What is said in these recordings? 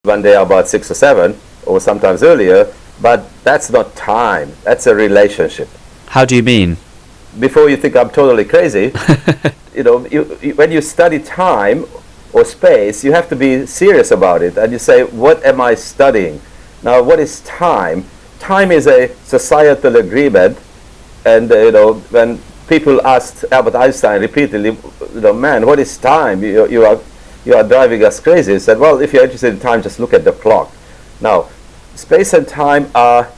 when they are about 6 or 7, or sometimes earlier, but that's not time. That's a relationship. How do you mean? Before you think I'm totally crazy, when you study time or space, you have to be serious about it, and you say, what am I studying? Now, what is time? Time is a societal agreement, and when people asked Albert Einstein repeatedly, man, what is time? You are driving us crazy. He said, well, if you're interested in time, just look at the clock. Now, space and time are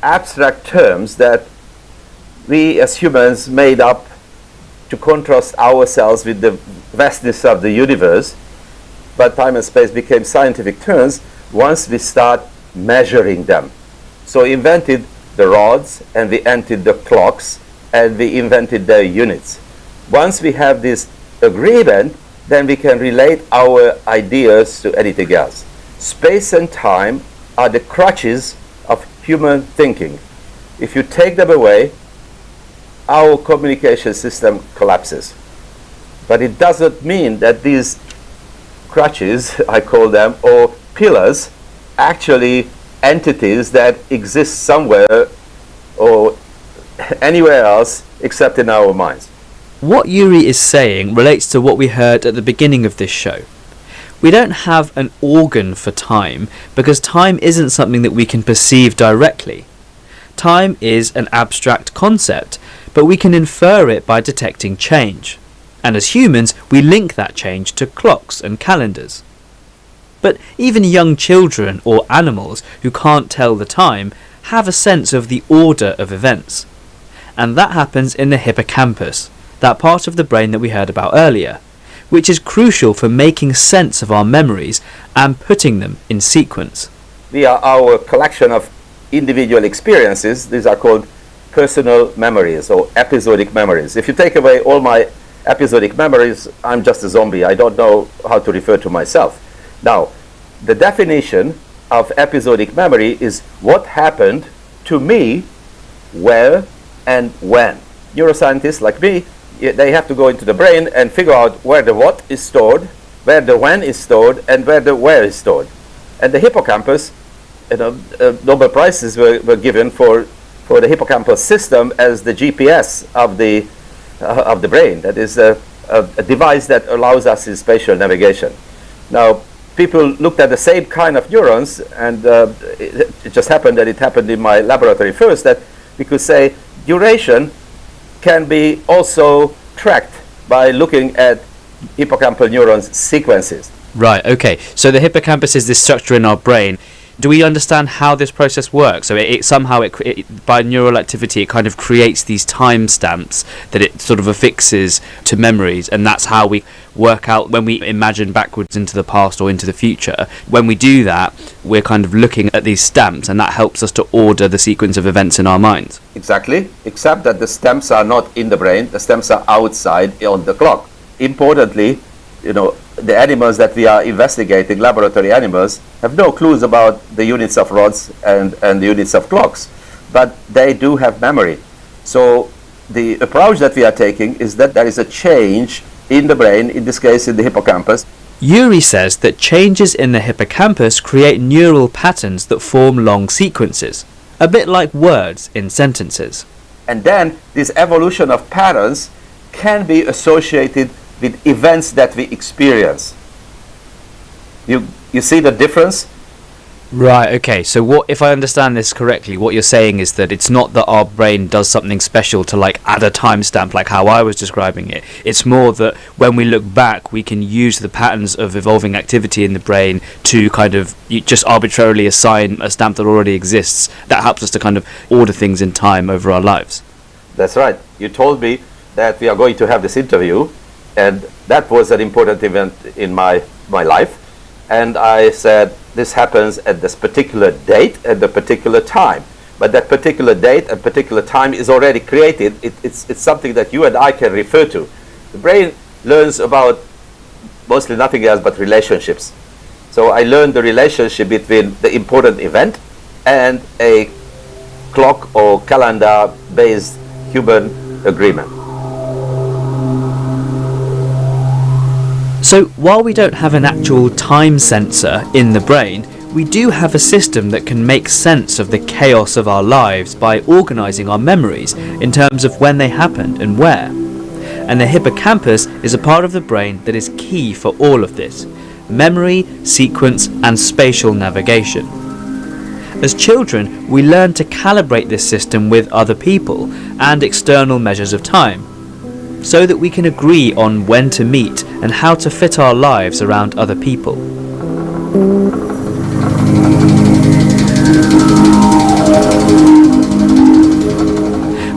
abstract terms that we as humans made up to contrast ourselves with the vastness of the universe, but time and space became scientific terms once we start measuring them. So we invented the rods, and we invented the clocks, and we invented their units. Once we have this agreement, then we can relate our ideas to anything else. Space and time are the crutches of human thinking. If you take them away, our communication system collapses. But it doesn't mean that these crutches, I call them, or pillars, actually entities that exist somewhere or anywhere else except in our minds. What Yuri is saying relates to what we heard at the beginning of this show. We don't have an organ for time because time isn't something that we can perceive directly. Time is an abstract concept, but we can infer it by detecting change. And as humans, we link that change to clocks and calendars. But even young children or animals who can't tell the time have a sense of the order of events. And that happens in the hippocampus, that part of the brain that we heard about earlier, which is crucial for making sense of our memories and putting them in sequence. We are our collection of individual experiences. These are called personal memories or episodic memories. If you take away all my episodic memories, I'm just a zombie. I don't know how to refer to myself. Now, the definition of episodic memory is what happened to me, where, and when. Neuroscientists like me, they have to go into the brain and figure out where the what is stored, where the when is stored, and where the where is stored. And the hippocampus, Nobel Prizes were given for the hippocampus system as the GPS of the brain. That is a device that allows us in spatial navigation. Now, people looked at the same kind of neurons, and it just happened that it happened in my laboratory first, that we could say duration can be also tracked by looking at hippocampal neurons sequences. Right, okay. So the hippocampus is this structure in our brain. Do we understand how this process works? So it somehow, by neural activity, it kind of creates these timestamps that it sort of affixes to memories, and that's how we work out when we imagine backwards into the past or into the future. When we do that, we're kind of looking at these stamps, and that helps us to order the sequence of events in our minds. Exactly, except that the stamps are not in the brain, the stamps are outside on the clock. Importantly, the animals that we are investigating, laboratory animals, have no clues about the units of rods and the units of clocks, but they do have memory. So the approach that we are taking is that there is a change in the brain, in this case in the hippocampus. Yuri says that changes in the hippocampus create neural patterns that form long sequences, a bit like words in sentences. And then this evolution of patterns can be associated with events that we experience. You see the difference? Right, okay. So what, if I understand this correctly, what you're saying is that it's not that our brain does something special to add a timestamp like how I was describing it. It's more that when we look back, we can use the patterns of evolving activity in the brain to kind of just arbitrarily assign a stamp that already exists. That helps us to kind of order things in time over our lives. That's right. You told me that we are going to have this interview, and that was an important event in my life. And I said, this happens at this particular date, at the particular time. But that particular date and particular time is already created. It's something that you and I can refer to. The brain learns about mostly nothing else but relationships. So I learned the relationship between the important event and a clock or calendar-based human agreement. So while we don't have an actual time sensor in the brain, We do have a system that can make sense of the chaos of our lives by organising our memories in terms of when they happened and where. And the hippocampus is a part of the brain that is key for all of this: memory, sequence, and spatial navigation. As children, we learn to calibrate this system with other people and external measures of time, so that we can agree on when to meet and how to fit our lives around other people.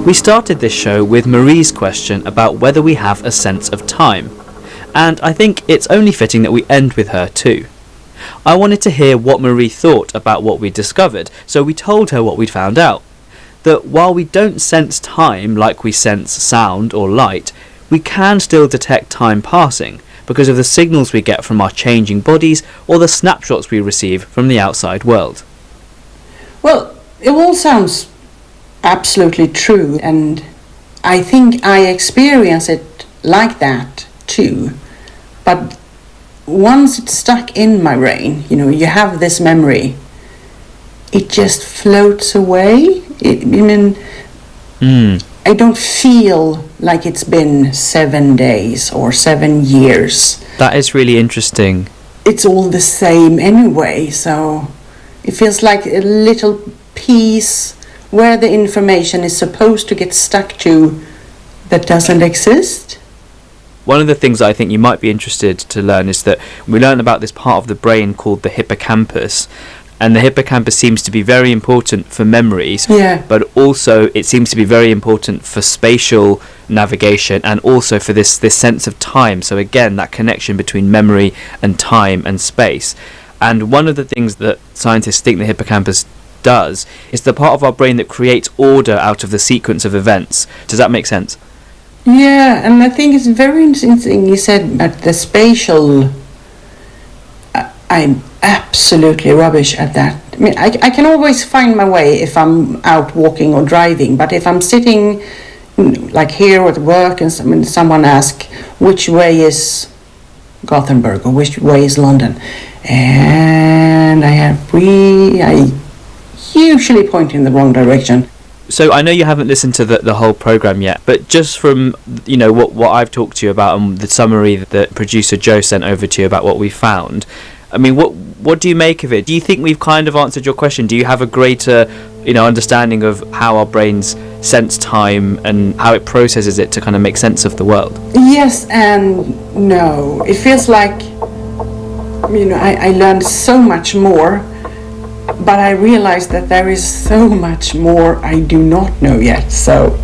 We started this show with Marie's question about whether we have a sense of time, and I think it's only fitting that we end with her too. I wanted to hear what Marie thought about what we discovered, so we told her what we'd found out. That while we don't sense time like we sense sound or light, we can still detect time passing because of the signals we get from our changing bodies or the snapshots we receive from the outside world. Well, it all sounds absolutely true, and I think I experience it like that too. But once it's stuck in my brain, you have this memory, it just floats away. I don't feel like it's been 7 days or 7 years. That is really interesting. It's all the same anyway, so it feels like a little piece where the information is supposed to get stuck to that doesn't exist. One of the things I think you might be interested to learn is that we learn about this part of the brain called the hippocampus, and the hippocampus seems to be very important for memories, but also it seems to be very important for spatial navigation and also for this sense of time. So again, that connection between memory and time and space. And one of the things that scientists think the hippocampus does is the part of our brain that creates order out of the sequence of events. Does that make sense? Yeah, and I think it's very interesting you said that the spatial. I'm absolutely rubbish at that. I mean, I can always find my way if I'm out walking or driving, but if I'm sitting like here at work and someone asks which way is Gothenburg or which way is London, and I usually point in the wrong direction. So I know you haven't listened to the whole program yet, but just from what I've talked to you about and the summary that producer Joe sent over to you about what we found, I mean, what do you make of it? Do you think we've kind of answered your question? Do you have a greater understanding of how our brains sense time and how it processes it to kind of make sense of the world? Yes and no. It feels like I learned so much more, but I realized that there is so much more I do not know yet. So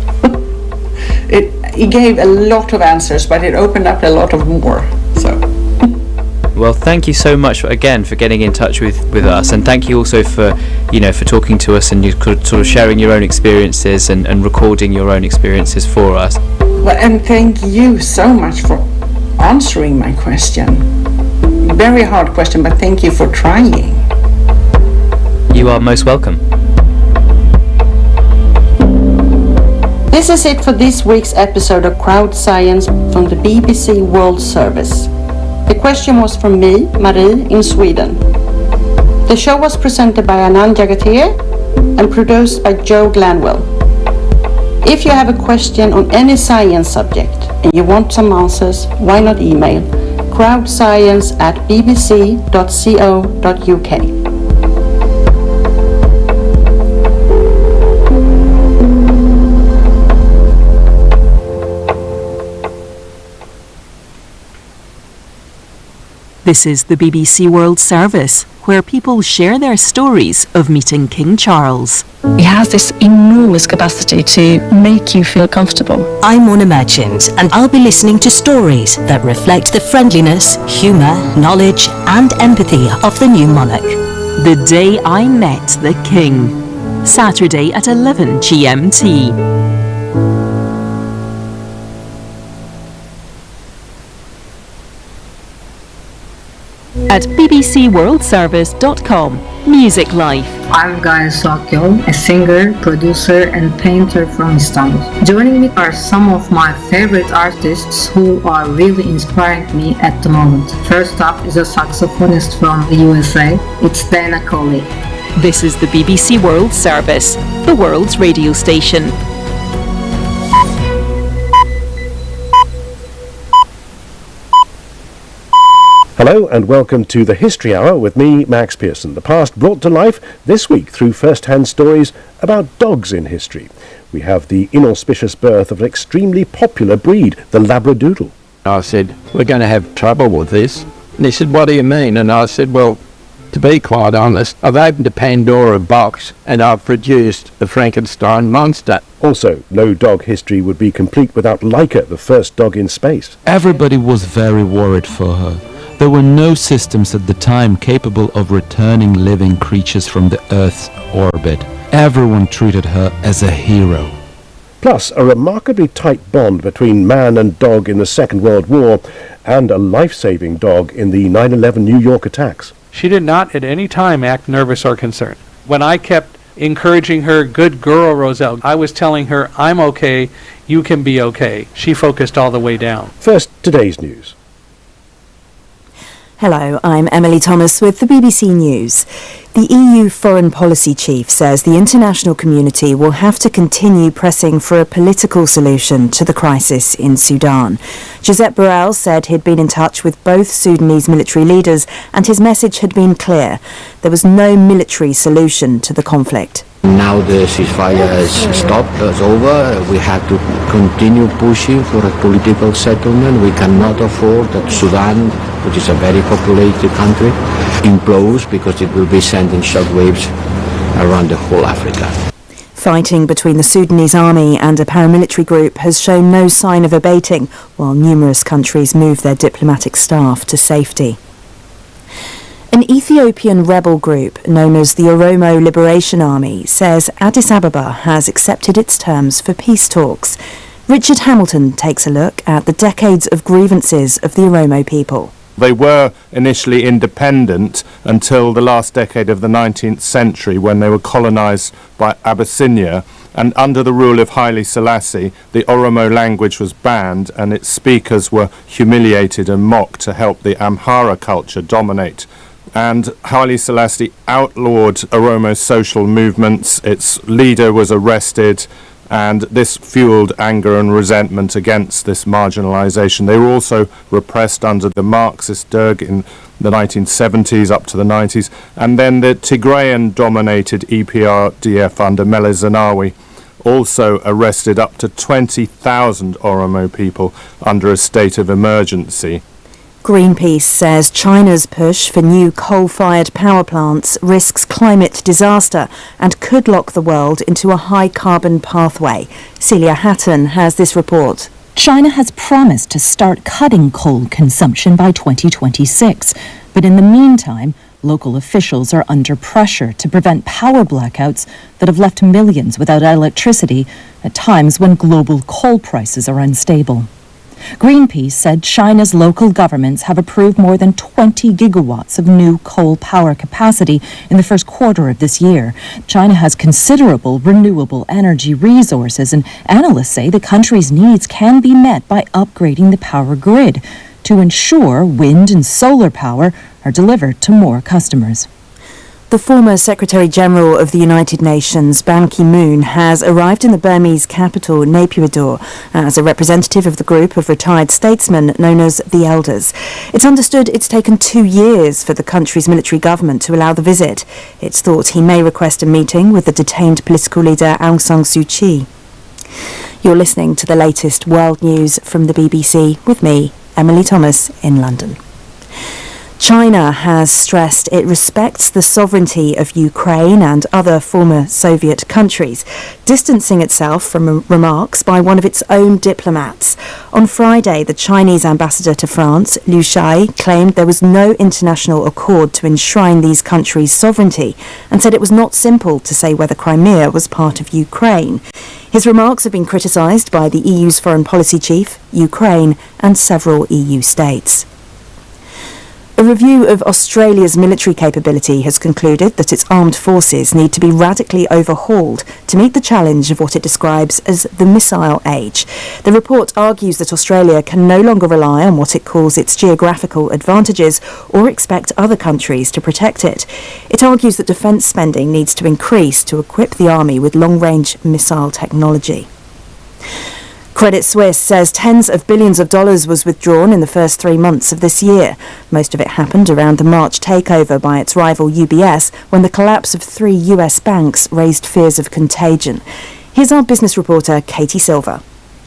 it gave a lot of answers, but it opened up a lot of more. So. Well, thank you so much again for getting in touch with us, and thank you also for for talking to us and you sort of sharing your own experiences and recording your own experiences for us. Well, and thank you so much for answering my question. Very hard question, but thank you for trying. You are most welcome. This is it for this week's episode of Crowd Science from the BBC World Service. The question was from me, Marie, in Sweden. The show was presented by Anand Jagatir and produced by Joe Glanwell. If you have a question on any science subject and you want some answers, why not email crowdscience@bbc.co.uk. This is the BBC World Service, where people share their stories of meeting King Charles. He has this enormous capacity to make you feel comfortable. I'm Mona Merchant, and I'll be listening to stories that reflect the friendliness, humour, knowledge and empathy of the new monarch. The Day I Met the King. Saturday at 11 GMT. at bbcworldservice.com. Music Life. I'm Gaye Sakyol, a singer, producer and painter from Istanbul. Joining me are some of my favorite artists who are really inspiring me at the moment. First up is a saxophonist from the USA. It's Dana Coley. This is the BBC World Service, the world's radio station. Hello and welcome to the History Hour with me, Max Pearson. The past brought to life this week through first-hand stories about dogs in history. We have the inauspicious birth of an extremely popular breed, the Labradoodle. I said, we're going to have trouble with this. And he said, what do you mean? And I said, well, to be quite honest, I've opened a Pandora box and I've produced the Frankenstein monster. Also, no dog history would be complete without Laika, the first dog in space. Everybody was very worried for her. There were no systems at the time capable of returning living creatures from the Earth's orbit. Everyone treated her as a hero. Plus, a remarkably tight bond between man and dog in the Second World War and a life-saving dog in the 9/11 New York attacks. She did not at any time act nervous or concerned. When I kept encouraging her, good girl, Roselle, I was telling her, I'm okay, you can be okay. She focused all the way down. First, today's news. Hello, I'm Emily Thomas with the BBC News. The EU Foreign Policy Chief says the international community will have to continue pressing for a political solution to the crisis in Sudan. Josep Borrell said he'd been in touch with both Sudanese military leaders and his message had been clear. There was no military solution to the conflict. Now the ceasefire has stopped, it's over. We have to continue pushing for a political settlement. We cannot afford that Sudan, which is a very populated country, implodes because it will be sending shockwaves around the whole Africa. Fighting between the Sudanese army and a paramilitary group has shown no sign of abating, while numerous countries move their diplomatic staff to safety. An Ethiopian rebel group known as the Oromo Liberation Army says Addis Ababa has accepted its terms for peace talks. Richard Hamilton takes a look at the decades of grievances of the Oromo people. They were initially independent until the last decade of the 19th century when they were colonized by Abyssinia, and under the rule of Haile Selassie the Oromo language was banned and its speakers were humiliated and mocked to help the Amhara culture dominate. And Haile Selassie outlawed Oromo social movements, its leader was arrested, and this fueled anger and resentment against this marginalisation. They were also repressed under the Marxist Derg in the 1970s up to the 90s, and then the Tigrayan-dominated EPRDF under Meles Zenawi also arrested up to 20,000 Oromo people under a state of emergency. Greenpeace says China's push for new coal-fired power plants risks climate disaster and could lock the world into a high-carbon pathway. Celia Hatton has this report. China has promised to start cutting coal consumption by 2026, but in the meantime, local officials are under pressure to prevent power blackouts that have left millions without electricity at times when global coal prices are unstable. Greenpeace said China's local governments have approved more than 20 gigawatts of new coal power capacity in the first quarter of this year. China has considerable renewable energy resources, and analysts say the country's needs can be met by upgrading the power grid to ensure wind and solar power are delivered to more customers. The former Secretary-General of the United Nations, Ban Ki-moon, has arrived in the Burmese capital, Naypyidaw, as a representative of the group of retired statesmen known as the Elders. It's understood it's taken 2 years for the country's military government to allow the visit. It's thought he may request a meeting with the detained political leader Aung San Suu Kyi. You're listening to the latest world news from the BBC with me, Emily Thomas, in London. China has stressed it respects the sovereignty of Ukraine and other former Soviet countries, distancing itself from remarks by one of its own diplomats. On Friday, the Chinese ambassador to France, Liu Shai, claimed there was no international accord to enshrine these countries' sovereignty and said it was not simple to say whether Crimea was part of Ukraine. His remarks have been criticised by the EU's foreign policy chief, Ukraine, and several EU states. A review of Australia's military capability has concluded that its armed forces need to be radically overhauled to meet the challenge of what it describes as the missile age. The report argues that Australia can no longer rely on what it calls its geographical advantages or expect other countries to protect it. It argues that defence spending needs to increase to equip the army with long-range missile technology. Credit Suisse says tens of billions of dollars was withdrawn in the first 3 months of this year. Most of it happened around the March takeover by its rival UBS, when the collapse of 3 US banks raised fears of contagion. Here's our business reporter, Katie Silver.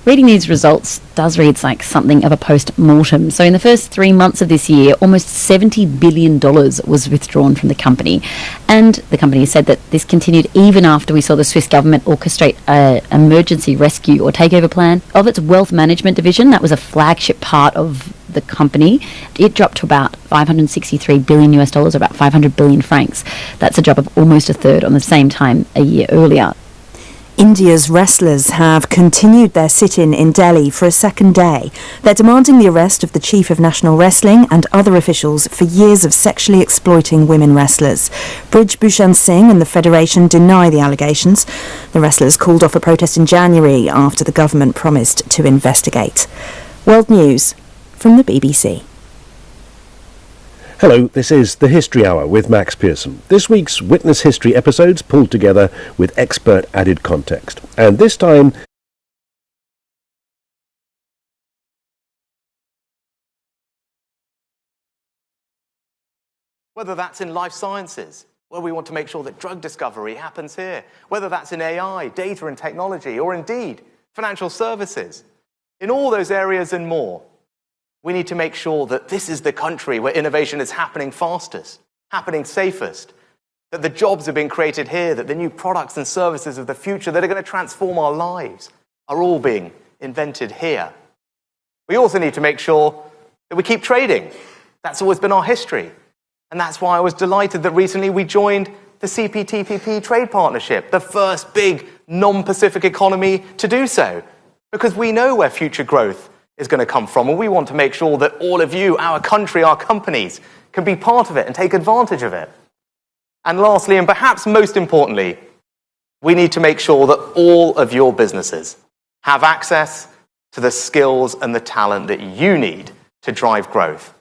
Reading these results does read like something of a post-mortem. So in the first 3 months of this year, almost $70 billion was withdrawn from the company. And the company said that this continued even after we saw the Swiss government orchestrate an emergency rescue or takeover plan of its wealth management division. That was a flagship part of the company. It dropped to about $563 billion US dollars, about 500 billion francs. That's a drop of almost a third on the same time a year earlier. India's wrestlers have continued their sit-in in Delhi for a second day. They're demanding the arrest of the Chief of National Wrestling and other officials for years of sexually exploiting women wrestlers. Brij Bhushan Singh and the Federation deny the allegations. The wrestlers called off a protest in January after the government promised to investigate. World News from the BBC. Hello, this is the History Hour with Max Pearson. This week's Witness History episodes pulled together with expert added context. And this time, whether that's in life sciences, where we want to make sure that drug discovery happens here, whether that's in AI, data and technology, or indeed financial services. In all those areas and more, we need to make sure that this is the country where innovation is happening fastest, happening safest, that the jobs are being created here, that the new products and services of the future that are going to transform our lives are all being invented here. We also need to make sure that we keep trading. That's always been our history. And that's why I was delighted that recently we joined the CPTPP trade partnership, the first big non-Pacific economy to do so, because we know where future growth is going to come from, and we want to make sure that all of you, our country, our companies, can be part of it and take advantage of it. And lastly, and perhaps most importantly, we need to make sure that all of your businesses have access to the skills and the talent that you need to drive growth.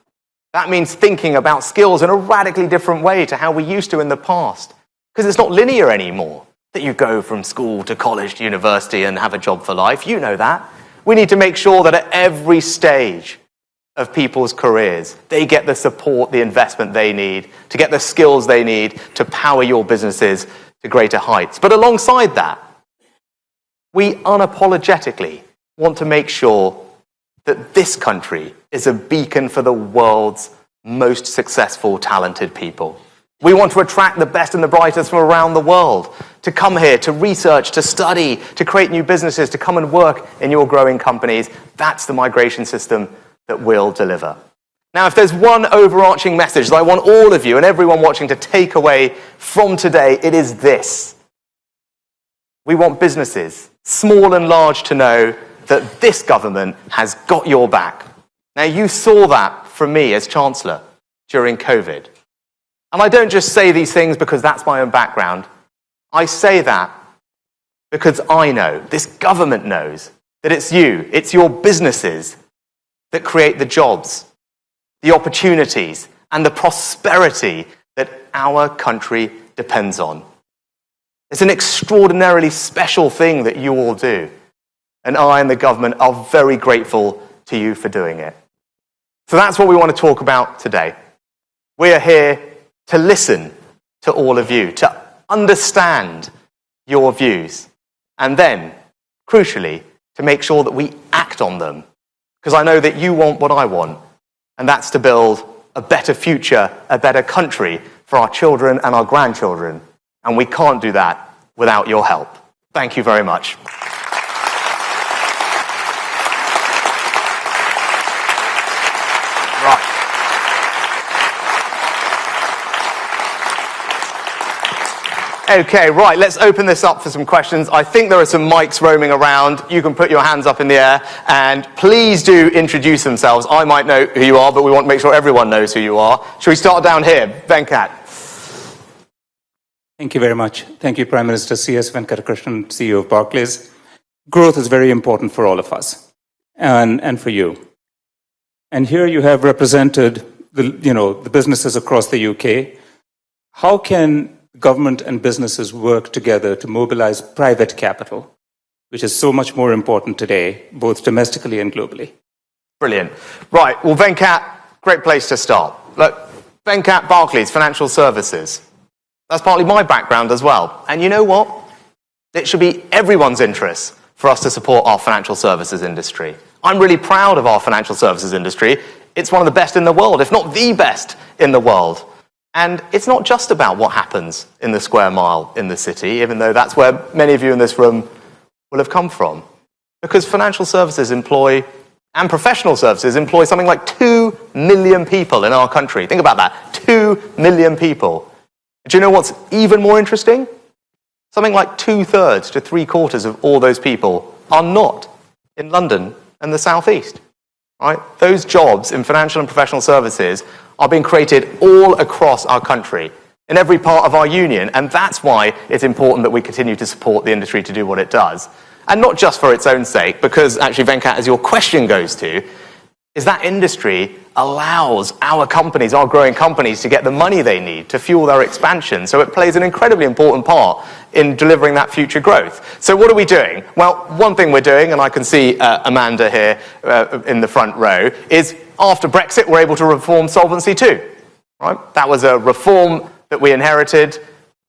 That means thinking about skills in a radically different way to how we used to in the past, because it's not linear anymore, that you go from school to college to university and have a job for life. You know that. We need to make sure that at every stage of people's careers, they get the support, the investment they need, to get the skills they need to power your businesses to greater heights. But alongside that, we unapologetically want to make sure that this country is a beacon for the world's most successful, talented people. We want to attract the best and the brightest from around the world to come here, to research, to study, to create new businesses, to come and work in your growing companies. That's the migration system that will deliver. Now, if there's one overarching message that I want all of you and everyone watching to take away from today, it is this. We want businesses, small and large, to know that this government has got your back. Now, you saw that from me as Chancellor during COVID. And I don't just say these things because that's my own background. I say that because I know, this government knows, that it's you, it's your businesses that create the jobs, the opportunities, and the prosperity that our country depends on. It's an extraordinarily special thing that you all do. And I and the government are very grateful to you for doing it. So that's what we want to talk about today. We are here to listen to all of you, to understand your views, and then, crucially, to make sure that we act on them. Because I know that you want what I want, and that's to build a better future, a better country for our children and our grandchildren. And we can't do that without your help. Thank you very much. Okay, right, let's open this up for some questions. I think there are some mics roaming around. You can put your hands up in the air, and please do introduce themselves. I might know who you are, but we want to make sure everyone knows who you are. Shall we start down here? Venkat. Thank you very much. Thank you, Prime Minister C.S. Venkatakrishnan, CEO of Barclays. Growth is very important for all of us, and for you. And here you have represented the businesses across the UK. How can government and businesses work together to mobilize private capital, which is so much more important today, both domestically and globally? Brilliant. Right, well, Venkat, great place to start. Look, Venkat, Barclays, financial services. That's partly my background as well. And you know what? It should be everyone's interest for us to support our financial services industry. I'm really proud of our financial services industry. It's one of the best in the world, if not the best in the world. And it's not just about what happens in the square mile in the city, even though that's where many of you in this room will have come from. Because financial services employ, and professional services employ, something like 2 million people in our country. Think about that, 2 million people. Do you know what's even more interesting? Something like 2/3 to 3/4 of all those people are not in London and the South East. Right? Those jobs in financial and professional services are being created all across our country, in every part of our union, and that's why it's important that we continue to support the industry to do what it does. And not just for its own sake, because actually, Venkat, as your question goes to, is that industry allows our companies, our growing companies, to get the money they need to fuel their expansion. So it plays an incredibly important part in delivering that future growth. So what are we doing? Well, one thing we're doing, and I can see Amanda here in the front row, is after Brexit, we're able to reform Solvency II. Right? That was a reform that we inherited.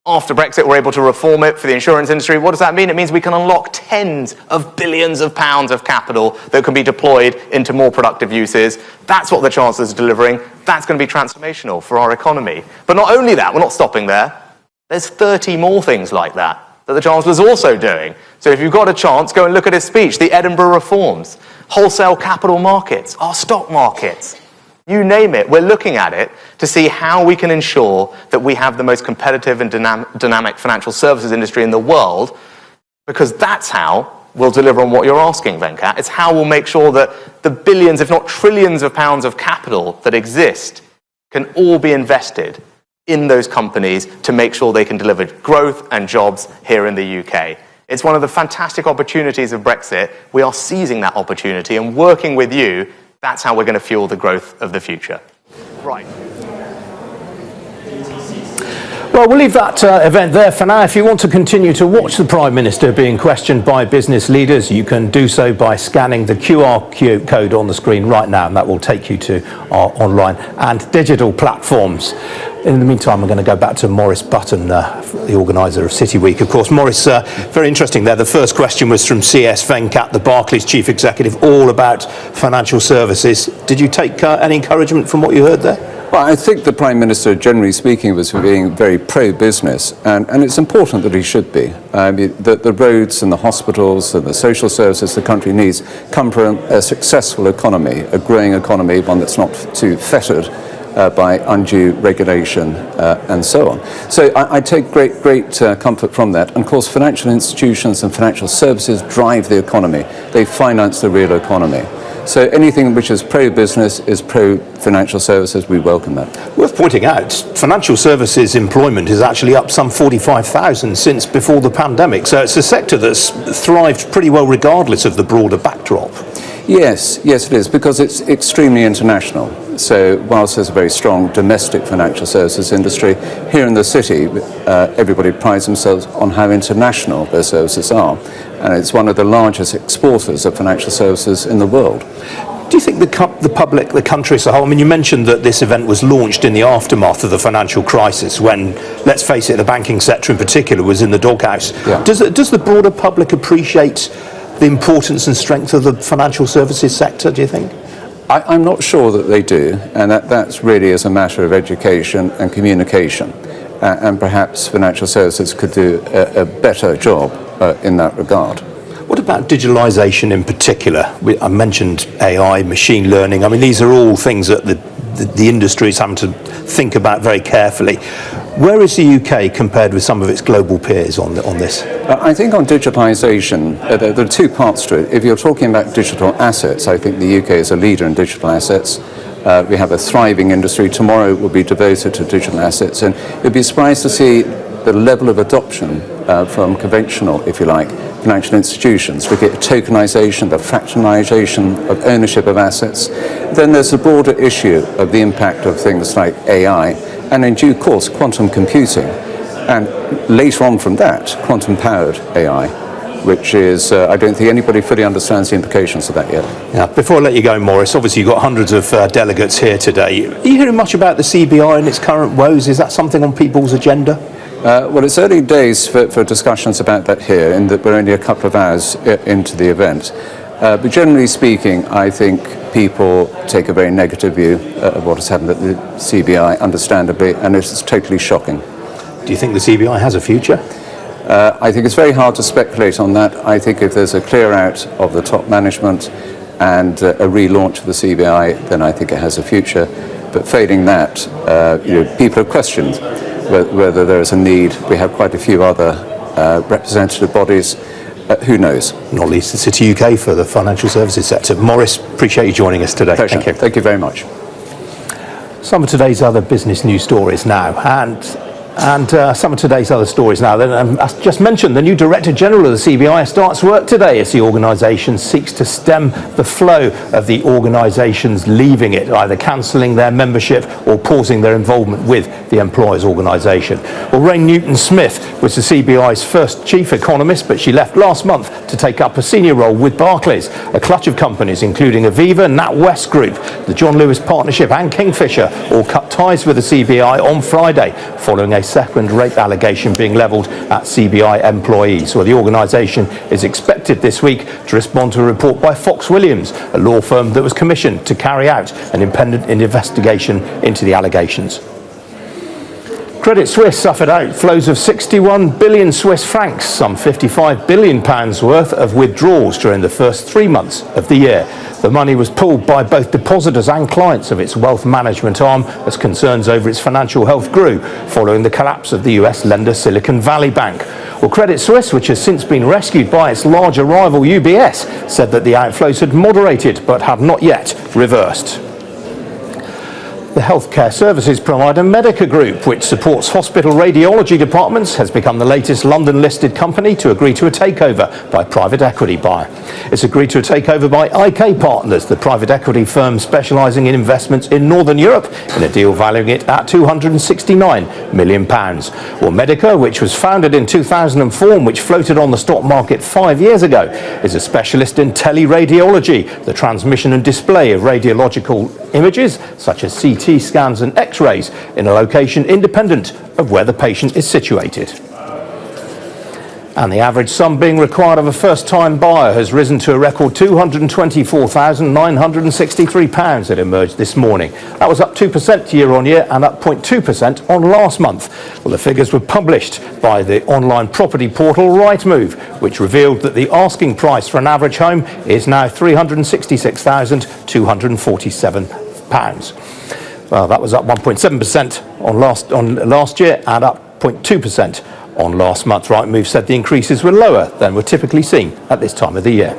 After Brexit, we're able to reform it for the insurance industry. What does that mean? It means we can unlock tens of billions of pounds of capital that can be deployed into more productive uses. That's what the Chancellor's delivering. That's going to be transformational for our economy. But not only that, we're not stopping there. There's 30 more things like that the Chancellor's also doing. So if you've got a chance, go and look at his speech, the Edinburgh reforms, wholesale capital markets, our stock markets. You name it, we're looking at it to see how we can ensure that we have the most competitive and dynamic financial services industry in the world, because that's how we'll deliver on what you're asking, Venkat. It's how we'll make sure that the billions, if not trillions of pounds of capital that exist can all be invested in those companies to make sure they can deliver growth and jobs here in the UK. It's one of the fantastic opportunities of Brexit. We are seizing that opportunity and working with you. That's how we're going to fuel the growth of the future. Right. Well, we'll leave that event there for now. If you want to continue to watch the Prime Minister being questioned by business leaders, you can do so by scanning the QR code on the screen right now, and that will take you to our online and digital platforms. In the meantime, I'm going to go back to Maurice Button, the organiser of City Week. Of course, Maurice, very interesting there. The first question was from C.S. Venkat, the Barclays Chief Executive, all about financial services. Did you take any encouragement from what you heard there? Well, I think the Prime Minister, generally speaking, was being very pro-business, and it's important that he should be. The roads and the hospitals and the social services the country needs come from a successful economy, a growing economy, one that's not too fettered by undue regulation and so on. So I take great comfort from that. And of course, financial institutions and financial services drive the economy. They finance the real economy. So anything which is pro-business is pro-financial services. We welcome that. Worth pointing out, financial services employment is actually up some 45,000 since before the pandemic. So it's a sector that's thrived pretty well regardless of the broader backdrop. Yes, it is, because it's extremely international. So whilst there's a very strong domestic financial services industry, here in the city, everybody prides themselves on how international their services are. And it's one of the largest exporters of financial services in the world. Do you think the public, the country as a whole, I mean, you mentioned that this event was launched in the aftermath of the financial crisis when, let's face it, the banking sector in particular was in the doghouse. Yeah. Does the broader public appreciate the importance and strength of the financial services sector, do you think? I'm not sure that they do, and that's really as a matter of education and communication. And perhaps financial services could do a better job in that regard. What about digitalisation in particular? I mentioned AI, machine learning. I mean, these are all things that the industry is having to think about very carefully. Where is the UK compared with some of its global peers on this? I think on digitalisation, there are two parts to it. If you're talking about digital assets, I think the UK is a leader in digital assets. We have a thriving industry. Tomorrow will be devoted to digital assets, and you'd be surprised to see the level of adoption from conventional, if you like, financial institutions. We get tokenisation, the fractionalisation of ownership of assets. Then there's the broader issue of the impact of things like AI, and in due course, quantum computing. And later on from that, quantum-powered AI, which is, I don't think anybody fully understands the implications of that yet. Yeah. Before I let you go, Maurice, obviously you've got hundreds of delegates here today. Are you hearing much about the CBI and its current woes? Is that something on people's agenda? Well, it's early days for discussions about that here, in that we're only a couple of hours into the event. But generally speaking, I think people take a very negative view of what has happened at the CBI, understandably, and it's totally shocking. Do you think the CBI has a future? I think it's very hard to speculate on that. I think if there's a clear out of the top management and a relaunch of the CBI, then I think it has a future. But failing that, people have questioned whether there is a need. We have quite a few other representative bodies. Who knows? Not least the City UK for the financial services sector. Maurice, appreciate you joining us today. Pleasure. Thank you. Thank you very much. Some of today's other business news stories now, and some of today's other stories now. As just mentioned, the new Director General of the CBI starts work today as the organisation seeks to stem the flow of the organisations leaving it, either cancelling their membership or pausing their involvement with the employers' organisation. Well, Rain Newton-Smith was the CBI's first chief economist, but she left last month to take up a senior role with Barclays, a clutch of companies including Aviva, NatWest Group, the John Lewis Partnership and Kingfisher all cut ties with the CBI on Friday following a second rape allegation being levelled at CBI employees. Well, the organisation is expected this week to respond to a report by Fox Williams, a law firm that was commissioned to carry out an independent investigation into the allegations. Credit Suisse suffered outflows of 61 billion Swiss francs, some £55 billion worth of withdrawals during the first 3 months of the year. The money was pulled by both depositors and clients of its wealth management arm as concerns over its financial health grew following the collapse of the US lender Silicon Valley Bank. Well, Credit Suisse, which has since been rescued by its larger rival UBS, said that the outflows had moderated but had not yet reversed. The healthcare services provider Medica Group, which supports hospital radiology departments, has become the latest London-listed company to agree to a takeover by a private equity buyer. It's agreed to a takeover by IK Partners, the private equity firm specialising in investments in Northern Europe, in a deal valuing it at £269 million. Well, Medica, which was founded in 2004 and which floated on the stock market 5 years ago, is a specialist in teleradiology, the transmission and display of radiological images, such as CT scans and X-rays, in a location independent of where the patient is situated. And the average sum being required of a first-time buyer has risen to a record £224,963. It emerged this morning. That was up 2% year-on-year and up 0.2% on last month. Well, the figures were published by the online property portal Rightmove, which revealed that the asking price for an average home is now £366,247. Well, that was up 1.7% on last year and up 0.2% on last month. Rightmove said the increases were lower than were typically seen at this time of the year.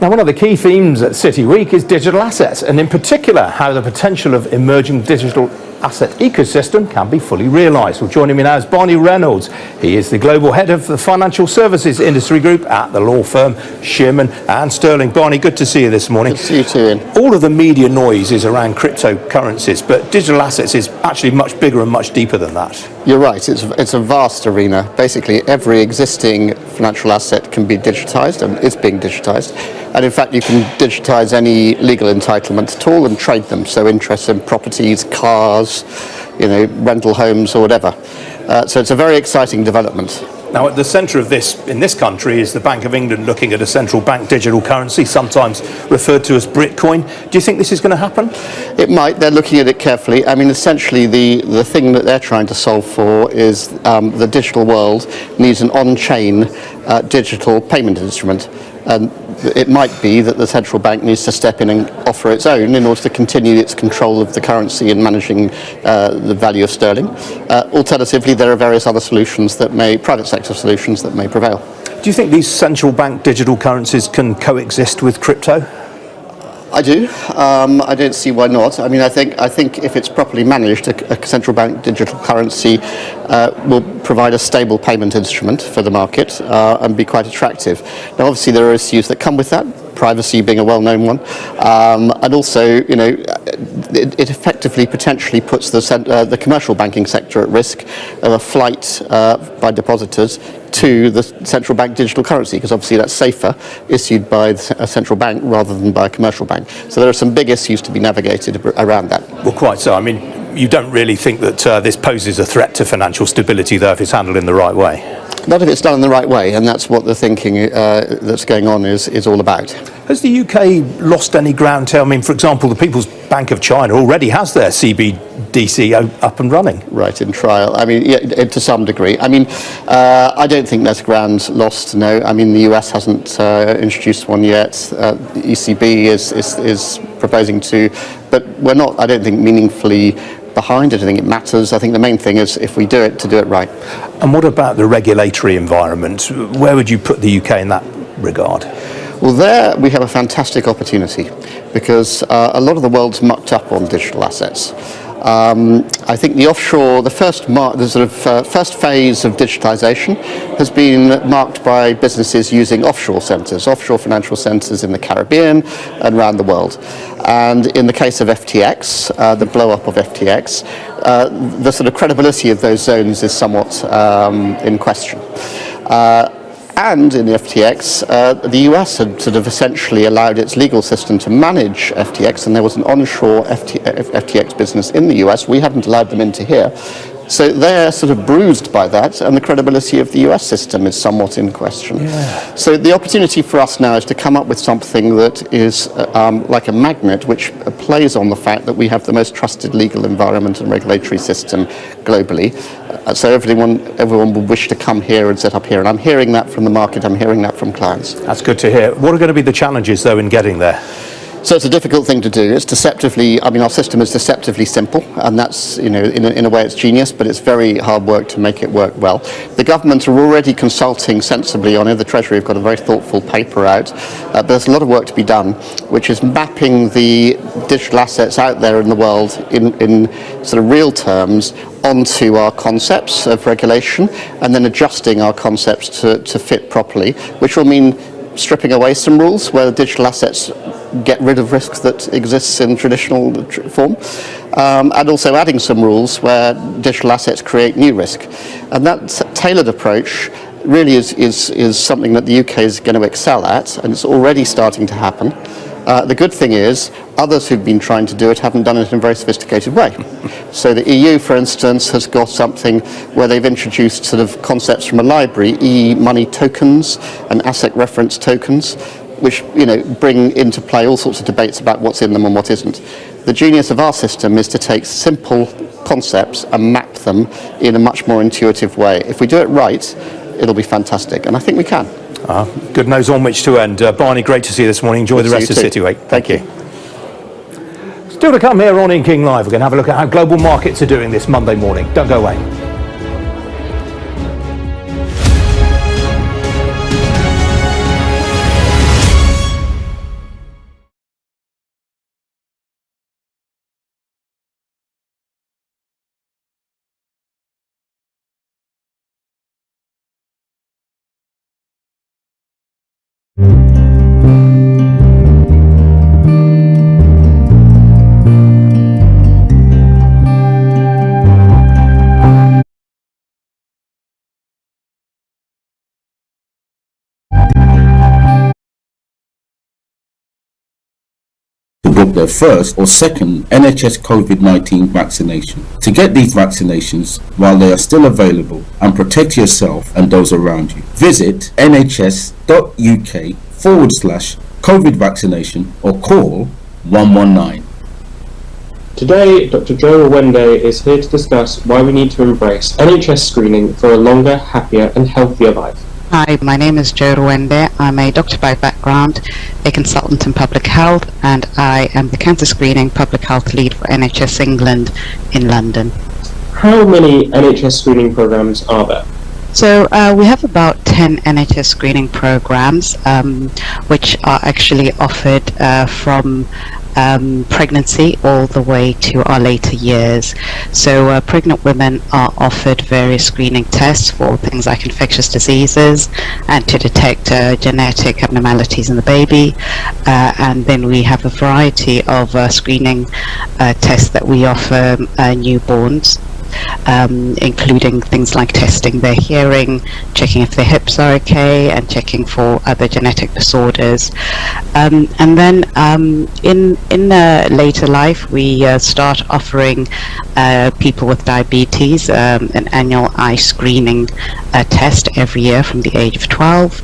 Now, one of the key themes at City Week is digital assets, and in particular how the potential of emerging digital asset ecosystem can be fully realised. Well, joining me now is Barney Reynolds. He is the global head of the financial services industry group at the law firm Shearman and Sterling. Barney, good to see you this morning. Good to see you too, Ian. All of the media noise is around cryptocurrencies, but digital assets is actually much bigger and much deeper than that. You're right, it's a vast arena. Basically, every existing financial asset can be digitised, and is being digitised. And in fact, you can digitise any legal entitlement at all and trade them. So interest in properties, cars, rental homes or whatever. So it's a very exciting development. Now, at the centre of this, in this country, is the Bank of England looking at a central bank digital currency, sometimes referred to as Bitcoin. Do you think this is going to happen? It might. They're looking at it carefully. I mean, essentially, the thing that they're trying to solve for is the digital world needs an on-chain digital payment instrument. And it might be that the central bank needs to step in and offer its own in order to continue its control of the currency and managing the value of sterling. Alternatively, there are various other solutions private sector solutions that may prevail. Do you think these central bank digital currencies can coexist with crypto? I do. I don't see why not. I mean, I think if it's properly managed, a central bank digital currency will provide a stable payment instrument for the market and be quite attractive. Now, obviously, there are issues that come with that. Privacy being a well-known one, and also, it effectively potentially puts the commercial banking sector at risk of a flight by depositors to the central bank digital currency, because obviously that's safer issued by a central bank rather than by a commercial bank. So there are some big issues to be navigated around that. Well, quite so. I mean, you don't really think that this poses a threat to financial stability, though, if it's handled in the right way? Not if it's done in the right way, and that's what the thinking that's going on is all about. Has the UK lost any ground? I mean, for example, the People's Bank of China already has their CBDC up and running. Right, in trial. I mean, yeah, to some degree. I mean, I don't think there's ground lost, no. I mean, the US hasn't introduced one yet. The ECB is proposing to, but we're not, I don't think, meaningfully behind it. I think it matters. I think the main thing is if we do it, to do it right. And what about the regulatory environment? Where would you put the UK in that regard? Well, there we have a fantastic opportunity because a lot of the world's mucked up on digital assets. I think the first phase of digitization has been marked by businesses using offshore centers, offshore financial centers in the Caribbean and around the world. And in the case of FTX, the blow-up of FTX, the sort of credibility of those zones is somewhat in question. And in the FTX, the US had sort of essentially allowed its legal system to manage FTX, and there was an onshore FTX business in the US. We haven't allowed them into here. So they're sort of bruised by that, and the credibility of the US system is somewhat in question. Yeah. So the opportunity for us now is to come up with something that is like a magnet, which plays on the fact that we have the most trusted legal environment and regulatory system globally. So everyone will wish to come here and set up here, and I'm hearing that from the market, I'm hearing that from clients. That's good to hear. What are going to be the challenges, though, in getting there? So it's a difficult thing to do. It's deceptively, I mean, our system is deceptively simple, and that's, in a way it's genius, but it's very hard work to make it work well. The government are already consulting sensibly on it. The Treasury have got a very thoughtful paper out, but there's a lot of work to be done, which is mapping the digital assets out there in the world in sort of real terms onto our concepts of regulation, and then adjusting our concepts to fit properly, which will mean stripping away some rules where the digital assets get rid of risks that exists in traditional form, and also adding some rules where digital assets create new risk. And that tailored approach really is something that the UK is going to excel at, and it's already starting to happen. The good thing is, others who've been trying to do it haven't done it in a very sophisticated way. So the EU, for instance, has got something where they've introduced sort of concepts from a library, e-money tokens and asset reference tokens, which bring into play all sorts of debates about what's in them and what isn't. The genius of our system is to take simple concepts and map them in a much more intuitive way. If we do it right, it'll be fantastic, and I think we can. Good nose on which to end. Barney, great to see you this morning. Enjoy the rest of City Week. Thank you. Still to come here on In King Live. We're going to have a look at how global markets are doing this Monday morning. Don't go away. Book their first or second NHS COVID-19 vaccination. To get these vaccinations while they are still available and protect yourself and those around you, visit nhs.uk/COVID vaccination or call 119. Today, Dr. Joe Wende is here to discuss why we need to embrace NHS screening for a longer, happier and healthier life. Hi, my name is Jo Rwende. I'm a doctor by background, a consultant in public health, and I am the cancer screening public health lead for NHS England in London. How many NHS screening programs are there? So we have about 10 NHS screening programs, which are actually offered from pregnancy all the way to our later years. So pregnant women are offered various screening tests for things like infectious diseases and to detect genetic abnormalities in the baby. And then we have a variety of screening tests that we offer newborns. Including things like testing their hearing, checking if their hips are okay, and checking for other genetic disorders. And then in later life, we start offering people with diabetes an annual eye screening test every year from the age of 12,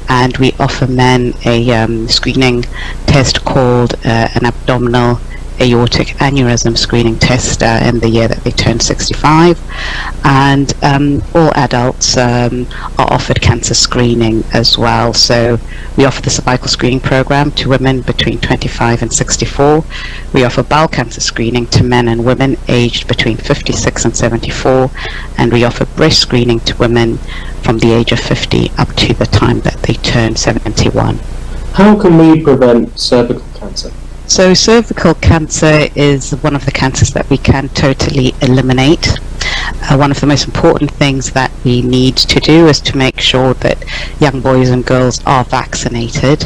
and we offer men a screening test called an abdominal aortic aneurysm screening test in the year that they turn 65, and all adults are offered cancer screening as well. So we offer the cervical screening program to women between 25 and 64. We offer bowel cancer screening to men and women aged between 56 and 74, and we offer breast screening to women from the age of 50 up to the time that they turn 71. How can we prevent cervical cancer? So cervical cancer is one of the cancers that we can totally eliminate. One of the most important things that we need to do is to make sure that young boys and girls are vaccinated.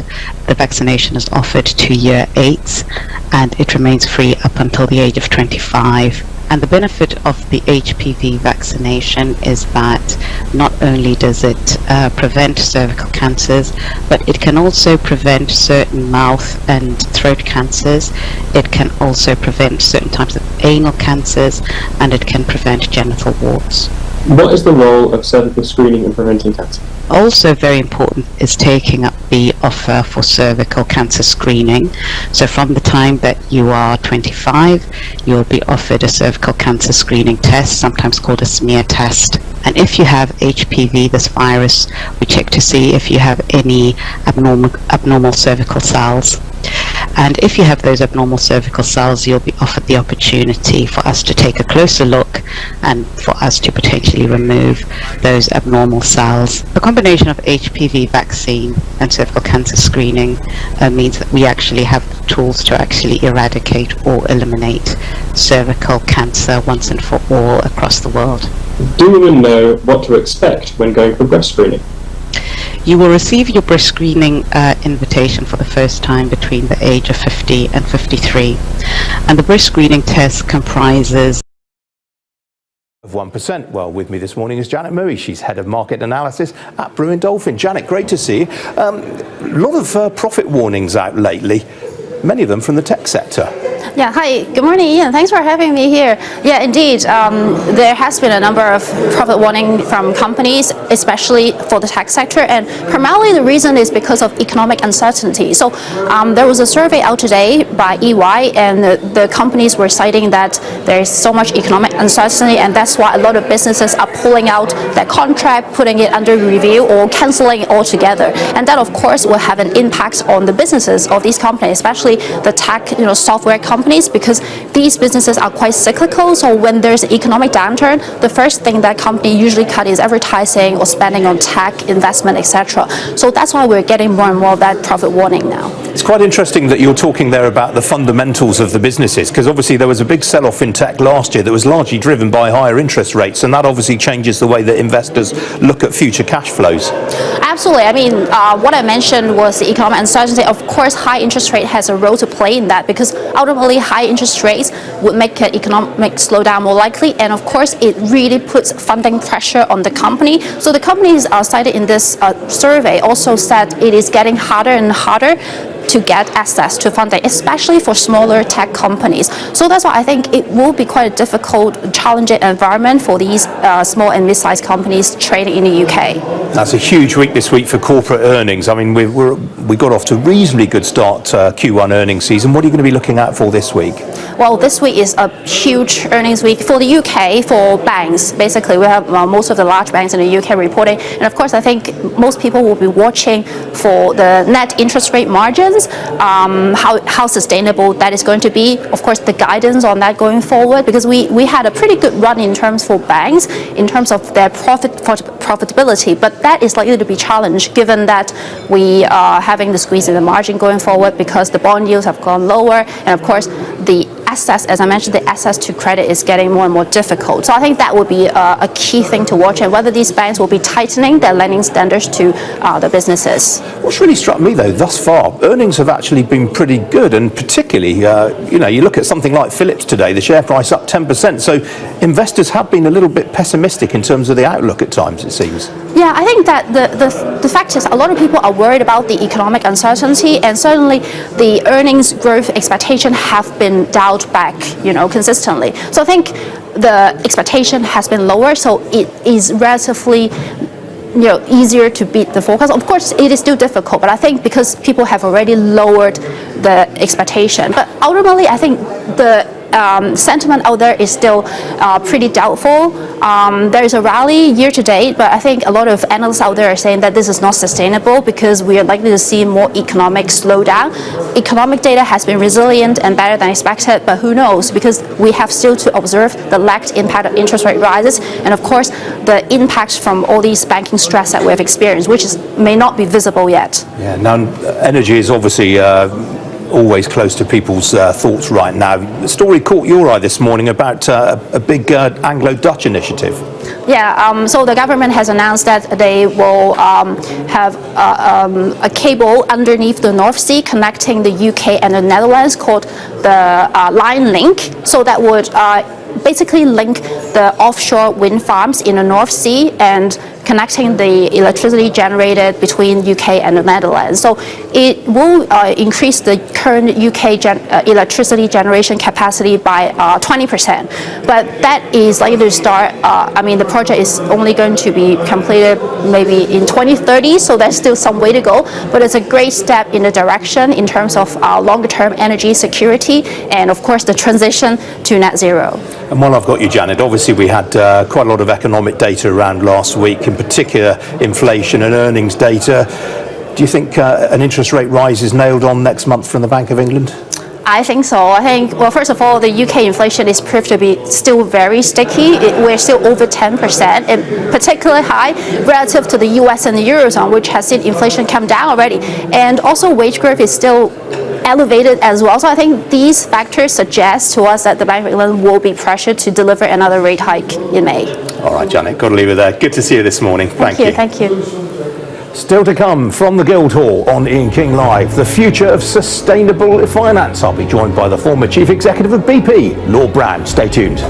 The vaccination is offered to year 8 and it remains free up until the age of 25. And the benefit of the HPV vaccination is that not only does it prevent cervical cancers, but it can also prevent certain mouth and throat cancers. It can also prevent certain types of anal cancers, and it can prevent genital warts. What is the role of cervical screening in preventing cancer? Also very important is taking up the offer for cervical cancer screening. So from the time that you are 25, you'll be offered a cervical cancer screening test, sometimes called a smear test. And if you have HPV, this virus, we check to see if you have any abnormal cervical cells. And if you have those abnormal cervical cells, you'll be offered the opportunity for us to take a closer look and for us to potentially remove those abnormal cells. The combination of HPV vaccine and cervical cancer screening means that we actually have the tools to actually eradicate or eliminate cervical cancer once and for all across the world. Do women know what to expect when going for breast screening? You will receive your breast screening invitation for the first time between the age of 50 and 53. And the breast screening test comprises of 1%. Well, with me this morning is Janet Murray. She's Head of Market Analysis at Brewin Dolphin. Janet, great to see you. A lot of profit warnings out lately, many of them from the tech sector. Yeah, hi, good morning, Ian. Thanks for having me here. Yeah, indeed, there has been a number of profit warning from companies, especially for the tech sector, and primarily the reason is because of economic uncertainty. So there was a survey out today by EY, and the companies were citing that there is so much economic uncertainty, and that's why a lot of businesses are pulling out their contract, putting it under review, or canceling it altogether. And that, of course, will have an impact on the businesses of these companies, especially the tech, software companies, because these businesses are quite cyclical. So when there's an economic downturn, the first thing that company usually cut is advertising or spending on tech investment, etc. So that's why we're getting more and more of that profit warning now. It's quite interesting that you're talking there about the fundamentals of the businesses, because obviously there was a big sell-off in tech last year that was largely driven by higher interest rates, and that obviously changes the way that investors look at future cash flows. Absolutely. I mean, what I mentioned was the economic uncertainty. Of course, high interest rate has a role to play in that, because ultimately high interest rates would make an economic slowdown more likely, and of course it really puts funding pressure on the company. So the companies cited in this survey also said it is getting harder and harder to get access to funding, especially for smaller tech companies. So that's why I think it will be quite a difficult, challenging environment for these small and mid-sized companies trading in the UK. That's a huge week this week for corporate earnings. I mean, we got off to a reasonably good start Q1 earnings season. What are you going to be looking at for this week? Well, this week is a huge earnings week for the UK, for banks. Basically, we have most of the large banks in the UK reporting. And of course, I think most people will be watching for the net interest rate margins, how sustainable that is going to be. Of course, the guidance on that going forward, because we had a pretty good run in terms for banks, in terms of their profitability. But that is likely to be challenged given that we are having the squeeze in the margin going forward because the bond yields have gone lower. And of course, the access, as I mentioned, the access to credit is getting more and more difficult. So I think that would be a key thing to watch, and whether these banks will be tightening their lending standards to the businesses. What's really struck me, though, thus far, earnings have actually been pretty good, and particularly, you look at something like Philips today, the share price up 10%. So investors have been a little bit pessimistic in terms of the outlook at times, it seems. Yeah, I think that the fact is a lot of people are worried about the economic uncertainty, and certainly the earnings growth expectation have been dialed back, consistently. So I think the expectation has been lower, so it is relatively easier to beat the forecast. Of course, it is still difficult, but I think because people have already lowered the expectation. But ultimately, I think the sentiment out there is still pretty doubtful. There is a rally year to date, but I think a lot of analysts out there are saying that this is not sustainable because we are likely to see more economic slowdown. Economic data has been resilient and better than expected, but who knows, because we have still to observe the lagged impact of interest rate rises and of course the impact from all these banking stress that we have experienced, which may not be visible yet. Yeah, now energy is obviously always close to people's thoughts right now. The story caught your eye this morning about a big Anglo-Dutch initiative. Yeah, so the government has announced that they will have a cable underneath the North Sea connecting the UK and the Netherlands called the Line Link. So that would basically link the offshore wind farms in the North Sea and connecting the electricity generated between UK and the Netherlands. So it will increase the current UK electricity generation capacity by 20%. But that is likely to start, the project is only going to be completed maybe in 2030, so there's still some way to go. But it's a great step in the direction in terms of longer-term energy security and, of course, the transition to net zero. And while I've got you, Janet, obviously we had quite a lot of economic data around last week, in particular inflation and earnings data. Do you think an interest rate rise is nailed on next month from the Bank of England? I think so. Well, first of all, the UK inflation is proved to be still very sticky. We're still over 10%, and particularly high relative to the US and the Eurozone, which has seen inflation come down already. And also wage growth is still elevated as well. So I think these factors suggest to us that the Bank of England will be pressured to deliver another rate hike in May. All right, Janet, got to leave it there. Good to see you this morning. Thank you. Thank you. Still to come from the Guildhall on Ian King Live, the future of sustainable finance. I'll be joined by the former Chief Executive of BP, Lord Brand. Stay tuned.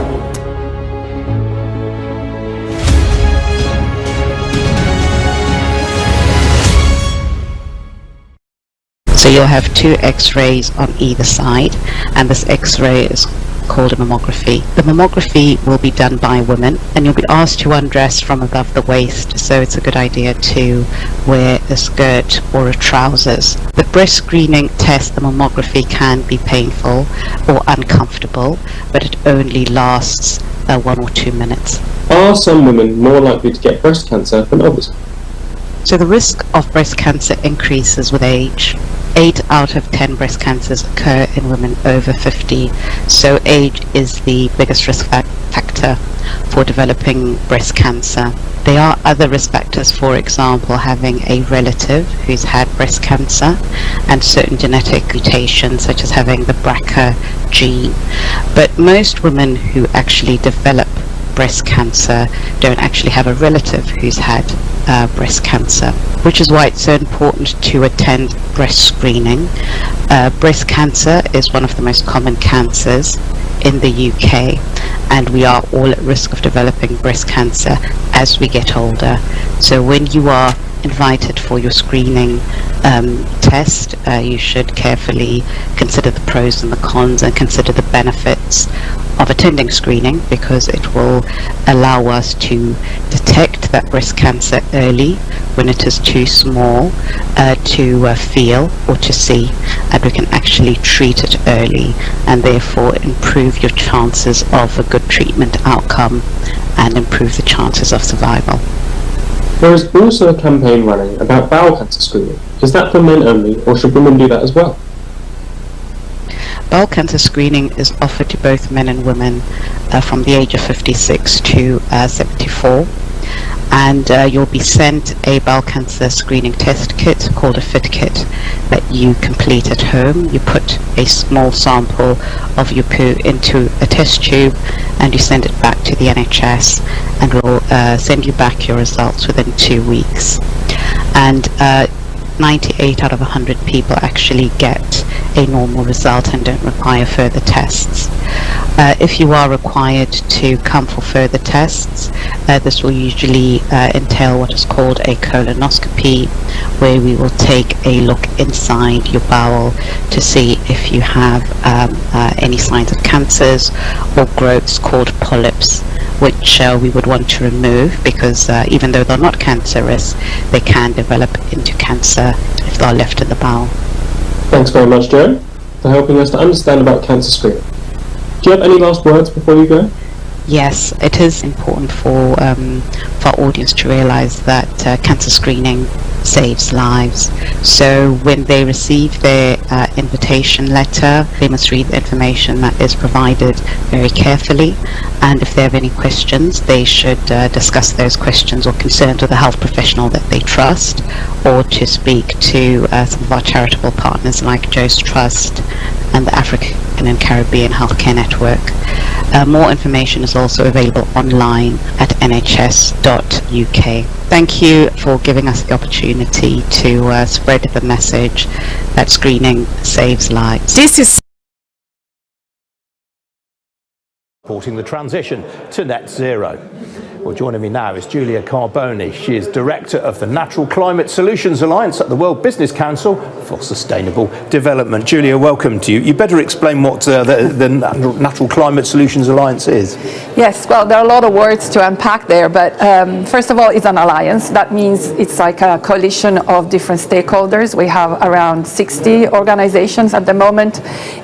So you'll have two x-rays on either side, and this x-ray is called a mammography. The mammography will be done by women, and you'll be asked to undress from above the waist, so it's a good idea to wear a skirt or a trousers. The breast screening test, the mammography, can be painful or uncomfortable, but it only lasts 1 or 2 minutes. Are some women more likely to get breast cancer than others? So the risk of breast cancer increases with age. 8 out of 10 breast cancers occur in women over 50, so age is the biggest risk factor for developing breast cancer. There are other risk factors, for example, having a relative who's had breast cancer and certain genetic mutations, such as having the BRCA gene. But most women who actually develop breast cancer don't actually have a relative who's had breast cancer, which is why it's so important to attend breast screening. Breast cancer is one of the most common cancers in the UK, and we are all at risk of developing breast cancer as we get older. So when you are invited for your screening, test, you should carefully consider the pros and the cons and consider the benefits of attending screening, because it will allow us to detect that breast cancer early when it is too small to feel or to see, and we can actually treat it early and therefore improve your chances of a good treatment outcome and improve the chances of survival. There is also a campaign running about bowel cancer screening. Is that for men only, or should women do that as well? Bowel cancer screening is offered to both men and women from the age of 56 to 74. And you'll be sent a bowel cancer screening test kit called a fit kit that you complete at home. You put a small sample of your poo into a test tube and you send it back to the NHS, and we'll send you back your results within 2 weeks. And 98 out of 100 people actually get a normal result and don't require further tests. If you are required to come for further tests, this will usually entail what is called a colonoscopy, where we will take a look inside your bowel to see if you have any signs of cancers or growths called polyps, which we would want to remove, because even though they're not cancerous, they can develop into cancer if they're left in the bowel. Thanks very much, Jo, for helping us to understand about cancer screening. Do you have any last words before you go? Yes, it is important for our audience to realize that cancer screening saves lives. So when they receive their invitation letter, they must read the information that is provided very carefully, and if they have any questions, they should discuss those questions or concerns with a health professional that they trust, or to speak to some of our charitable partners like Joe's Trust and the African and Caribbean Healthcare Network. More information is also available online at nhs.uk. Thank you for giving us the opportunity to spread the message that screening saves lives. This is supporting the transition to net zero. Well, joining me now is Julia Carboni. She is Director of the Natural Climate Solutions Alliance at the World Business Council for Sustainable Development. Julia, welcome to you. You better explain what the Natural Climate Solutions Alliance is. Yes, well, there are a lot of words to unpack there, but first of all, it's an alliance. That means it's like a coalition of different stakeholders. We have around 60 organizations at the moment,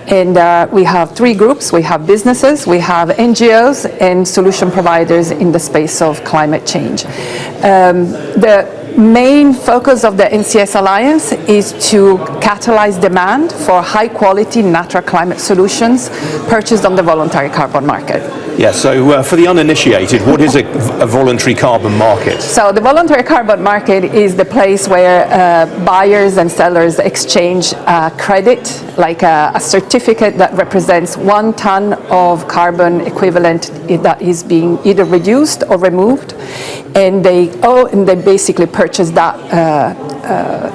and we have 3 groups. We have businesses, we have NGOs, and solution providers in the space of climate change. The main focus of the NCS Alliance is to catalyze demand for high-quality natural climate solutions purchased on the voluntary carbon market. Yeah, so for the uninitiated, what is a voluntary carbon market? So the voluntary carbon market is the place where buyers and sellers exchange credit, like a certificate that represents 1 ton of carbon equivalent that is being either reduced or removed, and they basically purchase that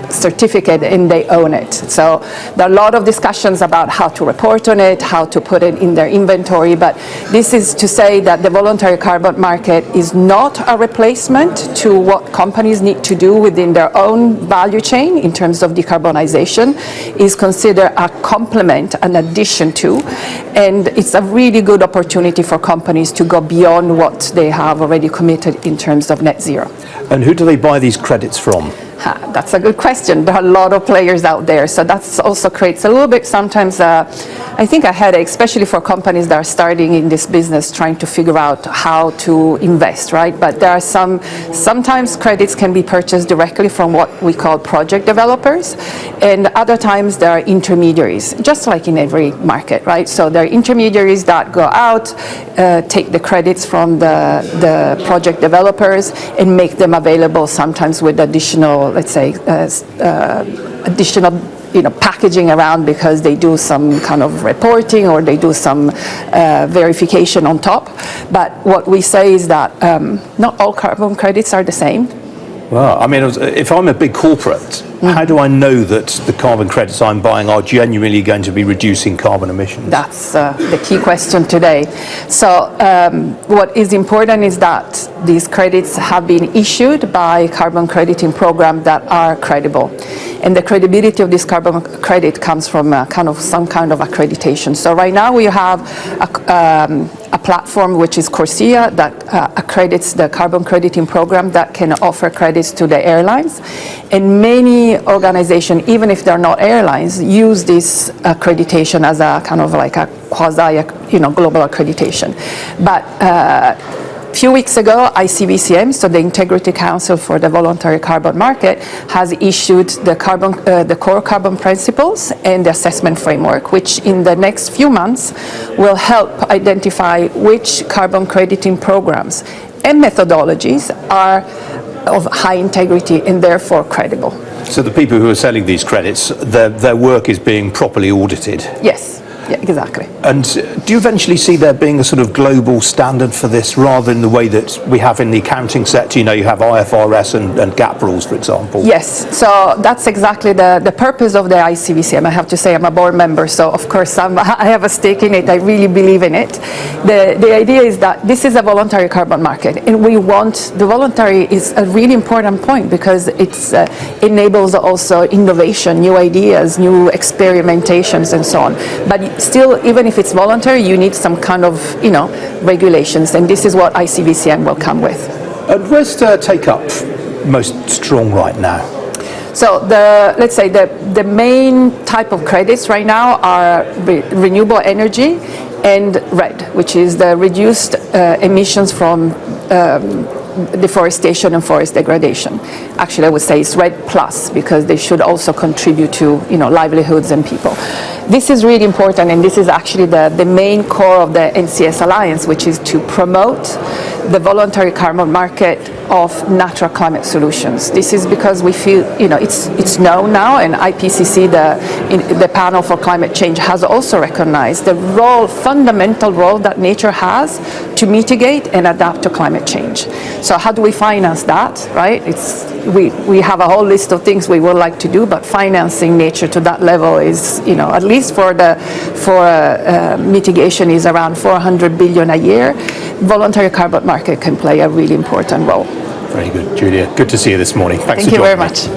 certificate and they own it. So there are a lot of discussions about how to report on it, how to put it in their inventory, but this is to say that the voluntary carbon market is not a replacement to what companies need to do within their own value chain in terms of decarbonization. Is considered a complement, an addition to, and it's a really good opportunity for companies to go beyond what they have already committed in terms of net zero. And who do they buy these credits from? That's a good question. There are a lot of players out there, so that also creates a little bit sometimes I think a headache, especially for companies that are starting in this business trying to figure out how to invest, right? But there are sometimes credits can be purchased directly from what we call project developers, and other times there are intermediaries, just like in every market, right? So there are intermediaries that go out, take the credits from the project developers and make them available sometimes with additional, let's say, additional packaging around, because they do some kind of reporting or they do some verification on top. But what we say is that not all carbon credits are the same. Well, I mean, if I'm a big corporate, how do I know that the carbon credits I'm buying are genuinely going to be reducing carbon emissions? That's the key question today. So what is important is that these credits have been issued by carbon crediting programs that are credible. And the credibility of this carbon credit comes from some kind of accreditation. So right now we have a platform which is Corsia that accredits the carbon crediting program that can offer credits to the airlines. And many organizations, even if they're not airlines, use this accreditation as a kind of like a quasi, global accreditation. But a few weeks ago, ICVCM, so the Integrity Council for the Voluntary Carbon Market, has issued the core carbon principles and the assessment framework, which in the next few months will help identify which carbon crediting programs and methodologies are of high integrity and therefore credible. So the people who are selling these credits, their work is being properly audited? Yes. Yeah, exactly. And do you eventually see there being a sort of global standard for this rather than the way that we have in the accounting sector? You have IFRS and GAAP rules, for example. Yes, so that's exactly the purpose of the ICVCM. I have to say I'm a board member, so of course I have a stake in it. I really believe in it. The idea is that this is a voluntary carbon market, and the voluntary is a really important point because it enables also innovation, new ideas, new experimentations, and so on. But still, even if it's voluntary, you need some kind of, regulations, and this is what ICVCM will come with. And where's the take-up most strong right now? So let's say the main type of credits right now are renewable energy and RED, which is the reduced emissions from deforestation and forest degradation. Actually, I would say it's RED plus because they should also contribute to livelihoods and people. This is really important, and this is actually the main core of the NCS Alliance, which is to promote the voluntary carbon market of natural climate solutions. This is because we feel, it's known now, and IPCC, the panel for climate change, has also recognized the fundamental role that nature has to mitigate and adapt to climate change. So how do we finance that, right? We have a whole list of things we would like to do, but financing nature to that level is, at least for mitigation, is around 400 billion a year. Voluntary carbon market can play a really important role. Very good, Julia. Good to see you this morning. Thanks Thank for you very joining much.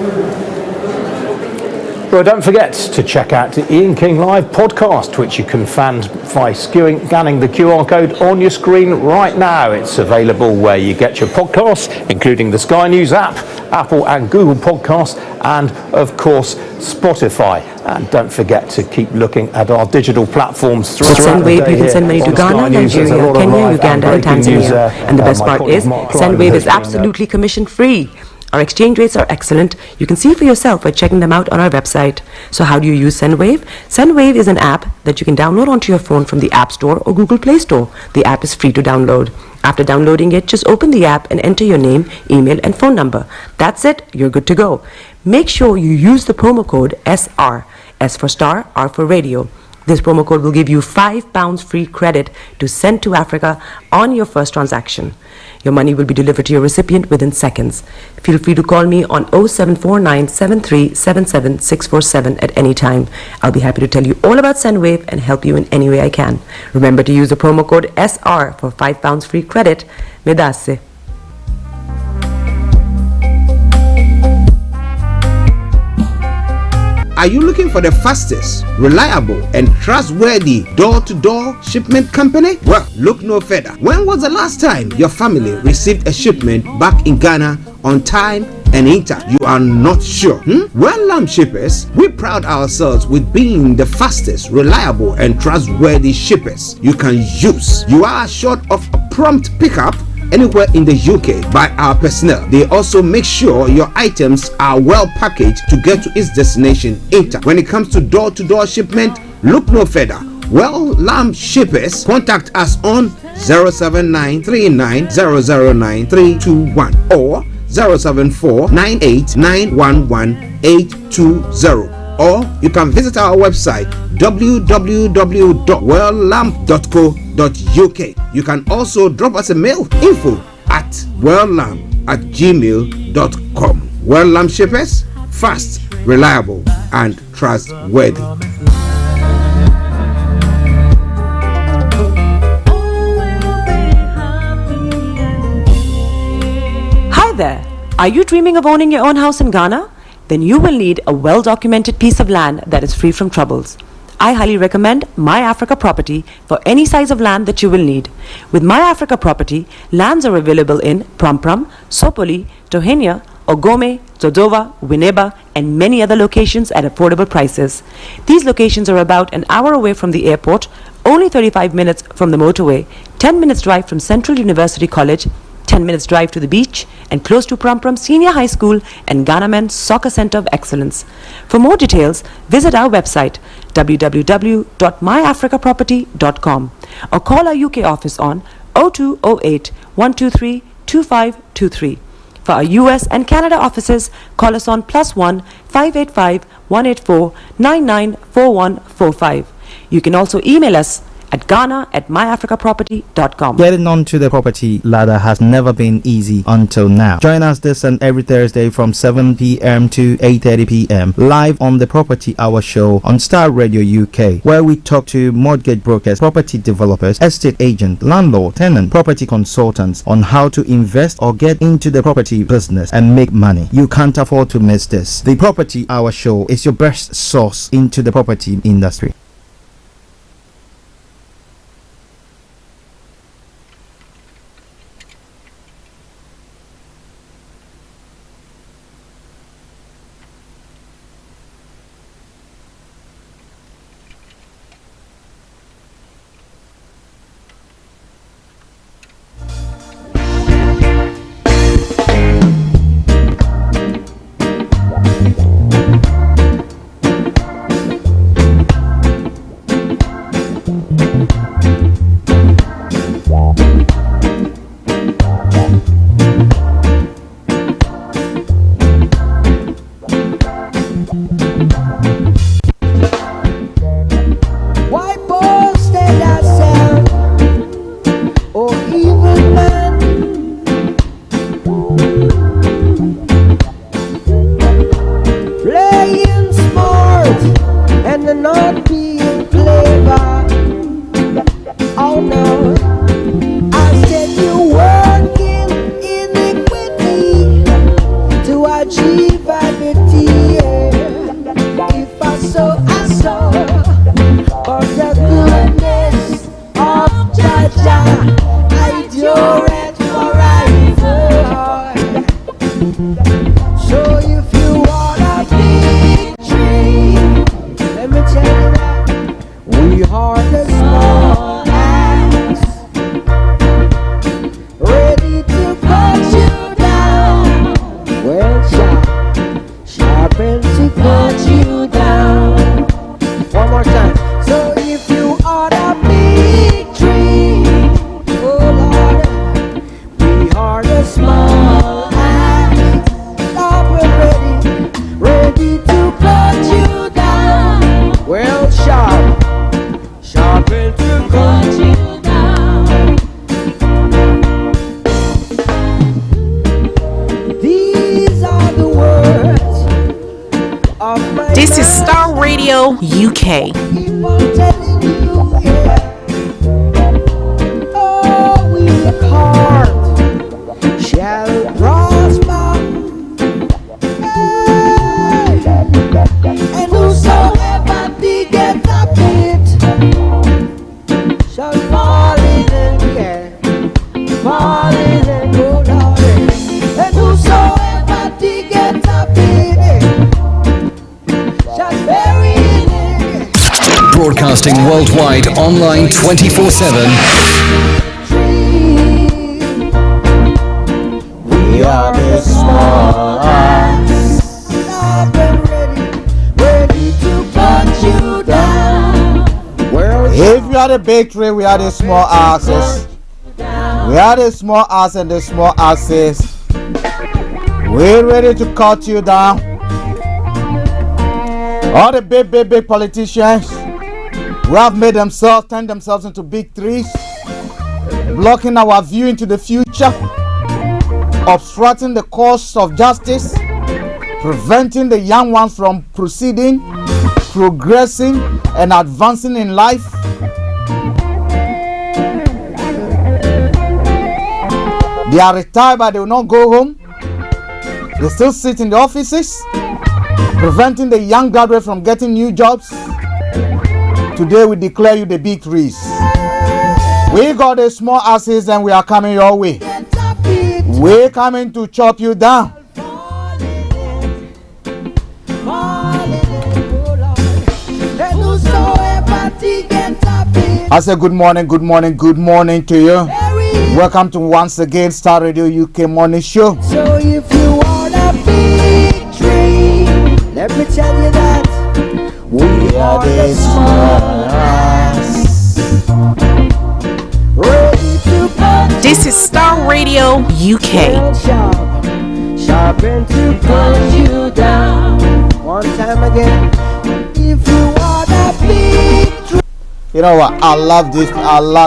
Well, don't forget to check out the Ian King Live podcast, which you can find by scanning the QR code on your screen right now. It's available where you get your podcasts, including the Sky News app, Apple and Google Podcasts, and of course Spotify. And don't forget to keep looking at our digital platforms throughout the day. SendWave, you can send money to Ghana, Nigeria, Kenya, Uganda, and Tanzania. And the best part is, SendWave is absolutely commission-free. Our exchange rates are excellent. You can see for yourself by checking them out on our website. So how do you use SendWave? SendWave is an app that you can download onto your phone from the App Store or Google Play Store. The app is free to download. After downloading it, just open the app and enter your name, email, and phone number. That's it. You're good to go. Make sure you use the promo code SR. S for Starr, R for Radio. This promo code will give you £5 free credit to send to Africa on your first transaction. Your money will be delivered to your recipient within seconds. Feel free to call me on 0749 7377 647 at any time. I'll be happy to tell you all about SendWave and help you in any way I can. Remember to use the promo code SR for £5 free credit. Medasse. Are you looking for the fastest, reliable, and trustworthy door-to-door shipment company? Well, look no further. When was the last time your family received a shipment back in Ghana on time and in time? You are not sure? Well, Lamb Shippers, we pride ourselves with being the fastest, reliable, and trustworthy shippers you can use. You are assured of a prompt pickup anywhere in the UK by our personnel. They also make sure your items are well packaged to get to its destination in time. When it comes to door-to-door shipment, look no further. Well, Lamb Shippers, contact us on 07939009321 or 07498911820. Or you can visit our website www.welllamp.co.uk. You can also drop us a mail, info@welllamp@gmail.com. Well Lamp Shippers, fast, reliable, and trustworthy. Hi there. Are you dreaming of owning your own house in Ghana? then you will need a well-documented piece of land that is free from troubles. I highly recommend My Africa Property for any size of land that you will need. With My Africa Property, lands are available in Pram, Sopoli, Tohenia, Ogome, Dodova, Winneba, and many other locations at affordable prices. These locations are about an hour away from the airport, only 35 minutes from the motorway, 10 minutes drive from Central University College, 10 minutes drive to the beach, and close to Pram Senior High School and Ghana Men's Soccer Center of Excellence. For more details, visit our website www.myafricaproperty.com or call our UK office on 0208 123 2523. For our US and Canada offices, call us on +1 585 184 994145. You can also email us at ghana@myafricaproperty.com. Getting onto the property ladder has never been easy until now. Join us this and every Thursday from 7 p.m. to 8:30 p.m. live on the Property Hour show on Starr Radio UK, where we talk to mortgage brokers, property developers, estate agents, landlord, tenant, property consultants on how to invest or get into the property business and make money. You can't afford to miss this. The Property Hour show is your best source into the property industry. This is Starr Radio UK. Broadcasting worldwide, online 24/7. We are the small arms, ready to put you down. If you are the big tree, we are the small axes. We are the small ass and the small axes. We're ready to cut you down. All the big politicians who have made themselves, turn themselves into big trees, blocking our view into the future, obstructing the course of justice, preventing the young ones from proceeding, progressing, and advancing in life. They are retired, but they will not go home. They still sit in the offices. preventing the young graduates from getting new jobs. Today we declare you the big threes. We got the small asses and we are coming your way. We're coming to chop you down. I say good morning to you. Welcome to once again Starr Radio UK Morning Show. So if you want a victory, let me tell you that we are the smartest. Ready to punch. This is Starr Radio UK. Sharpen to punch you down. One time again. If you want a victory. You know what? I love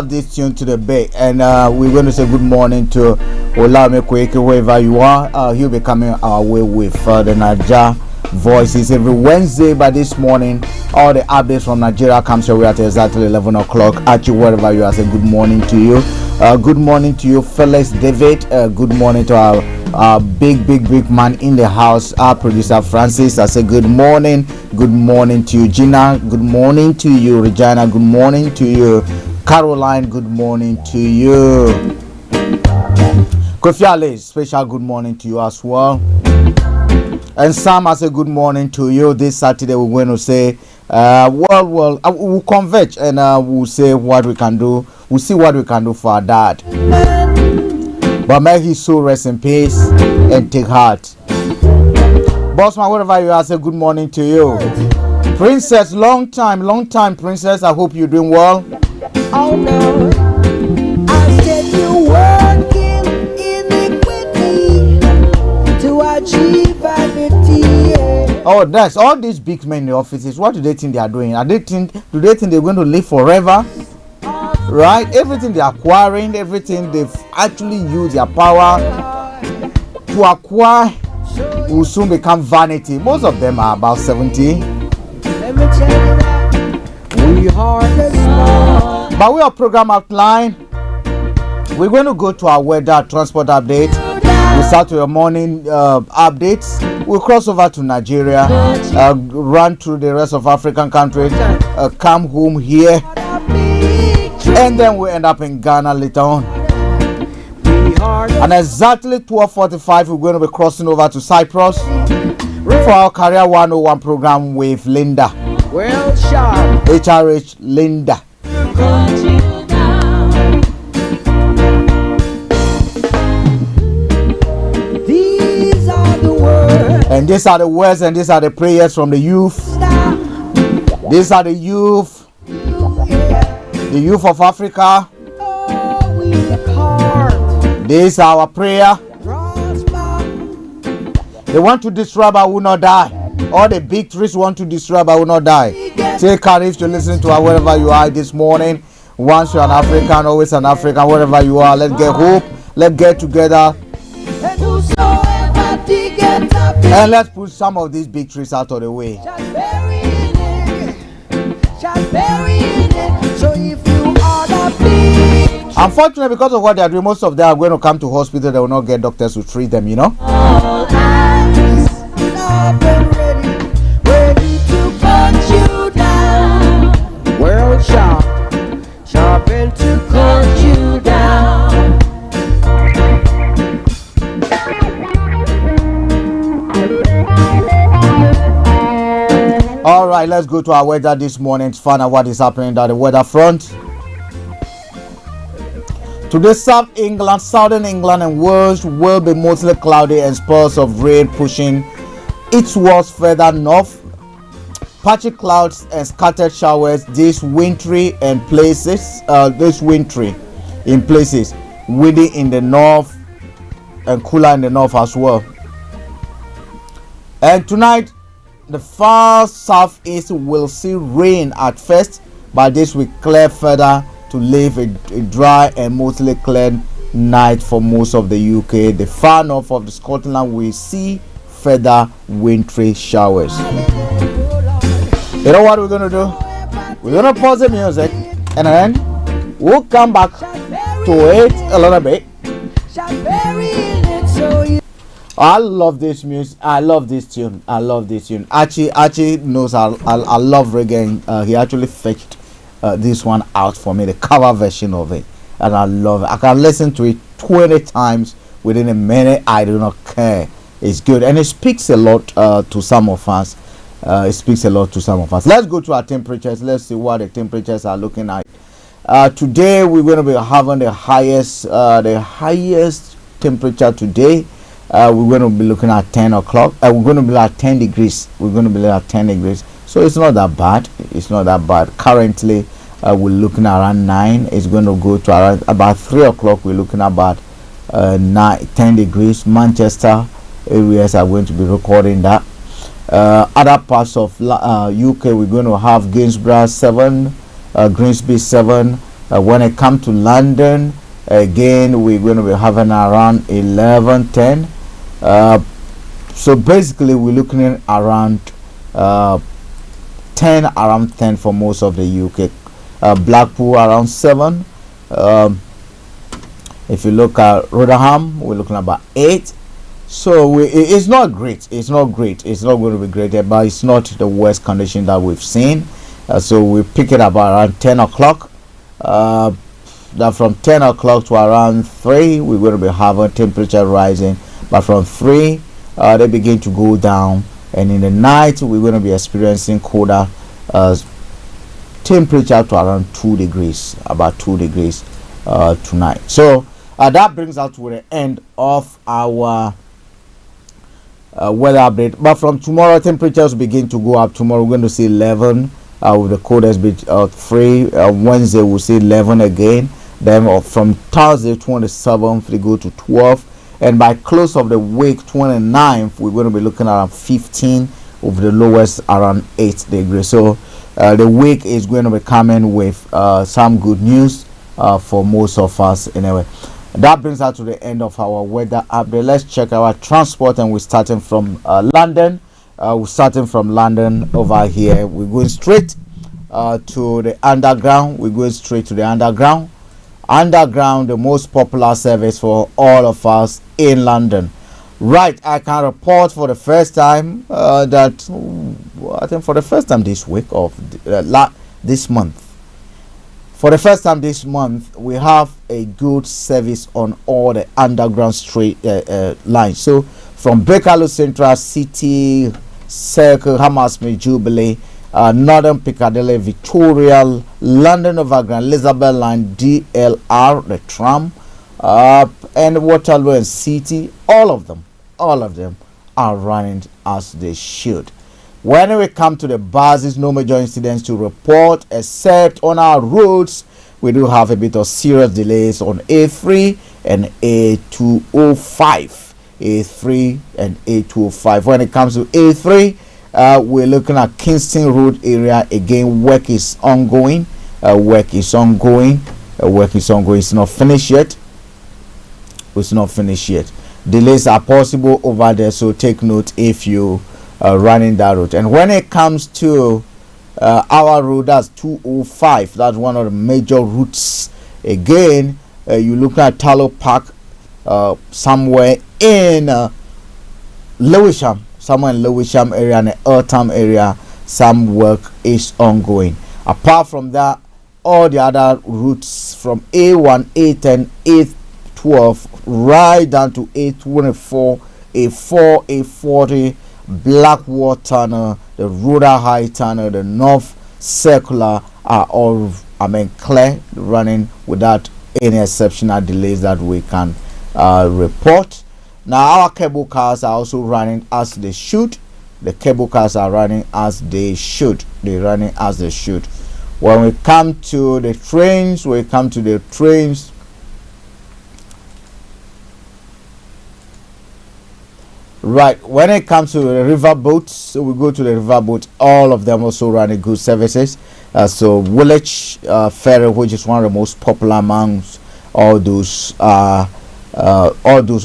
this tune to the bay, and we're going to say good morning to Olame Kweke wherever you are. He'll be coming our way with the Naija Voices every Wednesday. But this morning, all the updates from Nigeria comes your way at exactly 11 o'clock. At you wherever you are, say good morning to you. Good morning to you, Felix David. Good morning to our big man in the house, our producer Francis. I say good morning to you, Gina. Good morning to you, Regina. Good morning to you, Caroline. Good morning to you, Kofi Ale. Special good morning to you as well. And Sam, I say good morning to you. This Saturday we're going to say we'll converge and we'll say what we can do. We'll see what we can do for our dad. But may his soul rest in peace and take heart. Bossman, wherever you are, say good morning to you. Princess, long time, Princess. I hope you're doing well. Oh no, I said you working iniquity to achieve vanity. Oh, that's all these big men in the offices. What do they think they are doing? Do they think they're going to live forever? Right? Everything they're acquiring, everything they've actually used their power to acquire will soon become vanity. Most of them are about 70. Let me tell you that we are the small. But we have program outline. We're going to go to our weather transport update. We start with your morning updates. We'll cross over to Nigeria, run through the rest of African countries, come home here. And then we end up in Ghana later on. And exactly 12:45, we're going to be crossing over to Cyprus for our Career 101 program with Linda. Well, sharp. HRH Linda. These are the words. And these are the words and these are the prayers from the youth. These are the youth. The youth of Africa. This is our prayer. They want to destroy but will not die. All the big trees want to destroy but will not die. Take courage to listen to her wherever you are this morning. Once you're an African, always an African, wherever you are. Let's get hope. Let's get together. And let's put some of these big trees out of the way. So if you are the big. Unfortunately, because of what they are doing, most of them are going to come to hospital. They will not get doctors to treat them, you know. All eyes up and ready to punch you down. World sharp and to punch you down. All right, let's go to our weather this morning to find out what is happening at the weather front. Today, South England, Southern England and Wales will be mostly cloudy and spells of rain pushing eastwards further north. Patchy clouds and scattered showers this wintry in places. Windy in the north and cooler in the north as well. And tonight, the far southeast will see rain at first, but this will clear further to leave a dry and mostly clear night for most of the UK. The far north of the Scotland will see further wintry showers. You know what we're going to do? We're going to pause the music and then we'll come back to it a little bit. I love this music. I love this tune. I love this tune. Archie knows I love reggae. He actually fetched this one out for me, the cover version of it, and I love it. I can listen to it 20 times within a minute. I do not care. It's good, and it speaks a lot to some of us. It speaks a lot to some of us. Let's go to our temperatures. Let's see what the temperatures are looking at. Today we're going to be having the highest temperature today. We're going to be looking at 10 o'clock. We're going to be at 10 degrees. We're going to be at 10 degrees. So it's not that bad. It's not that bad. Currently, we're looking around 9. It's going to go to around about 3 o'clock. We're looking about 10 degrees. Manchester areas are going to be recording that. Other parts of UK, we're going to have Gainsborough 7, Grimsby 7. When it comes to London, again, we're going to be having around 11, 10. So basically, we're looking at around 10 for most of the UK. Blackpool around 7. If you look at Rotherham, we're looking at about 8. So it's not great. It's not great. It's not going to be great, but it's not the worst condition that we've seen. So we pick it up around 10 o'clock. That from 10 o'clock to around 3, we're going to be having temperature rising. But from 3, they begin to go down. And in the night, we're going to be experiencing colder temperature to around 2 degrees. About 2 degrees tonight. So that brings us to the end of our weather update. But from tomorrow, temperatures begin to go up. Tomorrow, we're going to see 11. With the coldest bit 3. Wednesday, we'll see 11 again. Then from Thursday 27th, they go to 12. And by close of the week 29th, we're going to be looking around 15, with the lowest around 8 degrees. So the week is going to be coming with some good news for most of us anyway. That brings us to the end of our weather update. Let's check our transport, and we're starting from London. We're starting from London over here. We're going straight to the underground. We're going straight to the underground. Underground, the most popular service for all of us in London. Right, I can report for the first time that I think for the first time this week of this month. For the first time this month, we have a good service on all the underground straight lines. So from Bakerloo Central, City, Circle, Hammersmith, Jubilee, Northern Piccadilly, Victoria, London Overground, Elizabeth Line, DLR, the tram, and Waterloo and City. All of them are running as they should. When we come to the buses, no major incidents to report, except on our roads. We do have a bit of serious delays on A3 and A205. A3 and A205. When it comes to A3, we're looking at Kingston Road area again. Work is ongoing. It's not finished yet. Delays are possible over there, so take note if you are running that route. And when it comes to our road, that's 205. That's one of the major routes. Again, you look at Tallow Park, somewhere in Lewisham area and the Eltham area. Some work is ongoing. Apart from that, all the other routes from A1, A10, A12 right down to A24, A4, A40, Blackwater Tunnel, the Rural High Tunnel, the North Circular are all clear, running without any exceptional delays that we can report. Now our cable cars are also running as they should. The cable cars are running as they should. When we come to the trains, right, when it comes to the river boats, so we go to the river boats. All of them also running good services. So Woolwich Ferry, which is one of the most popular amongst all those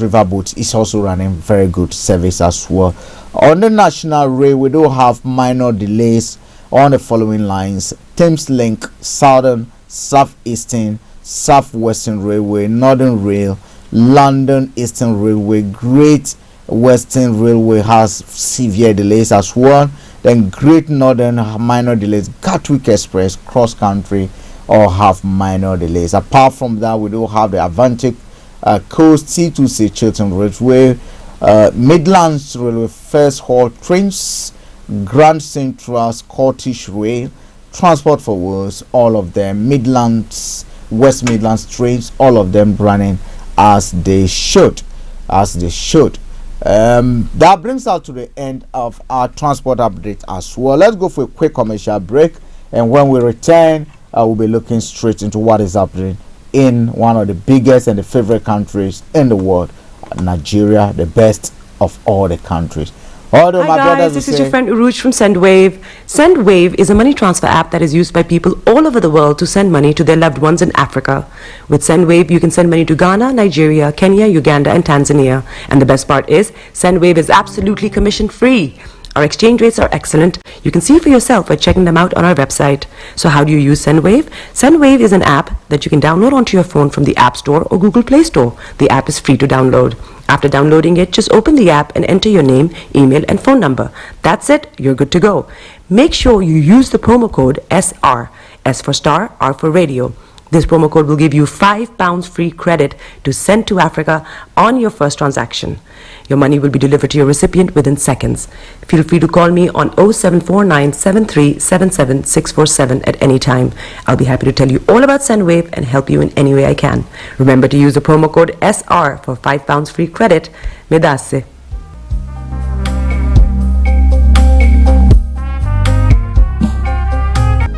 river boats, is also running very good service as well. On the National Rail, we do have minor delays on the following lines: Thames Link, Southern, Southeastern, Southwestern Railway, Northern Rail, London Eastern Railway, Great Western Railway has severe delays as well. Then Great Northern have minor delays. Gatwick Express cross country all have minor delays. Apart from that, we do have the Atlantic Coast C2C Chiltern Railway, Midlands Railway First Haul trains, Grand Central Scottish Rail, Transport for Wales, all of them, Midlands, West Midlands trains, all of them running as they should. That brings us to the end of our transport update as well. Let's go for a quick commercial break, and when we return, we'll be looking straight into what is happening in one of the biggest and the favorite countries in the world, Nigeria, the best of all the countries. Hi guys, this is your friend Uruj from SendWave. SendWave is a money transfer app that is used by people all over the world to send money to their loved ones in Africa. With SendWave, you can send money to Ghana, Nigeria, Kenya, Uganda, and Tanzania. And the best part is, SendWave is absolutely commission free. Our exchange rates are excellent. You can see for yourself by checking them out on our website. So how do you use SendWave? SendWave is an app that you can download onto your phone from the App Store or Google Play Store. The app is free to download. After downloading it, just open the app and enter your name, email, and phone number. That's it. You're good to go. Make sure you use the promo code SR. S for Star, R for Radio. This promo code will give you £5 free credit to send to Africa on your first transaction. Your money will be delivered to your recipient within seconds. Feel free to call me on 0749 7377 647 at any time. I'll be happy to tell you all about SendWave and help you in any way I can. Remember to use the promo code SR for £5 free credit. Medasse.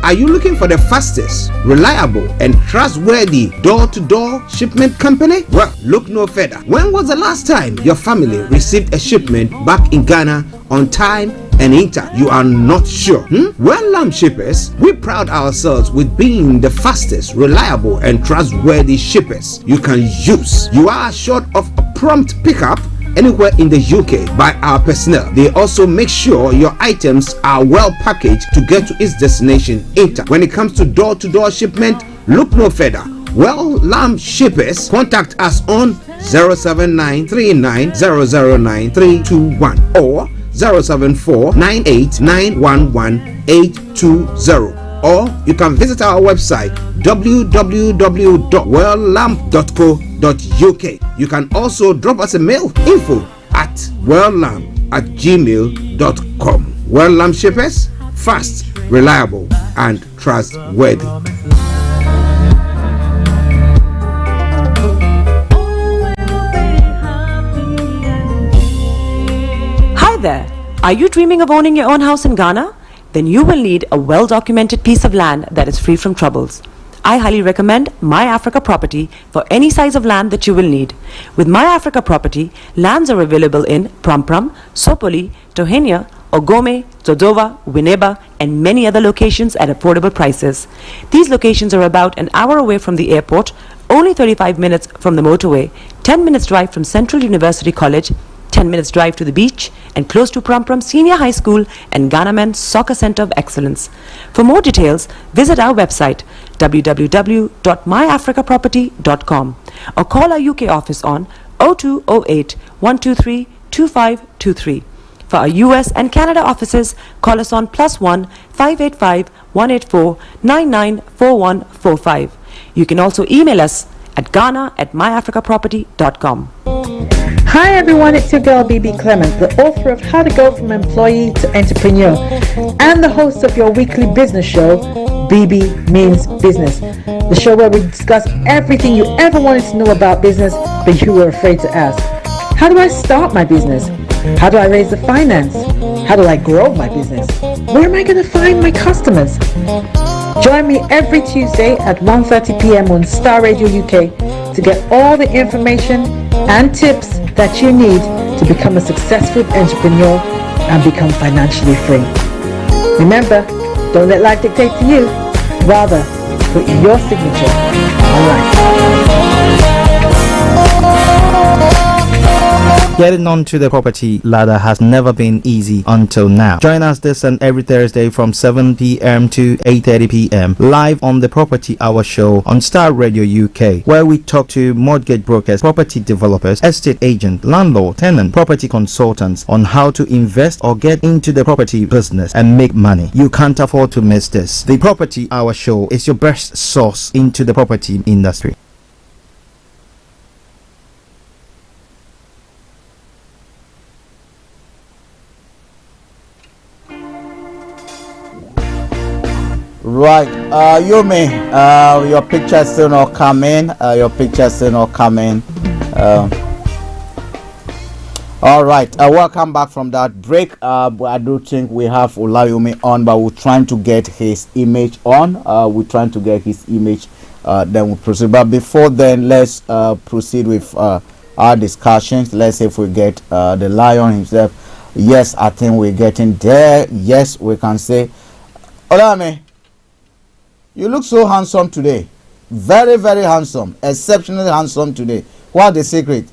Are you looking for the fastest, reliable, and trustworthy door-to-door shipment company? Well, look no further. When was the last time your family received a shipment back in Ghana on time and in time? You are not sure? Well, Lamb Shippers, we pride ourselves with being the fastest, reliable, and trustworthy shippers you can use. You are assured of a prompt pickup anywhere in the UK by our personnel. They also make sure your items are well packaged to get to its destination in time. When it comes to door-to-door shipment, look no further. Well, Lamb Shippers, contact us on 07939009321 or 07498911820. Or you can visit our website www.welllamp.co.uk. You can also drop us a mail, info@welllamp@gmail.com. Well Lamp Shippers, fast, reliable, and trustworthy. Hi there. Are you dreaming of owning your own house in Ghana? Then you will need a well-documented piece of land that is free from troubles. I highly recommend My Africa Property for any size of land that you will need. With My Africa Property, lands are available in Prampram, Sopoli, Tohenia, Ogome, Dodova, Winneba, and many other locations at affordable prices. These locations are about an hour away from the airport, only 35 minutes from the motorway, 10 minutes drive from Central University College, 10 minutes drive to the beach, and close to Prampram Senior High School and Ghana Men's Soccer Center of Excellence. For more details, visit our website www.myafricaproperty.com or call our UK office on 0208 123 2523. For our US and Canada offices, call us on +1 585 184 994145. You can also email us at ghana@myafricaproperty.com. Hi everyone, it's your girl BB Clement, the author of How to Go From Employee to Entrepreneur and the host of your weekly business show, BB Means Business, the show where we discuss everything you ever wanted to know about business but you were afraid to ask. How do I start my business? How do I raise the finance? How do I grow my business? Where am I going to find my customers? Join me every Tuesday at 1:30 p.m. on Starr Radio UK to get all the information and tips that you need to become a successful entrepreneur and become financially free. Remember, don't let life dictate to you. Rather, put your signature on life. Getting onto the property ladder has never been easy until now. Join us this and every Thursday from 7 p.m. to 8:30 p.m. live on the Property Hour show on Starr Radio UK, where we talk to mortgage brokers, property developers, estate agents, landlord, tenant, property consultants on how to invest or get into the property business and make money. You can't afford to miss this. The Property Hour show is your best source into the property industry. Right, Yumi, your picture is still not coming. All right, welcome back from that break. I do think we have Olayumi on, but we're trying to get his image on. Then we'll proceed. But before then, let's proceed with our discussions. Let's see if we get the lion himself. Yes, I think we're getting there. Yes, we can say, Olayumi, you look so handsome today. Very, very handsome. Exceptionally handsome today. What the secret?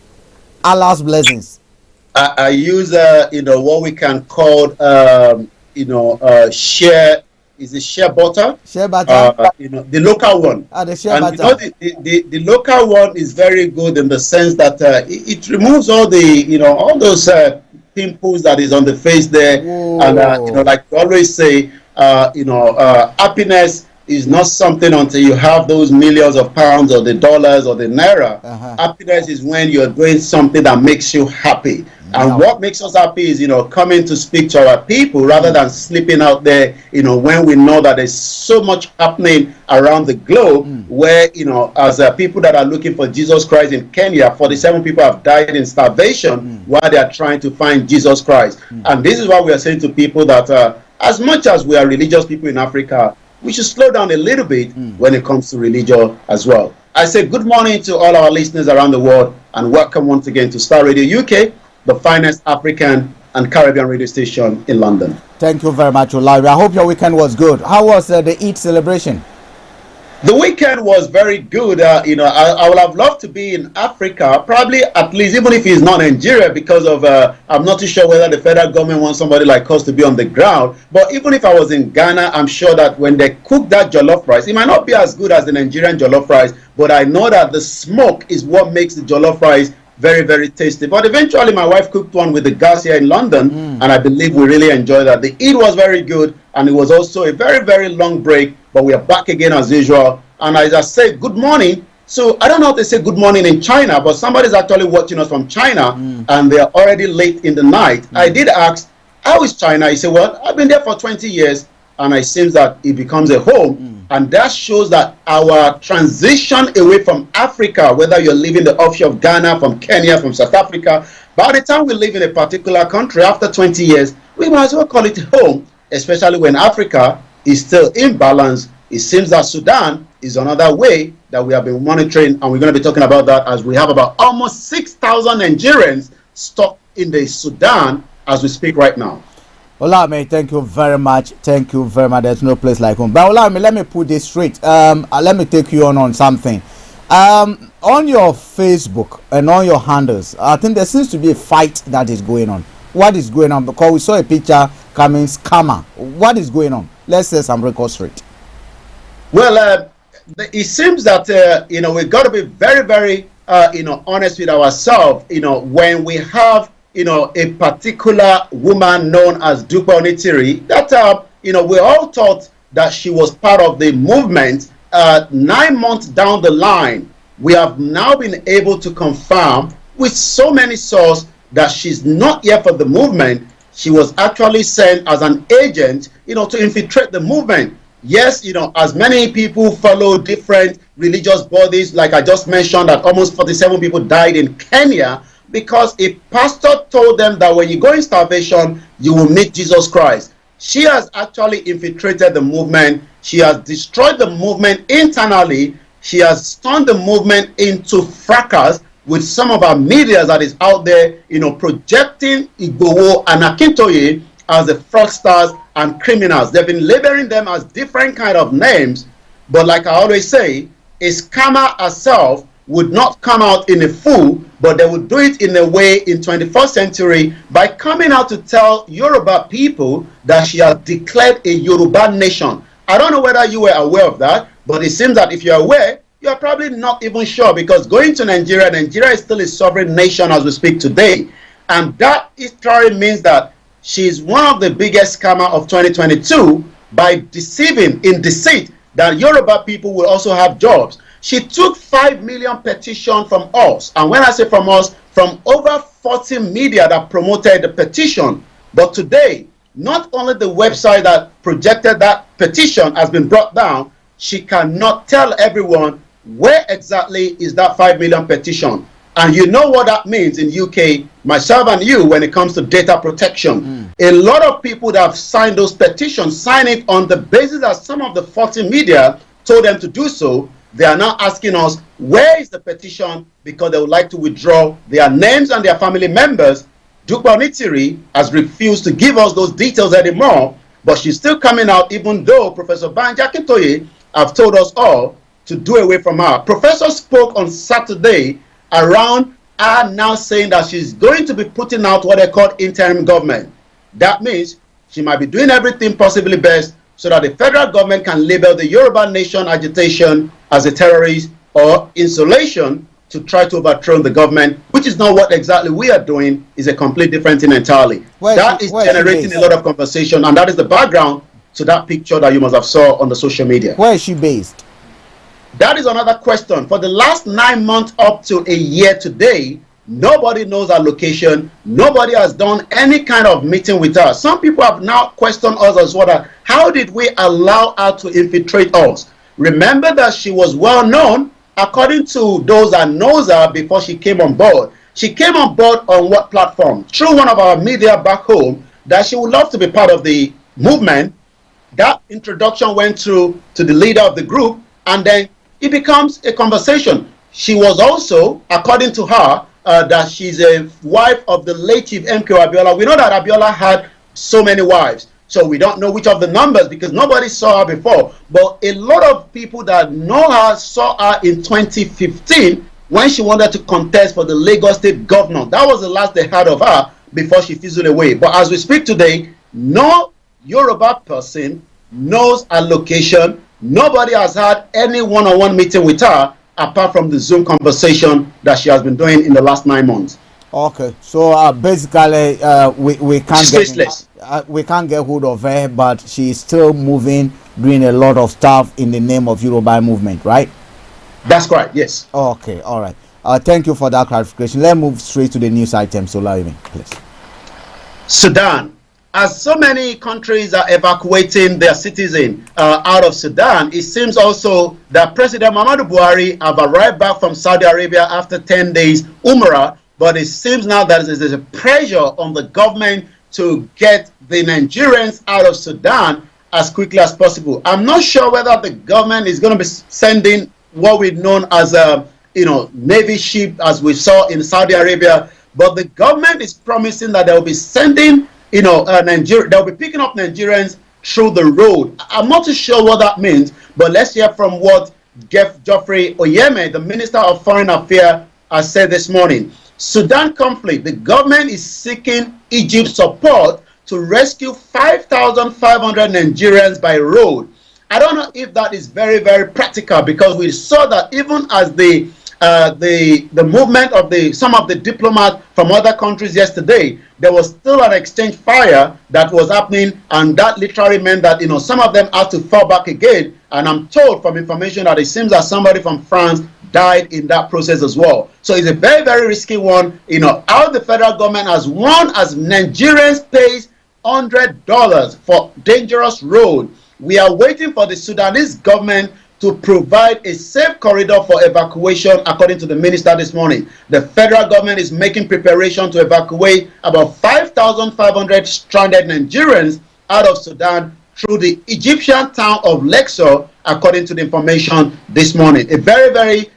Allah's blessings. I use, what we can call, shea. Is it shea butter? Shea butter. The local one. The shea butter. The local one is very good in the sense that it removes all the, all those pimples that is on the face there. Whoa. And like we always say, happiness is not something until you have those millions of pounds or the dollars or the naira. Happiness is when you're doing something that makes you happy. And what makes us happy is, coming to speak to our people rather than sleeping out there, when we know that there's so much happening around the globe where, as people that are looking for Jesus Christ in Kenya, 47 people have died in starvation while they are trying to find Jesus Christ. And this is why we are saying to people that as much as we are religious people in Africa, we should slow down a little bit when it comes to religion as well. I say good morning to all our listeners around the world and welcome once again to Starr Radio UK, the finest African and Caribbean radio station in London. Thank you very much, Olawi. I hope your weekend was good. How was the Eid celebration? The weekend was very good. I would have loved to be in Africa, probably at least, even if it's not Nigeria, because of, I'm not too sure whether the federal government wants somebody like us to be on the ground. But even if I was in Ghana, I'm sure that when they cook that jollof rice, it might not be as good as the Nigerian jollof rice, but I know that the smoke is what makes the jollof rice very, very tasty. But eventually my wife cooked one with the gas here in London, and I believe we really enjoyed that. The Eid was very good, and it was also a very, very long break, but we are back again as usual. And as I said, good morning. So I don't know how to say good morning in China, but somebody's actually watching us from China, and they're already late in the night. I did ask, how is China? He said, well, I've been there for 20 years, and it seems that it becomes a home. And that shows that our transition away from Africa, whether you're living the offshore of Ghana, from Kenya, from South Africa, by the time we live in a particular country, after 20 years, we might as well call it home, especially when Africa is still in balance. It seems that Sudan is another way that we have been monitoring, and we're going to be talking about that as we have about almost 6,000 Nigerians stuck in the Sudan as we speak right now. Olami, thank you very much. Thank you very much. There's no place like home. But Olami, let me put this straight. Let me take you on something. On your Facebook and on your handles, I think there seems to be a fight that is going on. What is going on? Because we saw a picture coming scammer. What is going on? Let's say some record straight. Well, it seems that we've got to be very, very honest with ourselves. When we have a particular woman known as Dupe Onitiri, that we all thought that she was part of the movement. 9 months down the line, we have now been able to confirm with so many sources that she's not yet for the movement. She was actually sent as an agent, to infiltrate the movement. Yes, as many people follow different religious bodies, like I just mentioned, that almost 47 people died in Kenya because a pastor told them that when you go in starvation, you will meet Jesus Christ. She has actually infiltrated the movement. She has destroyed the movement internally. She has turned the movement into fracas with some of our media that is out there, projecting Igboho and Akintoye as the fraudsters and criminals. They've been labeling them as different kind of names, but like I always say, a scammer herself would not come out in a full, but they would do it in a way in 21st century by coming out to tell Yoruba people that she has declared a Yoruba nation. I don't know whether you were aware of that, but it seems that if you're aware, you're probably not even sure, because going to Nigeria, Nigeria is still a sovereign nation as we speak today. And that history means that she's one of the biggest scammer of 2022 by deceiving in deceit that Yoruba people will also have jobs. She took 5 million petitions from us. And when I say from us, from over 40 media that promoted the petition. But today, not only the website that projected that petition has been brought down, she cannot tell everyone where exactly is that 5 million petition. And you know what that means in UK, myself and you, when it comes to data protection. A lot of people that have signed those petitions sign it on the basis that some of the 40 media told them to do so. They are now asking us, where is the petition? Because they would like to withdraw their names and their family members. Dukwa Onitiri has refused to give us those details anymore, but she's still coming out, even though Professor Banji Akintoye have told us all to do away from her. Professor spoke on Saturday around her now saying that she's going to be putting out what they call interim government. That means she might be doing everything possibly best so that the federal government can label the Yoruba nation agitation as a terrorist or insolation to try to overthrow the government, which is not what exactly we are doing. Is a complete different thing entirely. That is generating a lot of conversation, and that is the background to that picture that you must have saw on the social media. Where is she based? That is another question. For the last 9 months up to a year today, nobody knows her location. Nobody has done any kind of meeting with her. Some people have now questioned us as well. How did we allow her to infiltrate us? Remember that she was well known, according to those that knows her, before she came on board. She came on board on what platform? Through one of our media back home, that she would love to be part of the movement. That introduction went through to the leader of the group, and then it becomes a conversation. She was also, according to her, that she's a wife of the late Chief MK Abiola. We know that Abiola had so many wives, so we don't know which of the numbers because nobody saw her before. But a lot of people that know her saw her in 2015 when she wanted to contest for the Lagos State governor. That was the last they heard of her before she fizzled away. But as we speak today, no Yoruba person knows her location. Nobody has had any one-on-one meeting with her apart from the Zoom conversation that she has been doing in the last 9 months. Okay, so basically we can't get hold of her, but she's still moving, doing a lot of stuff in the name of Yoruba movement, right? That's correct, yes. Okay, all right. Thank you for that clarification. Let's move straight to the news item, so please. Sudan. As so many countries are evacuating their citizens out of Sudan, it seems also that President Muhammadu Buhari have arrived back from Saudi Arabia after 10 days Umrah, but it seems now that there's a pressure on the government to get the Nigerians out of Sudan as quickly as possible. I'm not sure whether the government is going to be sending what we've known as a Navy ship, as we saw in Saudi Arabia, but the government is promising that they'll be sending Nigeria, they'll be picking up Nigerians through the road. I'm not too sure what that means, but let's hear from what Geoffrey Oyeme, the Minister of Foreign Affairs, has said this morning. Sudan conflict, the government is seeking Egypt's support to rescue 5,500 Nigerians by road. I don't know if that is very, very practical, because we saw that even as the movement of some of the diplomats from other countries yesterday, there was still an exchange fire that was happening, and that literally meant that some of them had to fall back again. And I'm told from information that it seems that somebody from France died in that process as well. So it's a very, very risky one. How the federal government has won as Nigerians pays $100 for dangerous road. We are waiting for the Sudanese government to provide a safe corridor for evacuation, according to the minister this morning. The federal government is making preparation to evacuate about 5,500 stranded Nigerians out of Sudan through the Egyptian town of Luxor, according to the information this morning. A very, very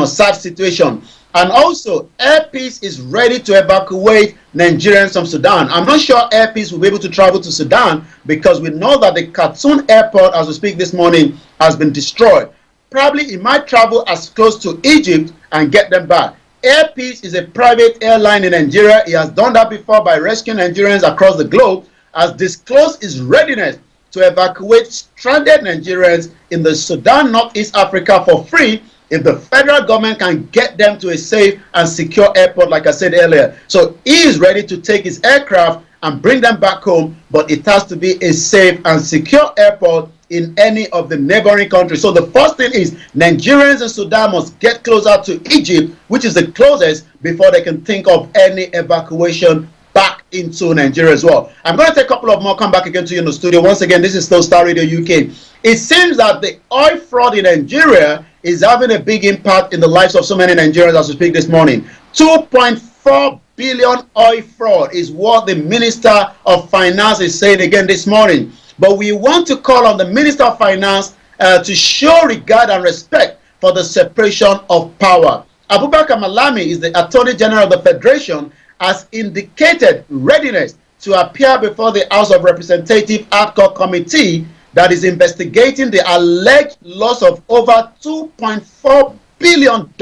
sad situation. And also, Air Peace is ready to evacuate Nigerians from Sudan. I'm not sure Air Peace will be able to travel to Sudan, because we know that the Khartoum airport, as we speak this morning, has been destroyed. probably he might travel as close to Egypt and get them back. Air Peace is a private airline in Nigeria. He has done that before by rescuing Nigerians across the globe, has disclosed his readiness to evacuate stranded Nigerians in the Sudan, Northeast Africa for free if the federal government can get them to a safe and secure airport, like I said earlier. So he is ready to take his aircraft and bring them back home, but it has to be a safe and secure airport in any of the neighboring countries. So the first thing is Nigerians in Sudan must get closer to Egypt, which is the closest, before they can think of any evacuation back into Nigeria as well. I'm going to take a couple of more, come back again to you in the studio. Once again, this is still Starr Radio UK. It seems that the oil fraud in Nigeria is having a big impact in the lives of so many Nigerians as we speak this morning. 2.4 billion oil fraud is what the Minister of Finance is saying again this morning. But we want to call on the Minister of Finance to show regard and respect for the separation of power. Abubakar Malami is the Attorney General of the Federation, has indicated readiness to appear before the House of Representatives ad hoc committee that is investigating the alleged loss of over $2.4 billion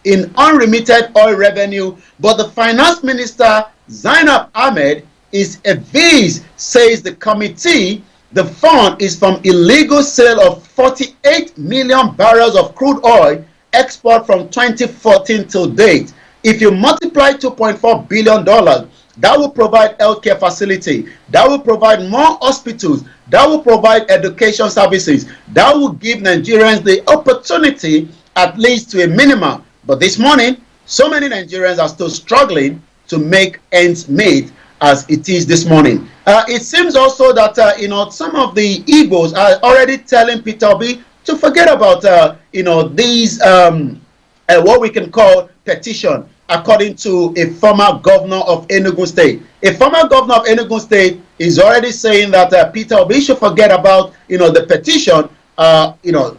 in unremitted oil revenue. But the Finance Minister, Zainab Ahmed, is evinced, says the committee, the fund is from illegal sale of 48 million barrels of crude oil export from 2014 till date. If you multiply $2.4 billion, that will provide healthcare facility, that will provide more hospitals, that will provide education services, that will give Nigerians the opportunity, at least to a minimum. But this morning, so many Nigerians are still struggling to make ends meet as it is this morning. It seems also that some of the Igbos are already telling Peter Obi to forget about these what we can call petition, according to a former governor of Enugu State. A former governor of Enugu State is already saying that Peter Obi should forget about the petition.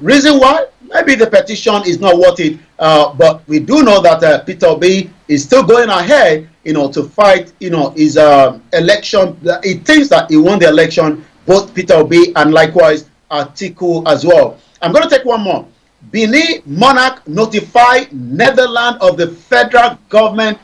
Reason why? Maybe the petition is not worth it, but we do know that Peter Obi is still going ahead to fight his election. He thinks that he won the election, both Peter Obi and likewise Atiku as well. I'm going to take one more. Benin monarch notified Netherlands of the federal government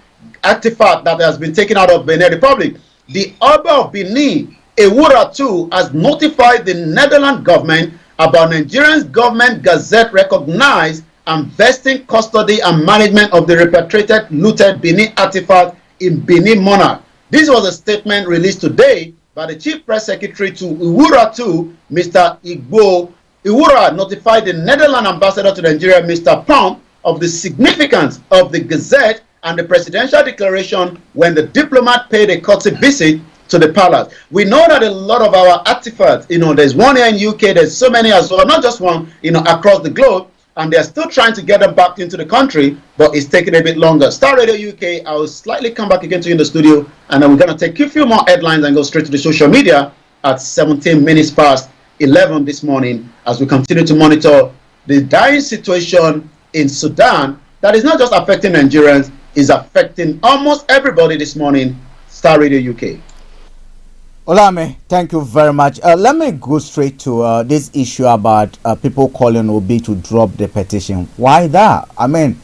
artifact that has been taken out of Benin Republic. The Oba of Benin, Ewura II, has notified the Netherlands government about Nigerian government gazette recognized and vesting custody and management of the repatriated looted Benin artifact in Benin monarch. This was a statement released today by the chief press secretary to Ewura II, Mr. Igbo. Ewura notified the Netherlands ambassador to Nigeria, Mr. Pomp, of the significance of the Gazette and the presidential declaration when the diplomat paid a courtesy visit to the palace. We know that a lot of our artifacts, there's one here in UK, there's so many as well, not just one, across the globe, and they're still trying to get them back into the country, but it's taking a bit longer. Starr Radio UK, I will slightly come back again to you in the studio, and then we're going to take a few more headlines and go straight to the social media at 17 minutes past 11 this morning as we continue to monitor the dying situation in Sudan that is not just affecting Nigerians, is affecting almost everybody this morning. Starr Radio UK. Olame, thank you very much. Let me go straight to this issue about people calling Obi to drop the petition. Why that? I mean,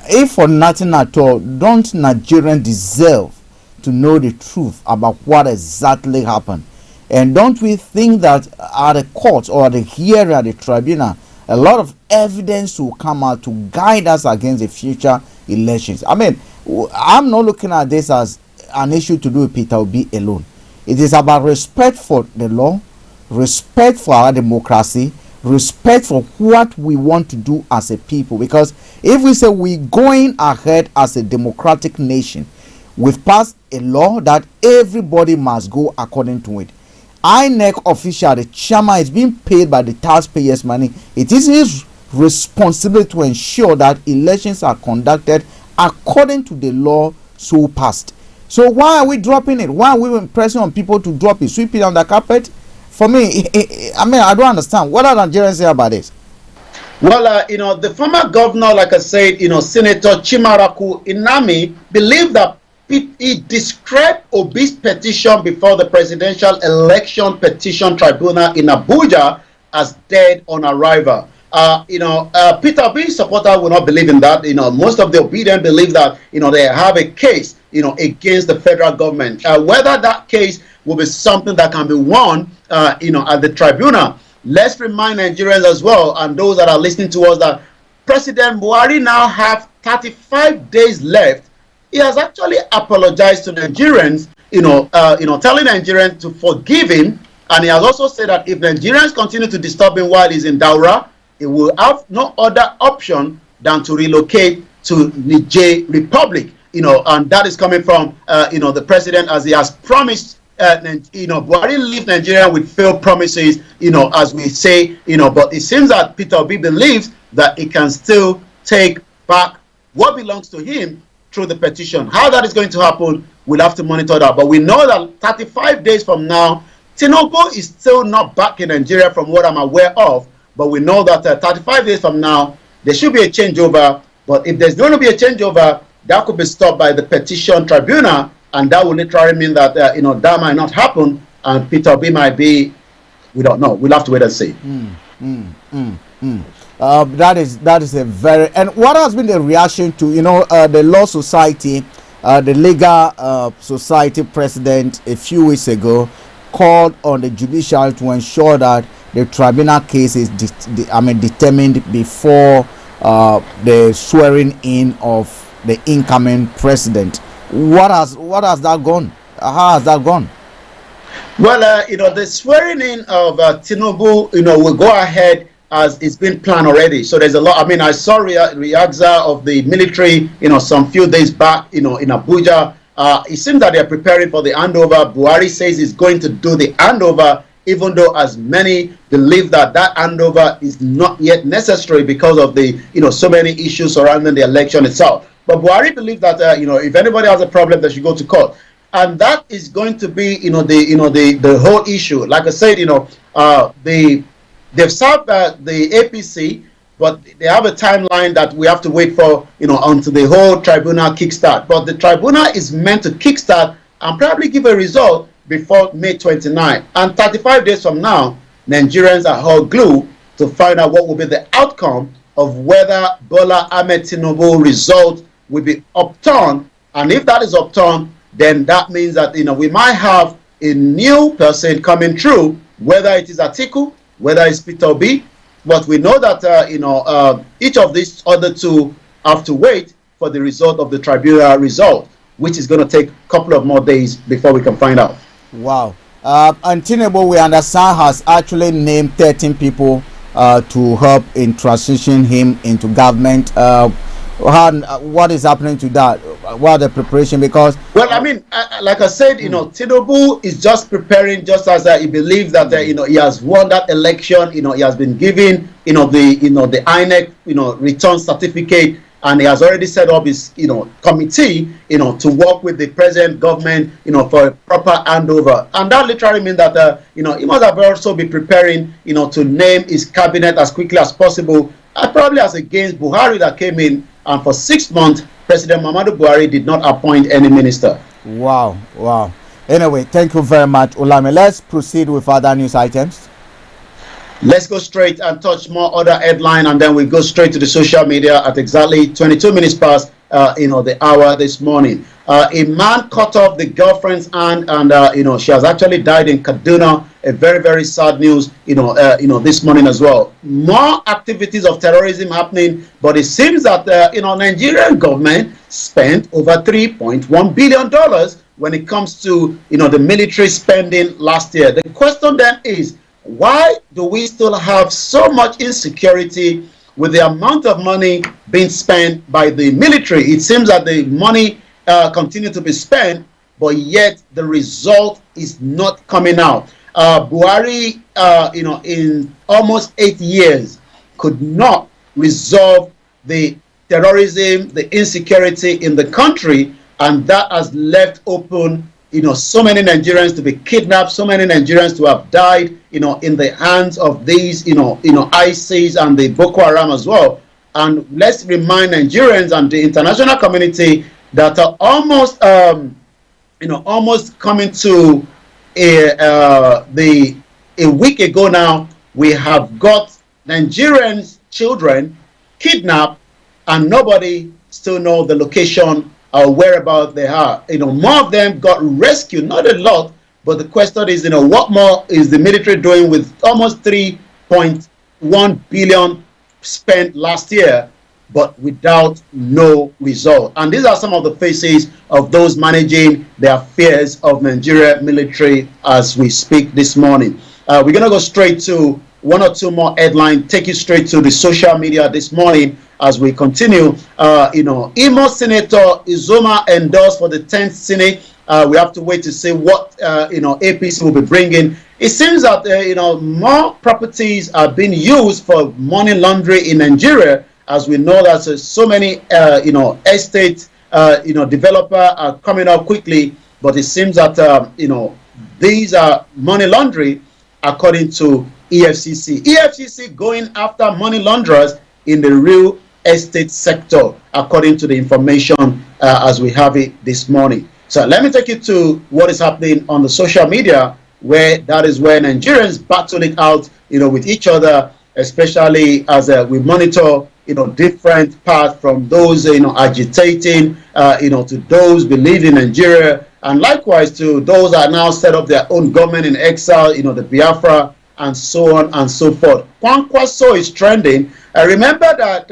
if for nothing at all, don't Nigerians deserve to know the truth about what exactly happened? And don't we think that at the court or at the hearing at the tribunal, a lot of evidence will come out to guide us against the future elections? I mean, I'm not looking at this as an issue to do with Peter Obi alone. It is about respect for the law, respect for our democracy, respect for what we want to do as a people. Because if we say we're going ahead as a democratic nation, we've passed a law that everybody must go according to it. INEC official, the chairman, is being paid by the taxpayers' money. It is his responsibility to ensure that elections are conducted according to the law so passed. So why are we dropping it? Why are we pressing on people to drop it, sweep it on the carpet? For me, I don't understand. What are Nigerians say about this? Well, the former governor, like I said, Senator Chimaraku Inami, believed that he described Obi's petition before the Presidential Election Petition Tribunal in Abuja as dead on arrival. Peter B supporter will not believe in that. Most of the obedient believe that they have a case against the federal government. Whether that case will be something that can be won at the tribunal. Let's remind Nigerians as well, and those that are listening to us, that President Buhari now have 35 days left. He has actually apologized to Nigerians, telling Nigerians to forgive him, and he has also said that if Nigerians continue to disturb him while he's in Daura, he will have no other option than to relocate to Niger Republic. And that is coming from the president, as he has promised. Buhari leave Nigeria with failed promises, as we say, but it seems that Peter Obi believes that he can still take back what belongs to him through the petition. How that is going to happen, we'll have to monitor that. But we know that 35 days from now, Tinubu is still not back in Nigeria from what I'm aware of, but we know that 35 days from now, there should be a changeover. But if there's going to be a changeover, that could be stopped by the petition tribunal, and that will literally mean that that might not happen, and Peter Obi might be, we don't know. We'll have to wait and see. That is a very, and what has been the reaction to the Law Society, the Legal Society president a few weeks ago called on the judiciary to ensure that the tribunal case is determined before the swearing in of the incoming president. What has that gone? How has that gone? Well, the swearing in of Tinubu, will go ahead as it's been planned already. So there's a lot. I saw Riaza of the military, some few days back, in Abuja. It seems that they're preparing for the handover. Buhari says he's going to do the handover, even though as many believe that handover is not yet necessary because of the, so many issues surrounding the election itself. But Buhari believes that, if anybody has a problem, they should go to court. And that is going to be, the whole issue. Like I said, they've served the APC, but they have a timeline that we have to wait for, until the whole tribunal kickstart. But the tribunal is meant to kickstart and probably give a result before May 29. And 35 days from now, Nigerians are all glued to find out what will be the outcome of whether Bola Ahmed Tinubu result will be upturned. And if that is upturned, then that means that we might have a new person coming through, whether it is Atiku, whether it's Peter Obi. But we know that each of these other two have to wait for the result of the tribunal result, which is going to take a couple of more days before we can find out. Wow. And Tinubu, we understand, has actually named 13 people to help in transitioning him into government. What is happening to that? What are the preparation? Because like I said, Tinubu is just preparing, just as he believes that he has won that election. He has been given the INEC return certificate, and he has already set up his committee to work with the present government for a proper handover. And that literally means that he must have also be preparing to name his cabinet as quickly as possible, probably as against Buhari that came in, and for 6 months President Muhammadu Buhari did not appoint any minister. Wow. Anyway, thank you very much, Olame. Let's proceed with other news items. Let's go straight and touch more other headline, and then we go straight to the social media at exactly 22 minutes past the hour this morning. A man cut off the girlfriend's hand, and she has actually died in Kaduna. A very, very sad news this morning as well. More activities of terrorism happening, but it seems that Nigerian government spent over $3.1 billion when it comes to the military spending last year. The question then is, why do we still have so much insecurity with the amount of money being spent by the military? It seems that the money continues to be spent, but yet the result is not coming out. Buhari, in almost 8 years, could not resolve the terrorism, the insecurity in the country, and that has left open so many Nigerians to be kidnapped, so many Nigerians to have died, in the hands of these, ISIS and the Boko Haram as well. And let's remind Nigerians and the international community that are almost coming to a week ago now, we have got Nigerians children kidnapped, and nobody still know the location or whereabouts they are. More of them got rescued, not a lot, but the question is, what more is the military doing with almost 3.1 billion spent last year, but without no result? And these are some of the faces of those managing the affairs of Nigeria military as we speak this morning. We're going to go straight to one or two more headlines, take you straight to the social media this morning as we continue. Imo Senator Izoma endorsed for the 10th Senate. We have to wait to see what APC will be bringing. It seems that more properties are being used for money laundering in Nigeria, as we know that so many estate developers are coming out quickly. But it seems that these are money laundering, according to EFCC. EFCC going after money launderers in the real estate sector, according to the information as we have it this morning. So let me take you to what is happening on the social media, where that is where Nigerians battle it out, with each other, especially as we monitor, different paths from those, agitating, to those believing in Nigeria, and likewise to those that now set up their own government in exile, the Biafra, and so on and so forth. Kwankwaso is trending. I remember that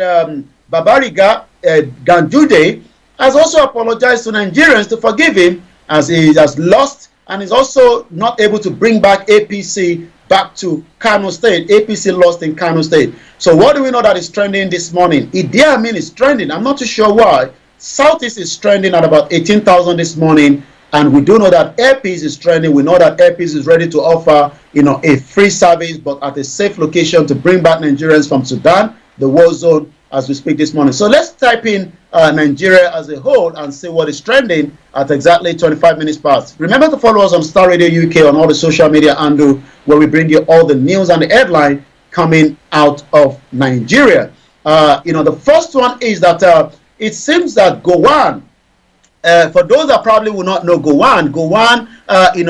Babariga Ganjude has also apologized to Nigerians to forgive him, as he has lost and is also not able to bring back APC back to Kano State. APC lost in Kano State. So what do we know that is trending this morning? Idi Amin is trending. I'm not too sure why. Southeast is trending at about 18,000 this morning. And we do know that Airpeace is trending. We know that Airpeace is ready to offer, a free service, but at a safe location to bring back Nigerians from Sudan, the war zone, as we speak this morning. So let's type in Nigeria as a whole and see what is trending at exactly 25 minutes past. Remember to follow us on Starr Radio UK on all the social media handle, where we bring you all the news and the headline coming out of Nigeria. The first one is that it seems that Gowon, for those that probably will not know Gowon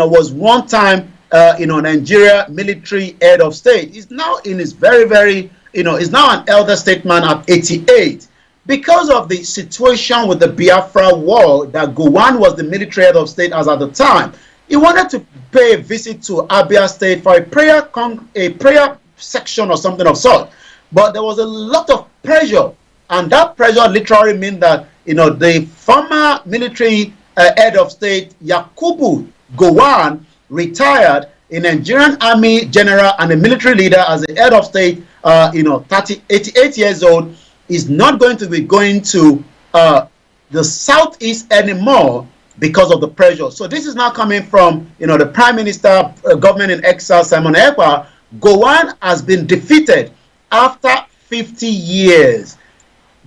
was one time, Nigeria military head of state. He's now in his very, is now an elder statesman at 88. Because of the situation with the Biafra war, that Gowon was the military head of state as at the time, he wanted to pay a visit to Abia State for a prayer section or something of sort. But there was a lot of pressure, and that pressure literally meant that the former military head of state, Yakubu Gowon, retired, a Nigerian army general and a military leader as the head of state, 88 years old, is not going to be going to the southeast anymore because of the pressure. So this is now coming from, the Prime Minister, government in exile, Simon Ekpa. Gowon has been defeated after 50 years.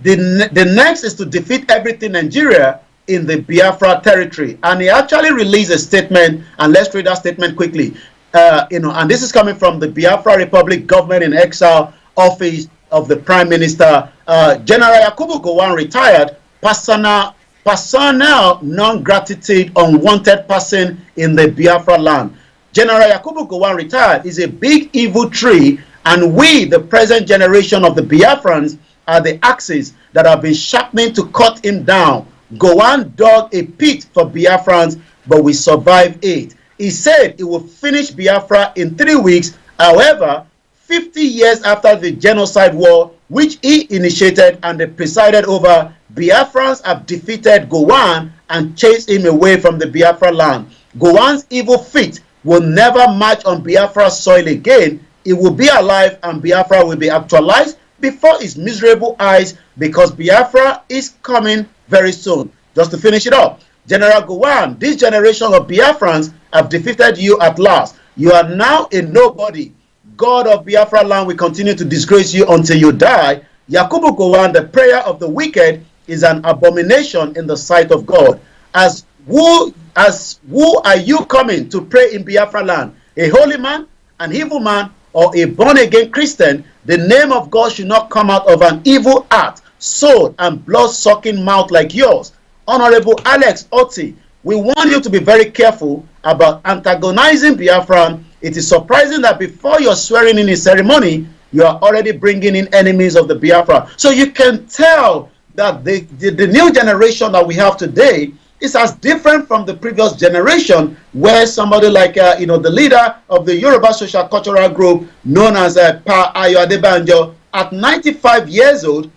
The next is to defeat everything Nigeria in the Biafra territory. And he actually released a statement, and let's read that statement quickly. And this is coming from the Biafra Republic Government in Exile Office of the Prime Minister. General Yakubu Gowon retired, personnel non-gratitude, unwanted person in the Biafra land. General Yakubu Gowon retired is a big evil tree, and we, the present generation of the Biafrans, are the axes that have been sharpening to cut him down. Gowon dug a pit for Biafrans, but we survived it. He said he will finish Biafra in 3 weeks. However, 50 years after the genocide war, which he initiated and they presided over, Biafrans have defeated Gowon and chased him away from the Biafra land. Gowon's evil feet will never march on Biafra's soil again. He will be alive and Biafra will be actualized before his miserable eyes, because Biafra is coming very soon. Just to finish it up, General Gowon, this generation of Biafrans have defeated you at last. You are now a nobody. God of Biafra land will continue to disgrace you until you die. Yakubu Gowon, the prayer of the wicked is an abomination in the sight of God. As who are you coming to pray in Biafra land? A holy man, an evil man, or a born-again Christian? The name of God should not come out of an evil heart, sword, and blood-sucking mouth like yours. Honorable Alex Otti, we want you to be very careful about antagonizing Biafran. It is surprising that before your swearing in ceremony, you are already bringing in enemies of the Biafra. So you can tell that the new generation that we have today is as different from the previous generation, where somebody like the leader of the Yoruba social cultural group known as Pa Ayo Adebanjo, at 95 years old,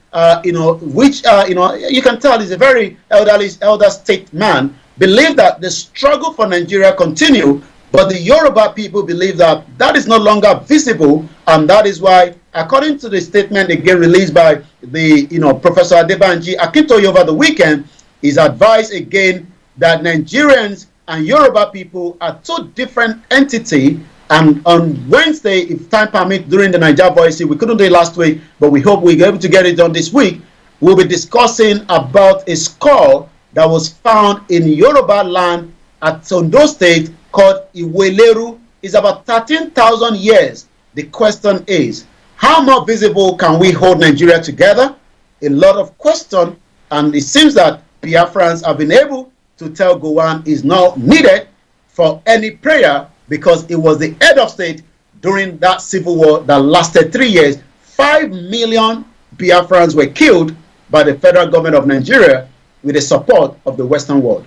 which you can tell is a very elder state man, believe that the struggle for Nigeria continue, but the Yoruba people believe that that is no longer visible, and that is why, according to the statement again released by the Professor Adebanji Akintoye over the weekend, is advised again that Nigerians and Yoruba people are two different entities. And on Wednesday, if time permits, during the Niger Voice, we couldn't do it last week, but we hope we're able to get it done this week. We'll be discussing about a skull that was found in Yoruba land at Ondo State called Iweleru. It's about 13,000 years. The question is, how more visible can we hold Nigeria together? A lot of questions, and it seems that Biafrans have been able to tell Gowon is not needed for any prayer, because it was the head of state during that civil war that lasted 3 years. 5 million Biafrans were killed by the federal government of Nigeria with the support of the Western world.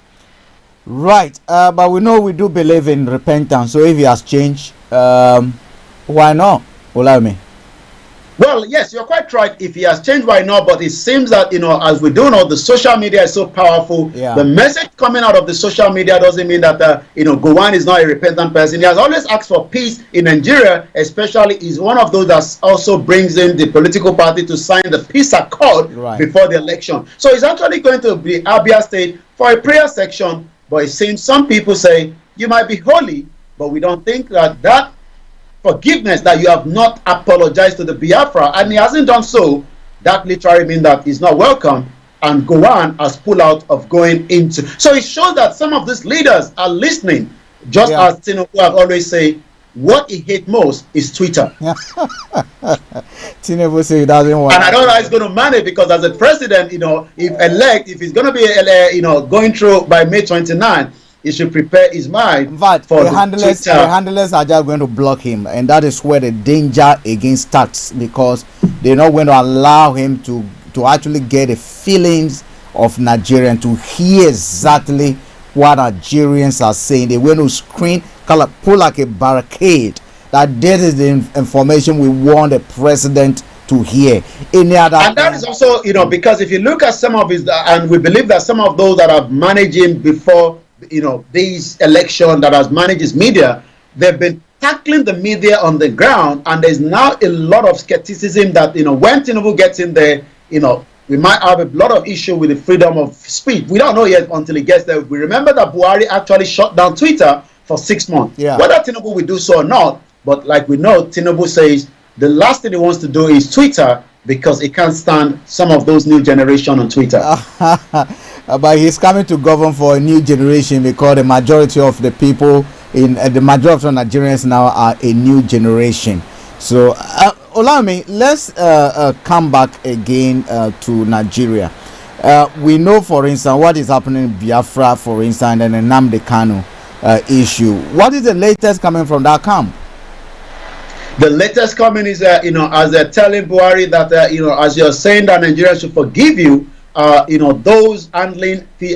Right, but we know we do believe in repentance. So if he has changed, why not? Olaume? Well, yes, you're quite right. If he has changed, why not? But it seems that, as we do know, the social media is so powerful. Yeah. The message coming out of the social media doesn't mean that, Gowon is not a repentant person. He has always asked for peace in Nigeria, especially is one of those that also brings in the political party to sign the peace accord before the election. So he's actually going to be Abia State for a prayer section, but it seems some people say, you might be holy, but we don't think that forgiveness, that you have not apologized to the Biafra, and he hasn't done so, that literally means that he's not welcome, and Gowon has pulled out of going into. So it shows that some of these leaders are listening, just as Tinubu have always said, what he hates most is Twitter. Tinubu say he doesn't want. And I don't know how he's going to manage, because as a president, if he's going to be, going through by May 29, he should prepare his mind. But for the handlers are just going to block him, and that is where the danger against starts, because they're not going to allow him to actually get the feelings of Nigerians, to hear exactly what Nigerians are saying. They're going to screen, pull like a barricade, that this is the information we want the president to hear. And that is also, because if you look at some of his, and we believe that some of those that have managed him before, this election, that has managed his media, they've been tackling the media on the ground, and there's now a lot of skepticism that, when Tinubu gets in there, we might have a lot of issue with the freedom of speech. We don't know yet until he gets there. We remember that Buhari actually shut down Twitter for 6 months. Yeah. Whether Tinubu will do so or not, but like we know, Tinubu says the last thing he wants to do is Twitter, because he can't stand some of those new generation on Twitter. But he's coming to govern for a new generation, because the majority of the people the majority of Nigerians now are a new generation. So Olaume, let's come back again to Nigeria. We know, for instance, what is happening in Biafra, for instance, and the Nnamdi Kanu issue. What is the latest coming from that camp? The latest coming is, as they're telling Buhari that, as you're saying that Nigeria should forgive you, those handling the,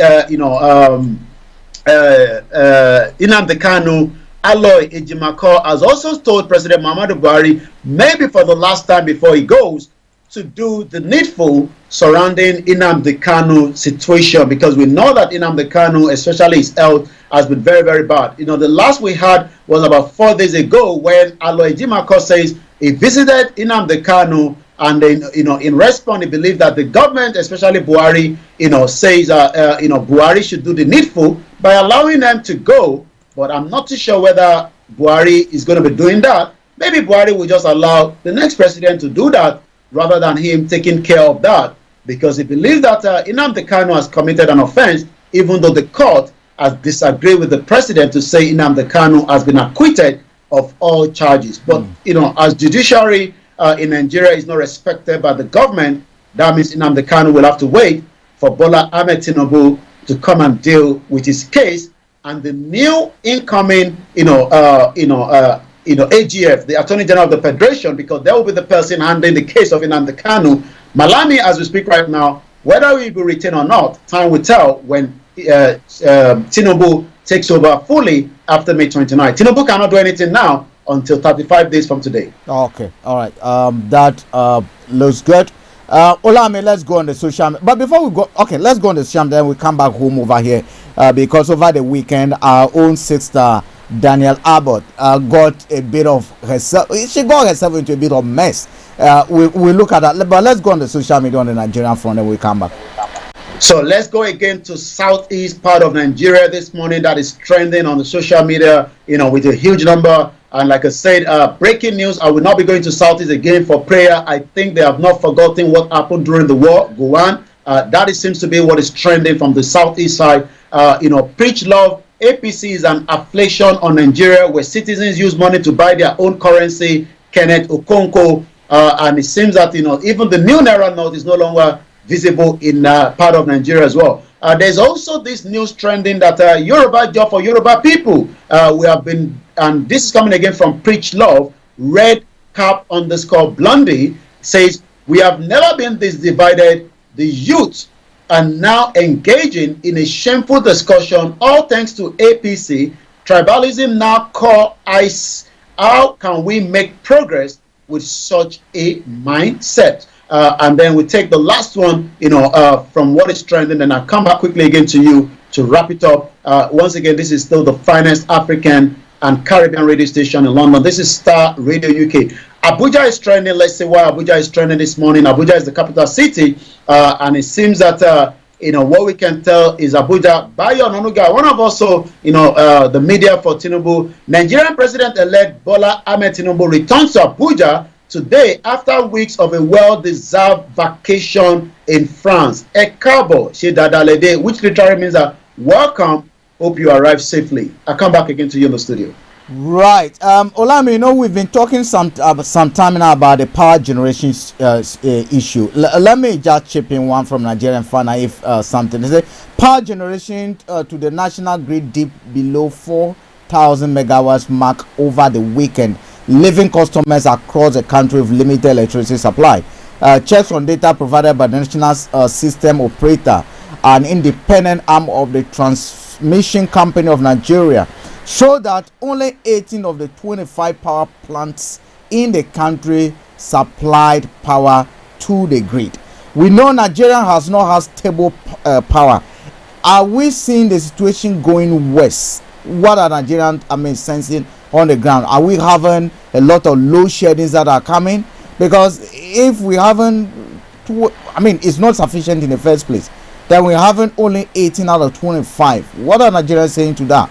Nnamdi Kanu, Aloy Ejimako, has also told President Muhammadu Buhari, maybe for the last time before he goes, to do the needful surrounding Nnamdi Kanu situation, because we know that Nnamdi Kanu, especially his health, has been very, very bad. The last we had was about 4 days ago, when Aloy Ejimako says he visited Nnamdi Kanu, and then, in response, he believed that the government, especially Buhari, says, Buhari should do the needful by allowing them to go. But I'm not too sure whether Buhari is going to be doing that. Maybe Buhari will just allow the next president to do that, rather than him taking care of that, because he believes that Nnamdi Kanu has committed an offense, even though the court has disagreed with the president to say Nnamdi Kanu has been acquitted of all charges. But, as judiciary in Nigeria is not respected by the government, that means Nnamdi Kanu will have to wait for Bola Ahmed Tinubu to come and deal with his case, and the new incoming, AGF, the Attorney General of the Federation, because they will be the person handling the case of Nnamdi Kanu. Malami, as we speak right now, whether he will be retained or not, time will tell when Tinubu takes over fully after May 29. Tinubu cannot do anything now until 35 days from today. Okay, all right. That looks good. Olame, let's go on the social media. But before we go, okay, let's go on the social media, then we come back home over here because over the weekend, our own sister, Daniel Abbott, got a bit of herself. She got herself into a bit of mess. We look at that. But let's go on the social media on the Nigerian front, and we come back. So let's go again to southeast part of Nigeria this morning. That is trending on the social media, with a huge number. And like I said, breaking news, I will not be going to southeast again for prayer. I think they have not forgotten what happened during the war. Go on. That seems to be what is trending from the southeast side. Preach love. APC is an affliction on Nigeria where citizens use money to buy their own currency. Kenneth Okonkwo. And it seems that, even the new Naira note is no longer visible in part of Nigeria as well. There's also this news trending that Yoruba job for Yoruba people. We have been, and this is coming again from Preach Love, Red Cap _ Blondie says, we have never been this divided. The youth are now engaging in a shameful discussion, all thanks to APC. Tribalism now call ICE. How can we make progress with such a mindset? And then we take the last one, from what is trending, and I'll come back quickly again to you to wrap it up. Once again, this is still the finest African and Caribbean radio station in London. This is Starr Radio UK. Abuja is trending. Let's see why Abuja is trending this morning. Abuja is the capital city, and it seems that what we can tell is Abuja. Bayo Onanuga, one of also the media for Tinubu, Nigerian President-elect Bola Ahmed Tinubu returns to Abuja today after weeks of a well-deserved vacation in France. Ekabo Shedadalede, which literally means that welcome, hope you arrive safely. I'll come back again to you in the studio. Right. Olame, we've been talking some time now about the power generation issue. Let me just chip in one from Nigerian fan if something. They say power generation to the national grid dipped below 4,000 megawatts mark over the weekend, leaving customers across the country with limited electricity supply. Checks on data provided by the National System Operator, an independent arm of the Transmission Company of Nigeria, show that only 18 of the 25 power plants in the country supplied power to the grid. We know Nigeria has not had stable power. Are we seeing the situation going worse? What are Nigerians sensing on the ground? Are we having a lot of load sheddings that are coming? Because if we haven't, it's not sufficient in the first place, then we haven't only 18 out of 25. What are Nigerians saying to that?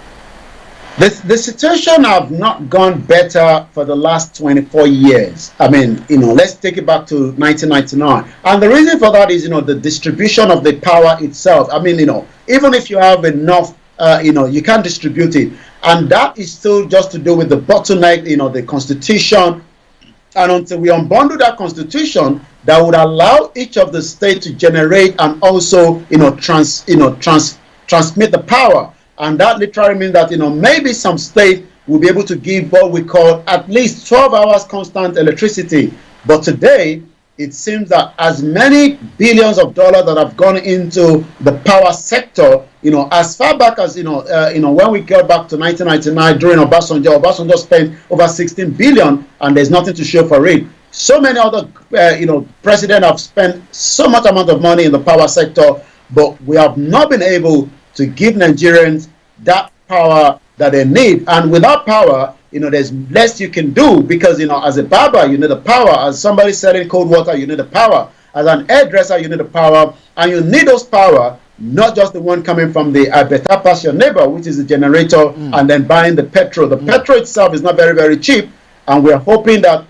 The situation have not gone better for the last 24 years. Let's take it back to 1999. And the reason for that is, the distribution of the power itself. Even if you have enough, you can't distribute it. And that is still just to do with the bottleneck, the constitution. And until we unbundle that constitution, that would allow each of the states to generate and also, transmit the power. And that literally means that, maybe some state will be able to give what we call at least 12 hours constant electricity. But today, it seems that as many billions of dollars that have gone into the power sector, as far back as, when we go back to 1999 during Obasanjo spent over 16 billion and there's nothing to show for it. So many other, presidents have spent so much amount of money in the power sector, but we have not been able to give Nigerians that power that they need. And without power, there's less you can do because, as a barber, you need the power. As somebody selling cold water, you need the power. As an hairdresser, you need the power. And you need those power, not just the one coming from the I better pass your neighbor, which is the generator, and then buying the petrol. The petrol itself is not very, very cheap. And we're hoping that,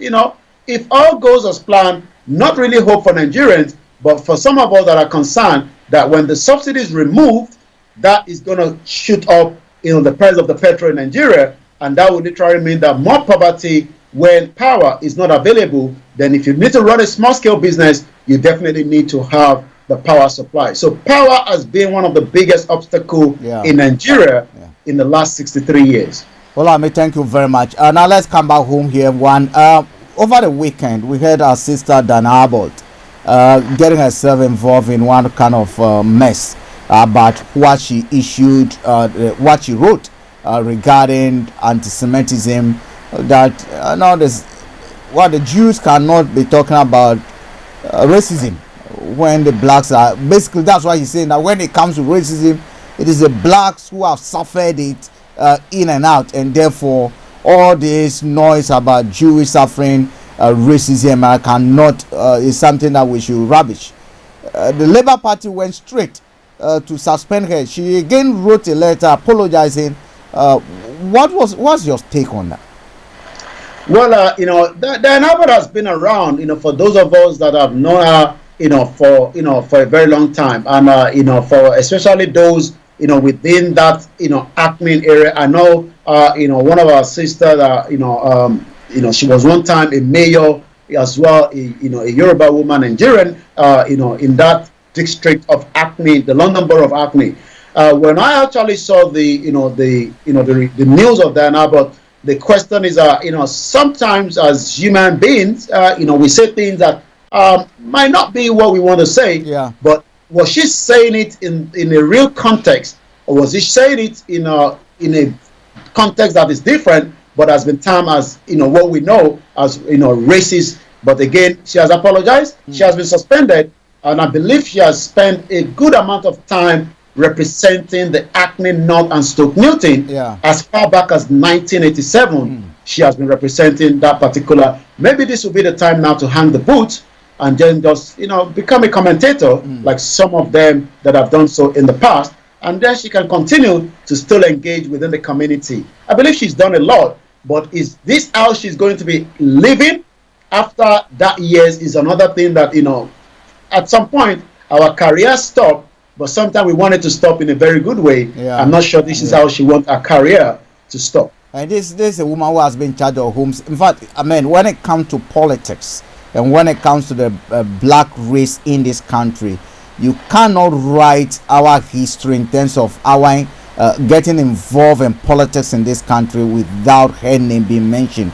if all goes as planned, not really hope for Nigerians, but for some of us that are concerned that when the subsidy is removed, that is going to shoot up, the price of the petrol in Nigeria, and that would literally mean that more poverty when power is not available. Then if you need to run a small-scale business, you definitely need to have the power supply. So power has been one of the biggest obstacles in Nigeria in the last 63 years. Olami, thank you very much. Now let's come back home here. Over the weekend, we heard our sister Dana Abbott getting herself involved in one kind of mess about what she issued, what she wrote regarding anti-Semitism. That now the Jews cannot be talking about racism when the blacks are basically. That's why he's saying that when it comes to racism, it is the blacks who have suffered it in and out, and therefore all this noise about Jewish suffering racism cannot is something that we should rubbish. The Labour Party went straight to suspend her. She again wrote a letter apologizing. What's your take on that? Well, Diana Abbott has been around, for those of us that have known her, for a very long time, and for especially those, within that, acting area. I know, one of our sisters, she was one time a mayor as well, a Yoruba woman, Nigerian, in that district of Acme, the London borough of Acme. When I actually saw the news of Diana Abbott, the question is, sometimes as human beings, we say things that might not be what we want to say. Yeah. But was she saying it in a real context, or was she saying it in a context that is different, but has been termed as what we know as racist? But again, she has apologized. She has been suspended, and I believe she has spent a good amount of time representing the Acme North and Stoke Newton. As far back as 1987. She has been representing that particular. Maybe this will be the time now to hang the boots and then just become a commentator like some of them that have done so in the past, and then she can continue to still engage within the community. I believe she's done a lot, but is this how she's going to be living after that years is another thing that at some point our career stop. But sometimes we want it to stop in a very good way. I'm not sure this is how she wants her career to stop. And this is a woman who has been in charge of homes. In fact, when it comes to politics and when it comes to the black race in this country, you cannot write our history in terms of our getting involved in politics in this country without her name being mentioned.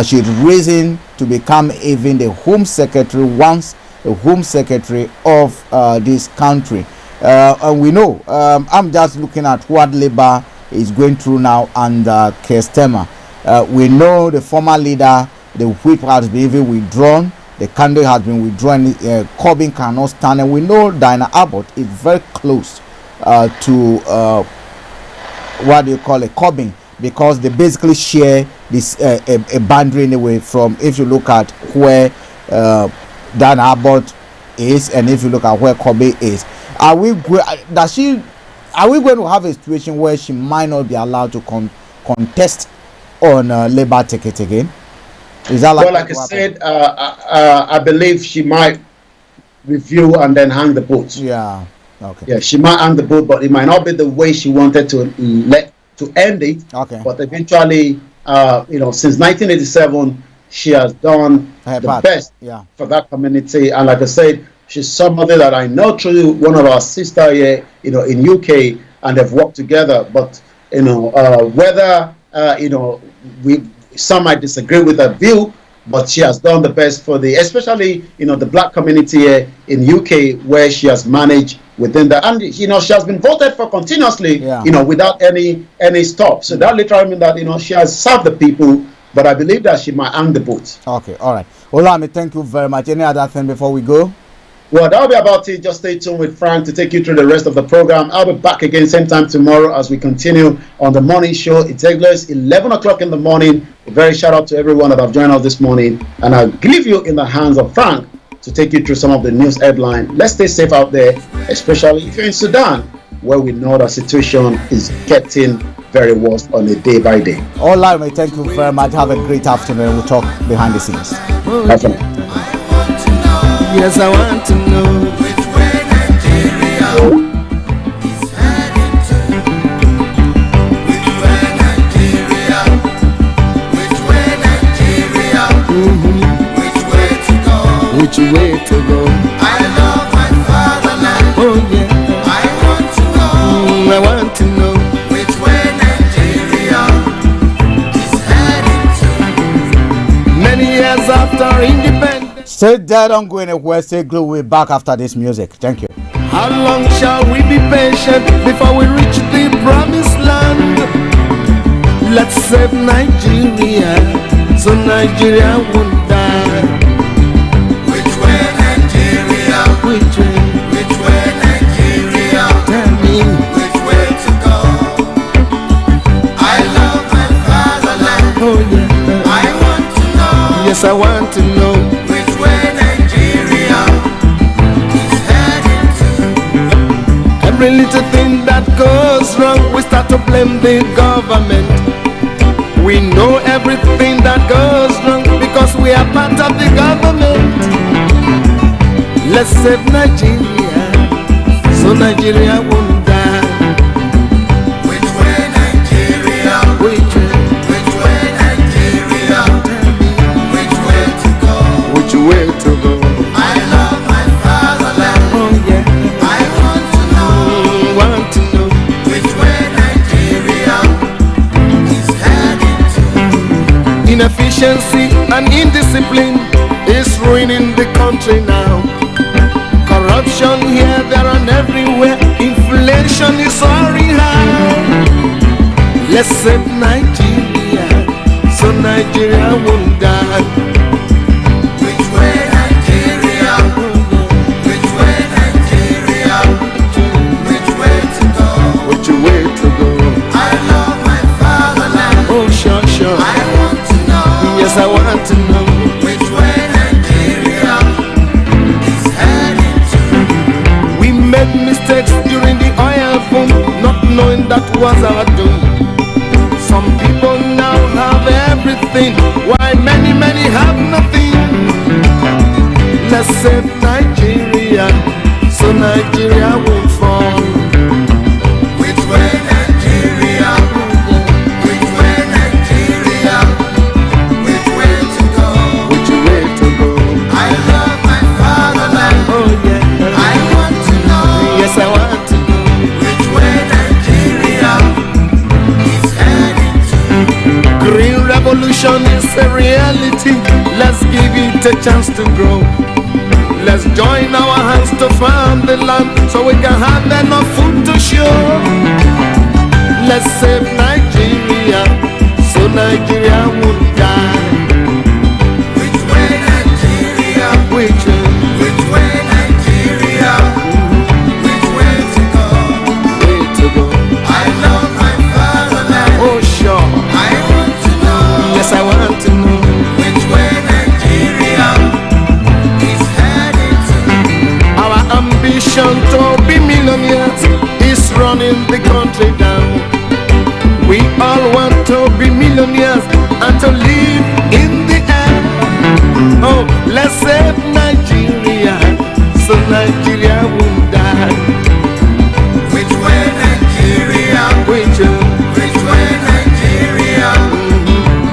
She'd risen to become even the Home Secretary, once the Home Secretary of this country. And we know, I'm just looking at what Labour is going through now under Keir Starmer. We know the former leader, the whip has been even withdrawn, the candidate has been withdrawn, Corbyn cannot stand, and we know Diana Abbott is very close to Corbyn, because they basically share this a boundary anyway. From, if you look at where Diana Abbott is and if you look at where Corbyn is, are we going to have a situation where she might not be allowed to contest on Labour ticket again? Is that like? Well, like I said, I believe she might review and then hang the boot. Yeah. Okay. Yeah, she might hang the boot, but it might not be the way she wanted to end it. Okay. But eventually, since 1987, she has done the best for that community. And like I said, she's somebody that I know through one of our sisters here, in UK, and they've worked together. But whether some might disagree with her view, but she has done the best for especially the black community here in UK, where she has managed within the, and she has been voted for continuously, without any stop. So that literally means that she has served the people. But I believe that she might hang the boot. Okay, all right. Olami, thank you very much. Any other thing before we go? Well, that'll be about it. Just stay tuned with Frank to take you through the rest of the program. I'll be back again same time tomorrow as we continue on the morning show. It takes place 11 o'clock in the morning. A very shout out to everyone that have joined us this morning. And I'll leave you in the hands of Frank to take you through some of the news headlines. Let's stay safe out there, especially if you're in Sudan, where we know the situation is getting very worse on a day by day. Olami, thank you very much. Have a great afternoon. We'll talk behind the scenes. Have fun. Yes, I want to know which way Nigeria is heading to. Which way Nigeria? Which way Nigeria? Which way to go? Which way to go? I love my fatherland. Oh yeah. I want to know. I want to know which way Nigeria are independent. Stay there, don't go anywhere. Stay glued. We'll be back after this music. Thank you. How long shall we be patient before we reach the promised land? Let's save Nigeria, so Nigeria won't die. Which way, Nigeria? Which way? Which way, Nigeria? Tell me. Which way to go? I love my fatherland. Oh yeah. I want to know. Yes, I want to know. Which way Nigeria is heading to? Every little thing that goes wrong, we start to blame the government. We know everything that goes wrong because we are part of the government. Let's save Nigeria, so Nigeria won't die. Which way Nigeria? Which way? Which way Nigeria? Which way to go? Which way to go? I love my fatherland. Oh yeah. I want to know. Want to know. Which way Nigeria is heading to? Inefficiency and indiscipline is ruining the country now. Corruption here, there and everywhere. Inflation is soaring high. Let's save Nigeria, so Nigeria won't die. Which way Nigeria? Which way Nigeria? Which way to go? Which way to go? I love my fatherland. Oh sure, sure. I want to know. Yes, I want to know. Which way Nigeria is heading to? We made mistakes during the oil boom, not knowing that was our doom. Some people now have everything, while many, many have nothing. Let's save Nigeria, so Nigeria won't fall. Which way Nigeria? Which way Nigeria? Which way to go? Which way to go? I love my fatherland. Oh yeah. I want to know. Yes, I want to know. Which way Nigeria is heading to? Green revolution is a reality. Let's give it a chance to grow. Let's join our hands to farm the land so we can have enough food to show. Let's save Nigeria, so Nigeria won't die. Which way Nigeria? Which way? Which way Nigeria? Which way to go? Way to go? I love my fatherland. Oh sure. I want to know. Yes, I want to know. Which way Nigeria is heading to? Our ambition to be millionaires is running the country down. We all want to be millionaires and to live in the air. Oh, let's save Nigeria, so Nigeria won't die. Which way Nigeria? Which way? Which way Nigeria?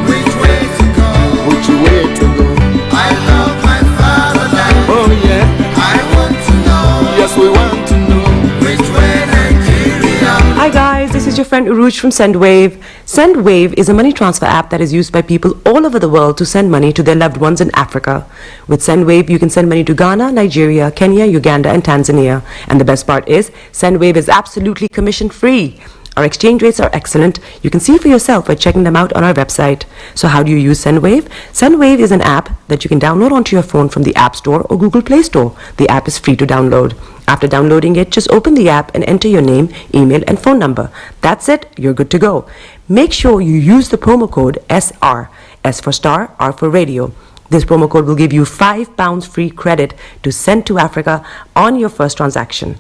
Which way to go? Which way to go? I love my fatherland. Oh yeah. I want to know. Yes, we want to know. Which way Nigeria? Hi guys, this is your friend Uruj from SendWave. SendWave is a money transfer app that is used by people all over the world to send money to their loved ones in Africa. With SendWave, you can send money to Ghana, Nigeria, Kenya, Uganda, and Tanzania. And the best part is, SendWave is absolutely commission free. Our exchange rates are excellent. You can see for yourself by checking them out on our website. So how do you use SendWave? SendWave is an app that you can download onto your phone from the App Store or Google Play Store. The app is free to download. After downloading it, just open the app and enter your name, email, and phone number. That's it. You're good to go. Make sure you use the promo code SR. S for Starr, R for Radio. This promo code will give you £5 free credit to send to Africa on your first transaction.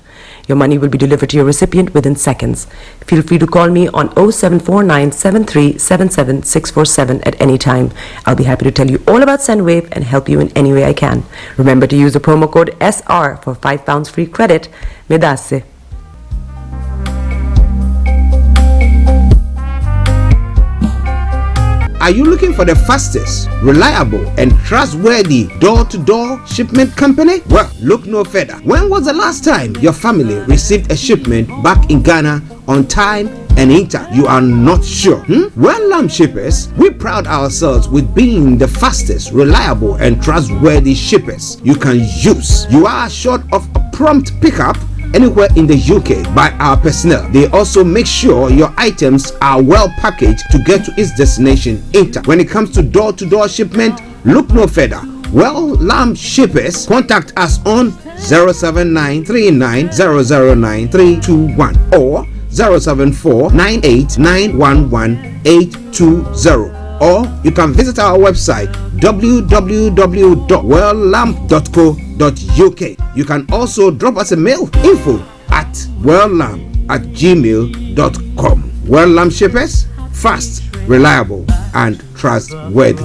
Your money will be delivered to your recipient within seconds. Feel free to call me on 0749 7377 647 at any time. I'll be happy to tell you all about SendWave and help you in any way I can. Remember to use the promo code SR for £5 free credit. Medasse. Are you looking for the fastest, reliable, and trustworthy door-to-door shipment company? Well, look no further. When was the last time your family received a shipment back in Ghana on time and Inter, you are not sure? Well, Lamb Shippers, we pride ourselves with being the fastest, reliable, and trustworthy shippers you can use. You are assured of a prompt pickup anywhere in the UK by our personnel. They also make sure your items are well packaged to get to its destination Inter. When it comes to door-to-door shipment, look no further. Well, Lamb Shippers, contact us on 07939009321 or 07498911820, or you can visit our website www.welllamb.co.uk. You can also drop us a mail, info@welllamb@gmail.com. Well Lamb Shippers, fast, reliable, and trustworthy.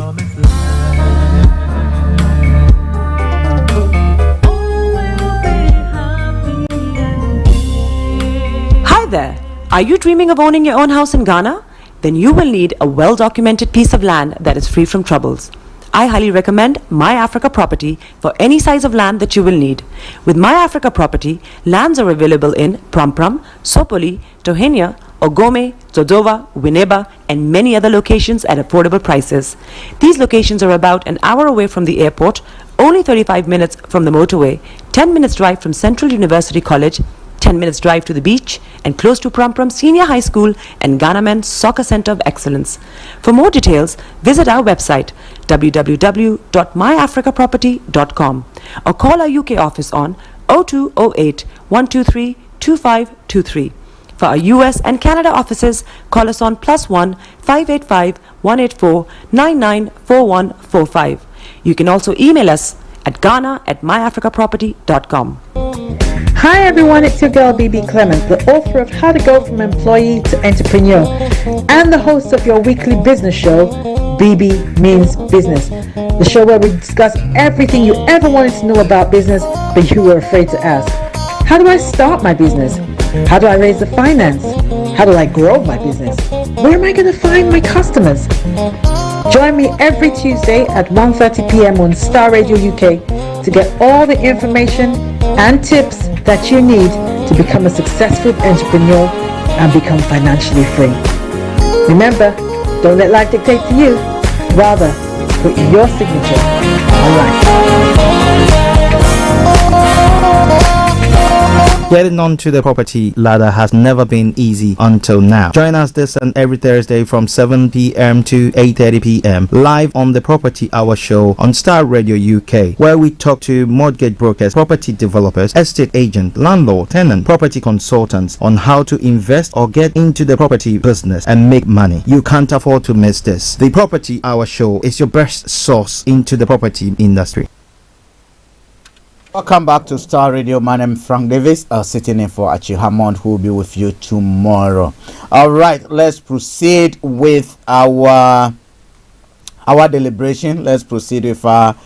Hi there. Are you dreaming of owning your own house in Ghana? Then you will need a well-documented piece of land that is free from troubles. I highly recommend My Africa Property for any size of land that you will need. With My Africa Property, lands are available in Prampram, Sopoli, Tohenia, Ogome, Dodova, Winneba, and many other locations at affordable prices. These locations are about an hour away from the airport, only 35 minutes from the motorway, 10 minutes drive from Central University College, 10 minutes drive to the beach, and close to Prampram Senior High School and Ghana Men's Soccer Center of Excellence. For more details, visit our website www.myafricaproperty.com or call our UK office on 0208 123 2523. For our US and Canada offices, call us on +1 585 184 994145. You can also email us at ghana@myafricaproperty.com. Hi everyone, it's your girl BB Clement, the author of How to Go From Employee to Entrepreneur and the host of your weekly business show, BB Means Business, the show where we discuss everything you ever wanted to know about business but you were afraid to ask. How do I start my business? How do I raise the finance? How do I grow my business? Where am I going to find my customers? Join me every Tuesday at 1:30 p.m. on Starr Radio UK to get all the information and tips that you need to become a successful entrepreneur and become financially free. Remember, don't let life dictate to you. Rather, put your signature on life. Getting onto the property ladder has never been easy until now. Join us this and every Thursday from 7 p.m. to 8:30 p.m. live on the Property Hour Show on Starr Radio UK, where we talk to mortgage brokers, property developers, estate agents, landlord, tenant, property consultants on how to invest or get into the property business and make money. You can't afford to miss this. The Property Hour Show is your best source into the property industry. Welcome back to Starr Radio. My name is Frank Davis, sitting in for Achi Hammond, who will be with you tomorrow. All right, let's proceed with our deliberation. Let's proceed with our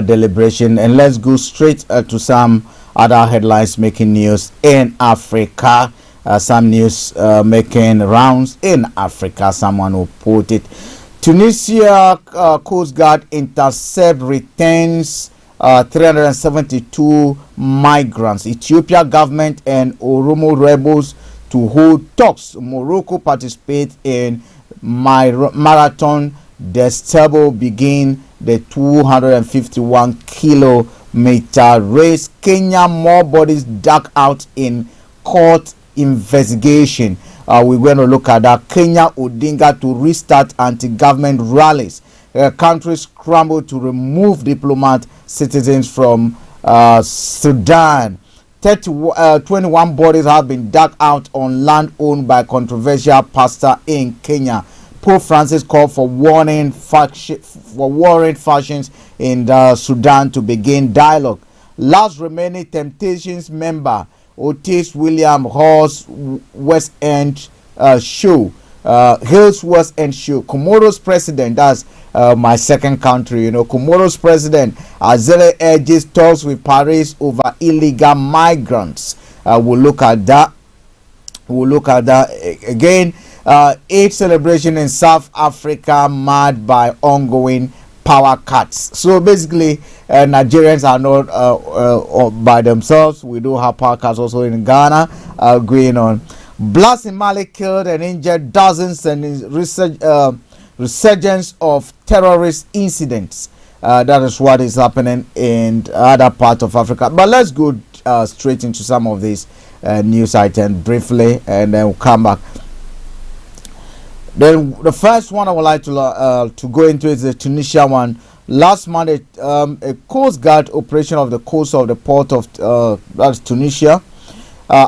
deliberation, and let's go straight to some other headlines making news in Africa. Some news making rounds in Africa. Someone will put it. Tunisia Coast Guard intercept returns 372 migrants. Ethiopia government and Oromo rebels to hold talks. Morocco participate in marathon. Destable begin the 251-kilometer race. Kenya, more bodies dug out in court investigation. We're going to look at that. Kenya Odinga to restart anti-government rallies. Countries scramble to remove diplomat citizens from Sudan. 21 bodies have been dug out on land owned by controversial pastor in Kenya. Pope Francis called for warring factions in Sudan to begin dialogue. Last remaining Temptations member Otis William Hall's West End show. Hills West End show. Comoros president, that's my second country, Comoros president Azele urges talks with Paris over illegal migrants. We'll look at that. Again. Eid celebration in South Africa marred by ongoing power cuts. So basically, Nigerians are not by themselves. We do have power cuts also in Ghana going on. Blasts in Mali killed and injured dozens, and resurgence of terrorist incidents. That is what is happening in other parts of Africa. But let's go straight into some of these news items briefly, and then we'll come back. Then the first one I would like to go into is the Tunisia one. Last Monday, a Coast Guard operation of the coast of the port of that's Tunisia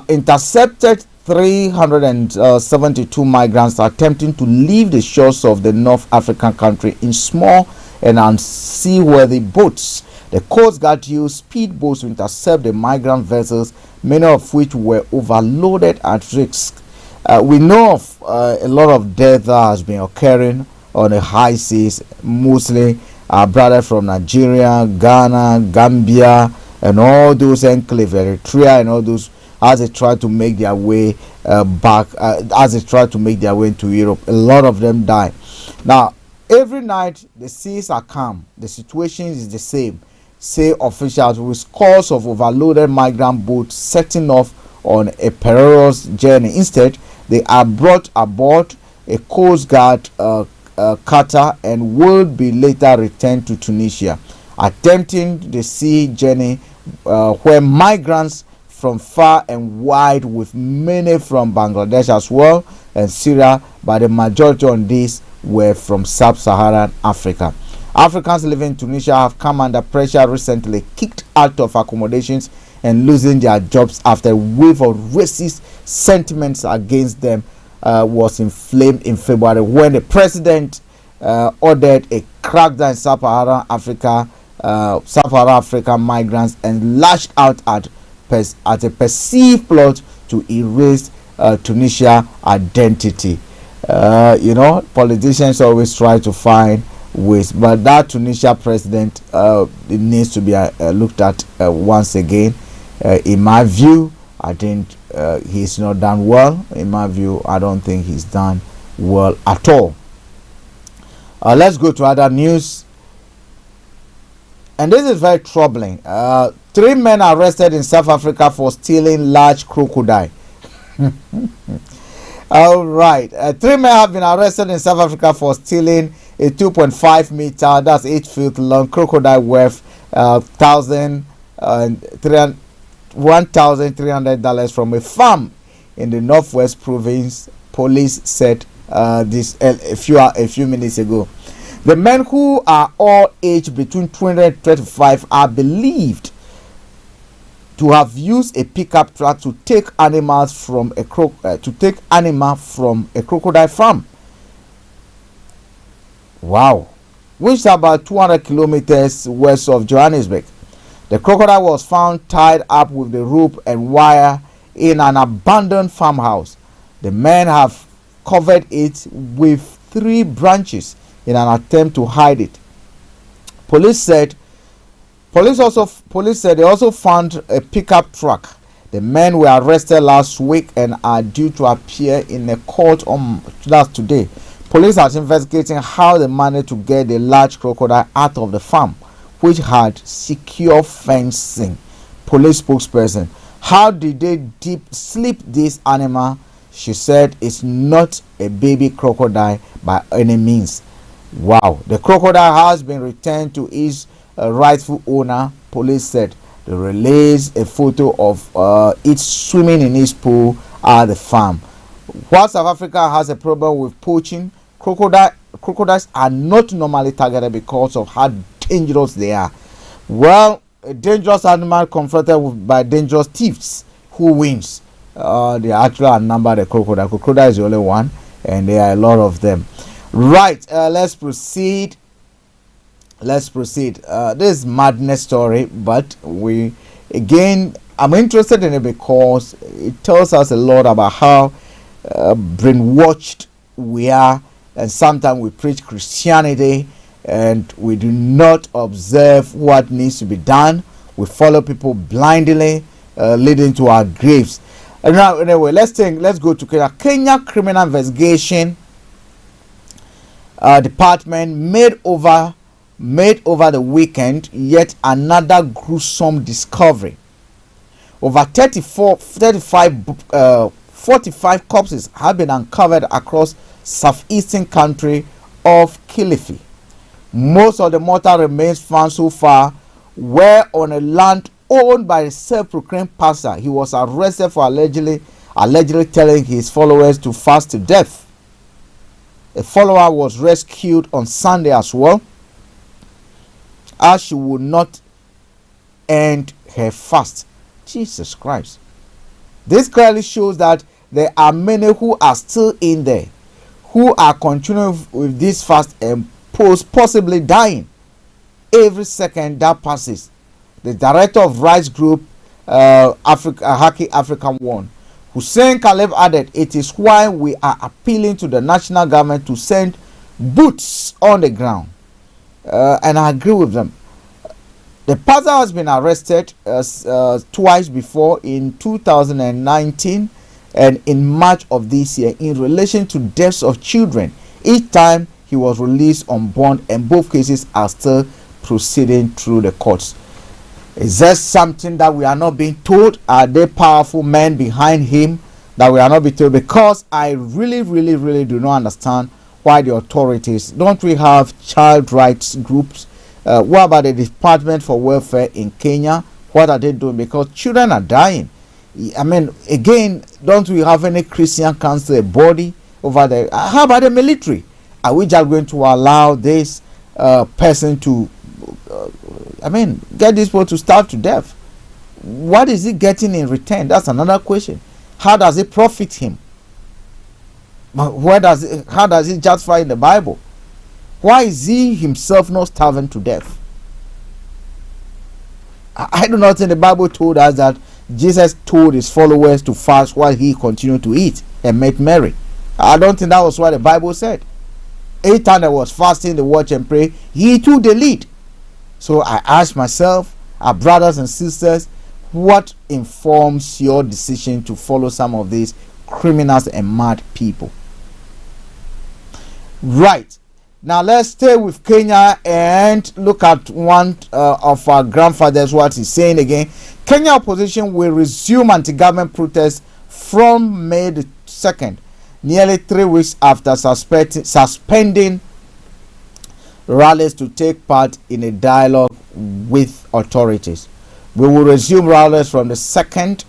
intercepted 372 migrants attempting to leave the shores of the North African country in small and unseaworthy boats. The Coast Guard used speedboats to intercept the migrant vessels, many of which were overloaded at risk. We know of a lot of death that has been occurring on the high seas, mostly our brothers from Nigeria, Ghana, Gambia, and all those enclaves, Eritrea, and all those, as they try to make their way back, as they try to make their way into Europe. A lot of them die. Now, every night the seas are calm. The situation is the same, say officials, with scores of overloaded migrant boats setting off on a perilous journey. Instead, they are brought aboard a Coast Guard cutter and will be later returned to Tunisia, attempting the sea journey where migrants from far and wide, with many from Bangladesh as well and Syria, but the majority on these were from sub-Saharan Africa. Africans living in Tunisia have come under pressure recently, kicked out of accommodations and losing their jobs after a wave of racist sentiments against them was inflamed in February, when the president ordered a crackdown in sub-Saharan African migrants and lashed out at a perceived plot to erase Tunisia identity. Politicians always try to find ways, but that Tunisia president it needs to be looked at once again. In my view, I think he's not done well. In my view, I don't think he's done well at all. Let's go to other news. And this is very troubling. 3 men arrested in South Africa for stealing large crocodile. All right. 3 men have been arrested in South Africa for stealing a 2.5 meter, that's 8 feet long crocodile worth $1,300 from a farm in the Northwest Province. Police said this a few minutes ago. The men, who are all aged between 20 and 35, are believed to have used a pickup truck to take animals from a crocodile farm. Wow, which is about 200 kilometers west of Johannesburg. The crocodile was found tied up with the rope and wire in an abandoned farmhouse. The men have covered it with 3 branches in an attempt to hide it. Police said they also found a pickup truck. The men were arrested last week and are due to appear in a court on today. Police are investigating how they managed to get the large crocodile out of the farm, which had secure fencing. Police spokesperson: how did they sleep this animal? She said it's not a baby crocodile by any means. Wow. The crocodile has been returned to its rightful owner, police said. They released a photo of it swimming in its pool at the farm. While South Africa has a problem with poaching, crocodiles are not normally targeted because of how dangerous they are. Well, a dangerous animal confronted by dangerous thieves. Who wins? They actually outnumber the crocodile. Crocodile is the only one, and there are a lot of them. Right, let's proceed. This is madness story, but I'm interested in it because it tells us a lot about how brainwashed we are, and sometimes we preach Christianity and we do not observe what needs to be done. We follow people blindly, leading to our graves. And now, anyway, let's go to Kenya. Kenya Criminal Investigation Department made over the weekend yet another gruesome discovery. Over 35 45 corpses have been uncovered across southeastern country of Kilifi. Most of the mortal remains found so far were on a land owned by a self-proclaimed pastor. He was arrested for allegedly telling his followers to fast to death. A follower was rescued on Sunday as well, as she would not end her fast. Jesus Christ. This clearly shows that there are many who are still in there, who are continuing with this fast and possibly dying every second that passes. The director of Rights Group, Haki African One, Hussein Caleb, added, "It is why we are appealing to the national government to send boots on the ground." And I agree with them. The pastor has been arrested twice before, in 2019 and in March of this year, in relation to deaths of children. Each time he was released on bond, and both cases are still proceeding through the courts. Is there something that we are not being told? Are there powerful men behind him that we are not being told? Because I really do not understand why the authorities, don't we have child rights groups? What about the Department for Welfare in Kenya? What are they doing? Because children are dying. I mean, again, don't we have any Christian council, a body over there? How about the military? Are we just going to allow this person to, get these people to starve to death? What is he getting in return? That's another question. How does it profit him? How does it justify in the Bible? Why is he himself not starving to death? I do not think the Bible told us that Jesus told his followers to fast while he continued to eat and make merry. I don't think that was what the Bible said. Every time there was fasting, the watch and pray, he took the lead. So I ask myself, our brothers and sisters, what informs your decision to follow some of these criminals and mad people? Right. Now let's stay with Kenya and look at one of our grandfathers, what he's saying again. Kenya opposition will resume anti-government protests from May the 2nd, nearly 3 weeks after suspending rallies to take part in a dialogue with authorities. We will resume rallies from the 2nd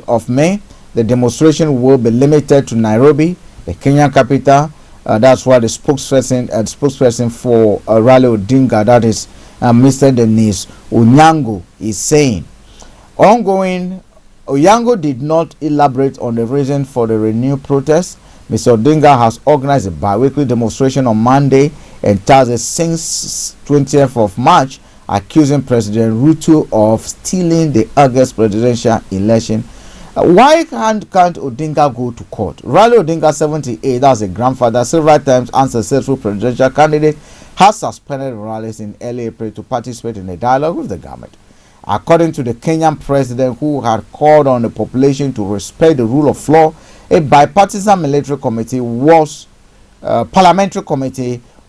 of May. The demonstration will be limited to Nairobi, the Kenyan capital. That's what the spokesperson for Raila Odinga, that is Mr. Dennis Onyango, is saying. Onyango did not elaborate on the reason for the renewed protest. Mr. Odinga has organized a bi-weekly demonstration on Monday and Thursday since 20th of March, accusing President Ruto of stealing the August presidential election. Why can't Odinga go to court? Raila Odinga, 78, that's a grandfather, several times unsuccessful presidential candidate, has suspended rallies in early April to participate in a dialogue with the government. According to the Kenyan president, who had called on the population to respect the rule of law, a bipartisan parliamentary committee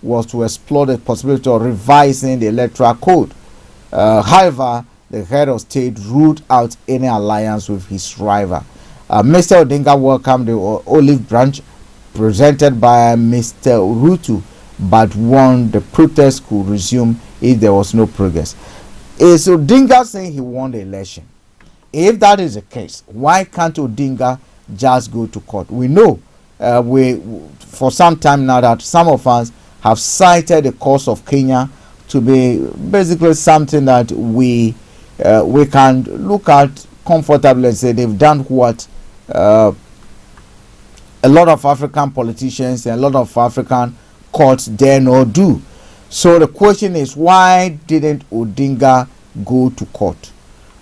was to explore the possibility of revising the electoral code. However, the head of state ruled out any alliance with his rival. Mr. Odinga welcomed the olive branch presented by Mr. Ruto, but warned the protest could resume if there was no progress. Is Odinga saying he won the election? If that is the case, why can't Odinga just go to court? We know for some time now that some of us have cited the cause of Kenya to be basically something that we can look at comfortably and say they've done what a lot of African politicians and a lot of African courts dare not do. So the question is, why didn't Odinga go to court?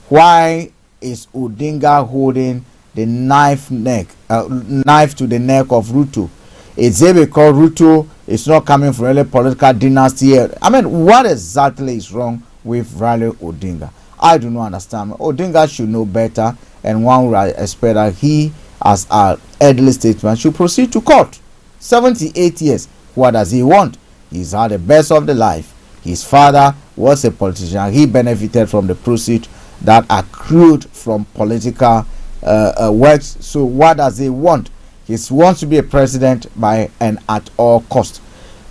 Why is Odinga holding the knife to the neck of Ruto? Is it because Ruto is not coming from any political dynasty? I mean, what exactly is wrong with Raila Odinga? I do not understand. Odinga should know better, and one would expect that he, as an elderly statesman, should proceed to court. 78 years. What does he want? He's had the best of the life. His father was a politician. He benefited from the proceeds that accrued from political works. So what does he want? He wants to be a president by and at all cost.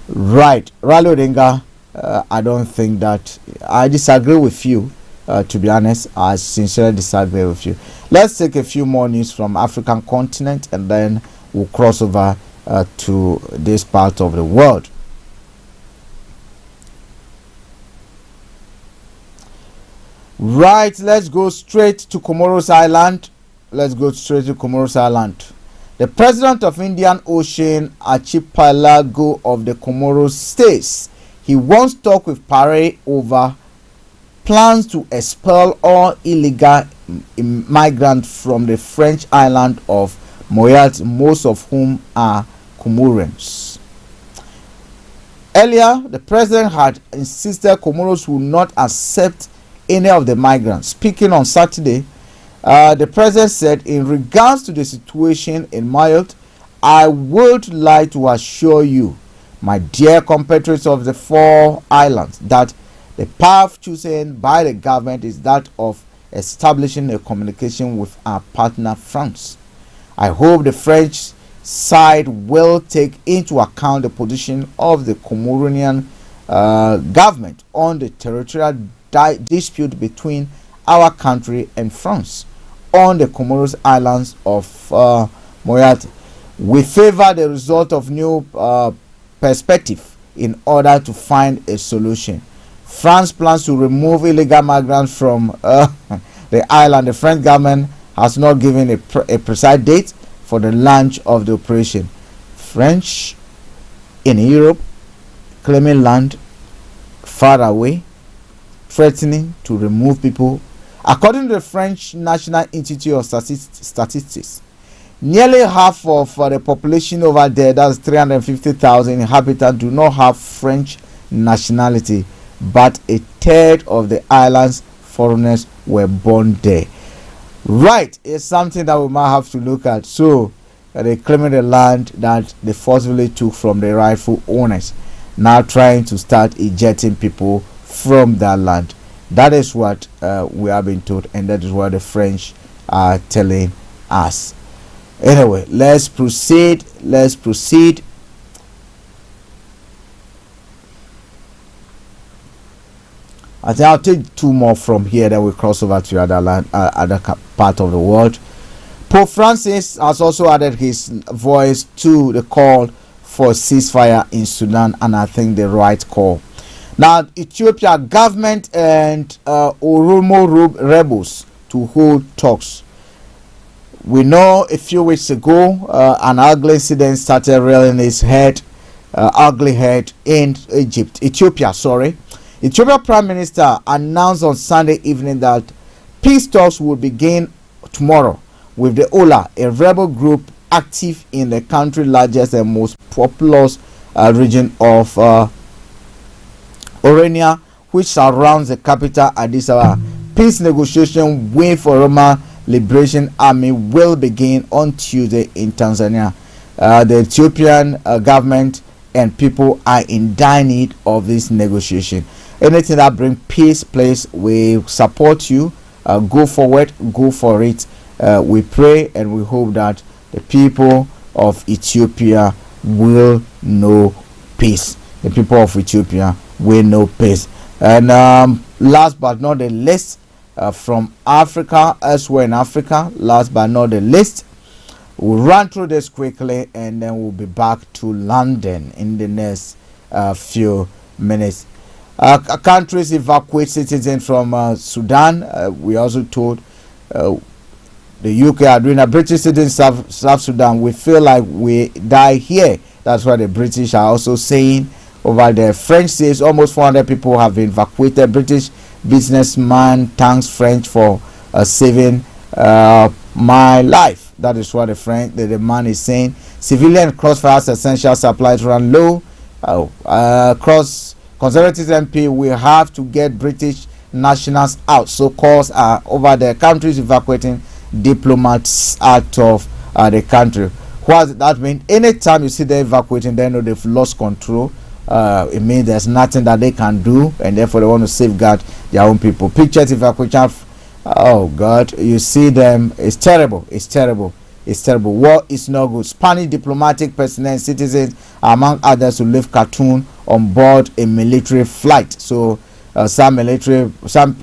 Right, Raila Odinga, I don't think that, I disagree with you. To be honest, I sincerely disagree with you. Let's take a few more news from African continent and then we'll cross over to this part of the world. Right, let's go straight to Comoros Island. The president of Indian Ocean Archipelago of the Comoros states he wants to talk with Paris over plans to expel all illegal migrants from the French island of Mayotte, most of whom are Comorians. Earlier, the president had insisted Comoros would not accept any of the migrants. Speaking on Saturday, the president said, in regards to the situation in Mayotte, I would like to assure you, my dear compatriots of the 4 islands, that the path chosen by the government is that of establishing a communication with our partner France. I hope the French side will take into account the position of the Comorian government on the territorial dispute between our country and France on the Comoros Islands of Mayotte. We favor the result of new perspective in order to find a solution. France plans to remove illegal migrants from the island. The French government has not given a precise date for the launch of the operation. French in Europe claiming land far away, threatening to remove people. According to the French National Institute of Statistics, nearly half of the population over there, that's 350,000 inhabitants, do not have French nationality, but a third of the island's foreigners were born there. Right, it's something that we might have to look at. So they claiming the land that they forcibly took from the rightful owners, now trying to start ejecting people from that land. That is what we have been told, and that is what the French are telling us. Anyway, let's proceed. I think I'll take 2 more from here, then we cross over to other part of the world. Pope Francis has also added his voice to the call for ceasefire in Sudan, and I think the right call. Now, Ethiopia government and Oromo rebels to hold talks. We know a few weeks ago an ugly incident started rearing its ugly head in Ethiopia. Ethiopia Prime Minister announced on Sunday evening that peace talks will begin tomorrow with the Ola, a rebel group active in the country's largest and most populous region of Oromia, which surrounds the capital Addis Ababa. Peace negotiation with Oromo Liberation Army will begin on Tuesday in Tanzania. The Ethiopian government and people are in dire need of this negotiation. Anything that brings peace place, we support you. Go forward, go for it. We pray and we hope that the people of Ethiopia will know peace. The people of Ethiopia will know peace. And last but not the least, from Africa, elsewhere in Africa, last but not the least, we'll run through this quickly and then we'll be back to London in the next few minutes. Countries evacuate citizens from Sudan. We also told the UK are doing a British citizens South Sudan. We feel like we die here. That's what the British are also saying over there. French says almost 400 people have been evacuated. British businessman thanks French for saving my life. That is what the man is saying. Civilian crossfire essential supplies run low. Conservative MP will have to get British nationals out. So calls are over there. Countries evacuating diplomats out of the country. What does that mean? Anytime you see them evacuating, they know they've lost control. It means there's nothing that they can do, and therefore they want to safeguard their own people. Pictures evacuation Oh God, you see them. It's terrible. It's terrible. It's terrible. War is no good. Spanish diplomatic personnel and citizens, among others, who left Khartoum on board a military flight. So some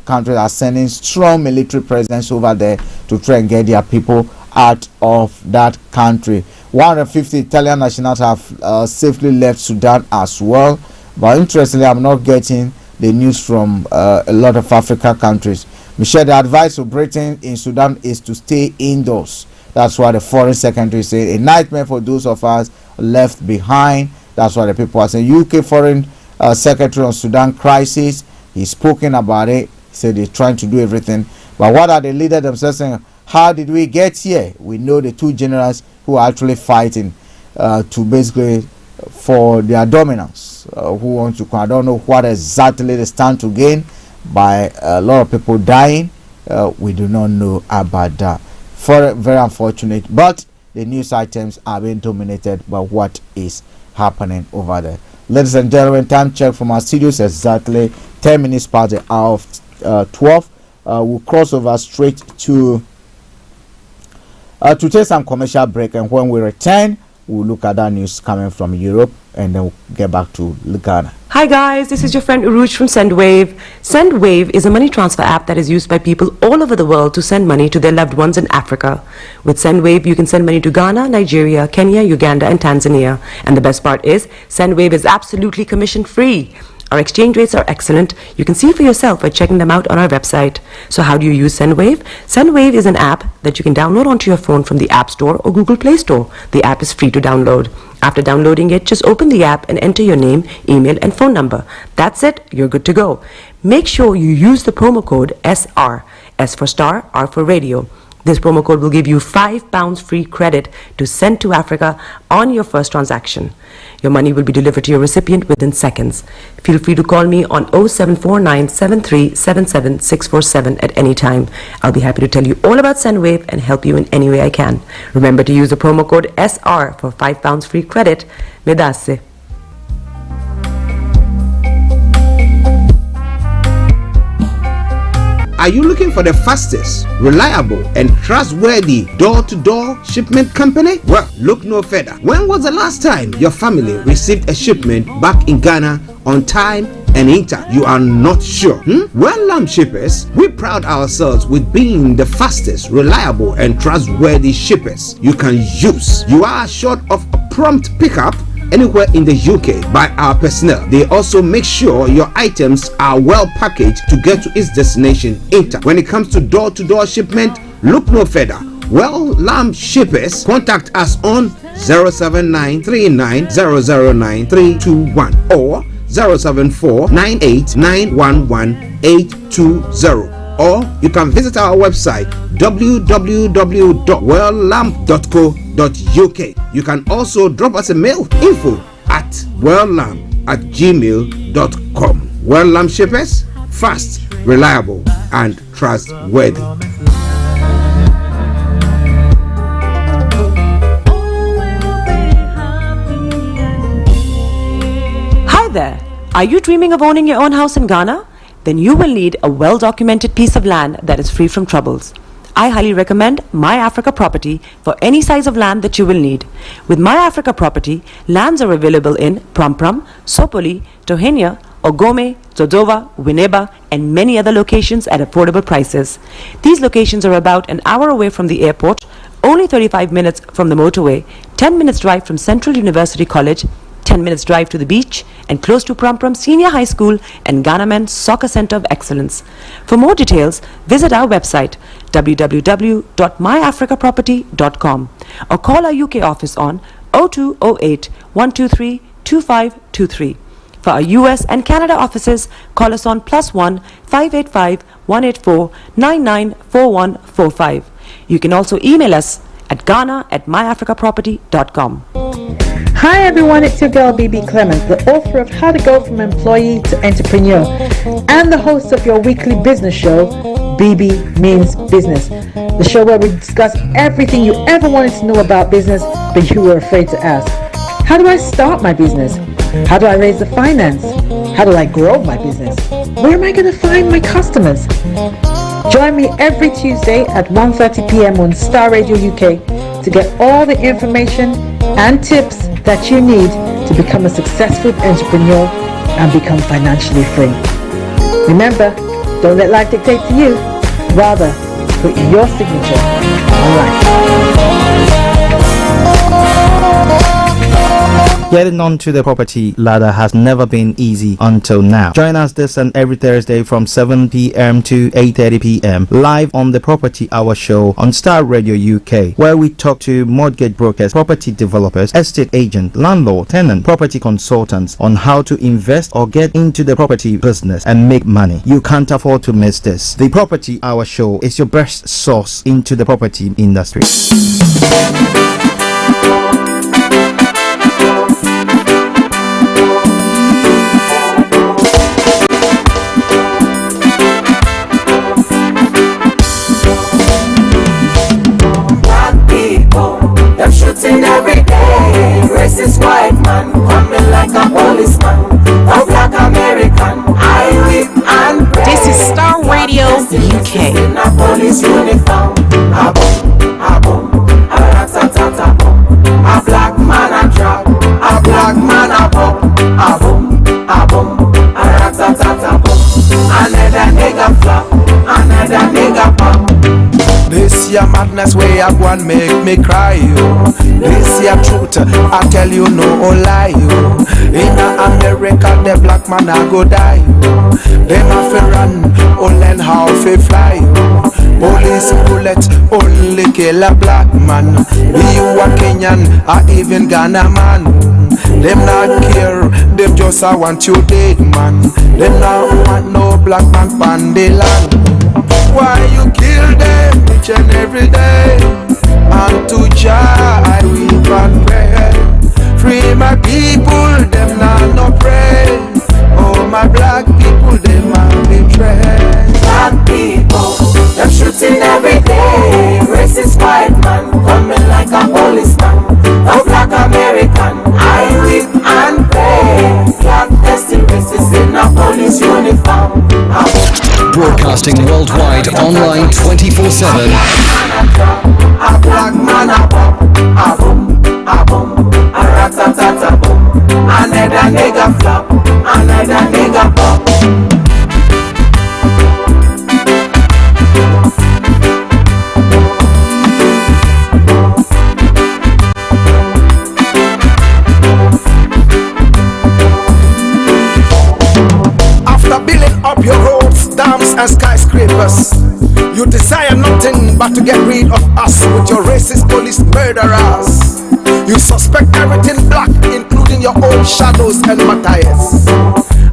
countries are sending strong military presence over there to try and get their people out of that country. 150 Italian nationals have safely left Sudan as well. But interestingly, I'm not getting the news from a lot of African countries. Michelle, the advice of Britain in Sudan is to stay indoors. That's what the foreign secretary said. A nightmare for those of us left behind. That's what the people are saying. UK foreign secretary on Sudan crisis, he's spoken about it. He said they're trying to do everything. But what are the leaders themselves saying? How did we get here? We know the two generals who are actually fighting to basically for their dominance. Who want to? I don't know what exactly they stand to gain by a lot of people dying. We do not know about that. Very unfortunate, but the news items are being dominated by what is happening over there. Ladies and gentlemen, time check from our studios, exactly 10 minutes past the hour of 12. We'll cross over straight to take some commercial break, and when we return, we'll look at that news coming from Europe, and then we'll get back to Ghana. Hi guys, this is your friend Uruj from SendWave. SendWave is a money transfer app that is used by people all over the world to send money to their loved ones in Africa. With SendWave, you can send money to Ghana, Nigeria, Kenya, Uganda, and Tanzania. And the best part is, SendWave is absolutely commission free. Our exchange rates are excellent. You can see for yourself by checking them out on our website. So how do you use SendWave? SendWave is an app that you can download onto your phone from the App Store or Google Play Store. The app is free to download. After downloading it, just open the app and enter your name, email, and phone number. That's it. You're good to go. Make sure you use the promo code SR. S for Star, R for Radio. This promo code will give you £5 free credit to send to Africa on your first transaction. Your money will be delivered to your recipient within seconds. Feel free to call me on 0749 7377 647 at any time. I'll be happy to tell you all about SendWave and help you in any way I can. Remember to use the promo code SR for £5 free credit. Medasse. Are you looking for the fastest, reliable, and trustworthy door-to-door shipment company? Well, look no further. When was the last time your family received a shipment back in Ghana on time and in time? You are not sure? Well, Lamb Shippers, we pride ourselves with being the fastest, reliable, and trustworthy shippers you can use. You are assured of a prompt pickup anywhere in the UK by our personnel. They also make sure your items are well packaged to get to its destination in time. When it comes to door-to-door shipment, look no further. Well, Lamb Shippers, contact us on 07939009321 or 07498911820. Or you can visit our website www.welllamp.co.uk. You can also drop us a mail, info@welllamp@gmail.com. Well Lamp Shippers, fast, reliable, and trustworthy. Hi there. Are you dreaming of owning your own house in Ghana? Then you will need a well-documented piece of land that is free from troubles. I highly recommend My Africa Property for any size of land that you will need. With My Africa Property, lands are available in Pram, Sopoli, Tohenia, Ogome, Dodova, Winneba, and many other locations at affordable prices. These locations are about an hour away from the airport, only 35 minutes from the motorway, 10 minutes drive from Central University College, 10 minutes drive to the beach, and close to Pram Senior High School and Ghana Men's Soccer Center of Excellence. For more details, visit our website www.myafricaproperty.com or call our UK office on 0208 123 2523. For our US and Canada offices, call us on +1 585 184 994145. You can also email us at ghana@myafricaproperty.com. Hi everyone, it's your girl BB Clement, the author of How to Go From Employee to Entrepreneur and the host of your weekly business show, BB Means Business, the show where we discuss everything you ever wanted to know about business but you were afraid to ask. How do I start my business? How do I raise the finance? How do I grow my business? Where am I going to find my customers? Join me every Tuesday at 1:30 p.m. on Starr Radio UK to get all the information and tips that you need to become a successful entrepreneur and become financially free. Remember, don't let life dictate to you. Rather, put your signature on life. Getting onto the property ladder has never been easy until now. Join us this and every Thursday from 7 p.m. to 8:30 p.m. live on the Property Hour show on Starr Radio UK, where we talk to mortgage brokers, property developers, estate agents, landlord, tenant, property consultants on how to invest or get into the property business and make money. You can't afford to miss this. The Property Hour show is your best source into the property industry. Shooting every day, racist white man coming like a policeman, a black American, I whip and pray. This is Starr Radio UK. In a police uniform, a boom, a rat-a-tat-a boom, a black man a drop, a black man a boom, a rat-a-tat-a boom, another nigga flop, another nigga pop. This your madness way I go and make me cry, yo. This your truth, I tell you no lie, yo. In America, the black man I go die, yo. Them a fi run, or learn how fi fly, yo. Police bullet only kill a black man. Be you a Kenyan, or even Ghana man. Them not care, them just a want you dead, man. Them not want no black man pan the land. Why you kill them each and every day? And to Jah I weep and pray. Free my people, them not no pray. Oh my black people, them are betrayed. Black people, them shooting every day. Racist white man coming like a policeman, a black American, I weep and pray. Black testing racists in a police uniform. Broadcasting worldwide, online 24/7. A black man a boom, a rat-a-tat-a boom, another nigga flop, another nigga pop. After building up your roads, dams and skyscrapers, you desire nothing but to get rid of us with your racist police murderers. You suspect everything black, including your own shadows and Matthias.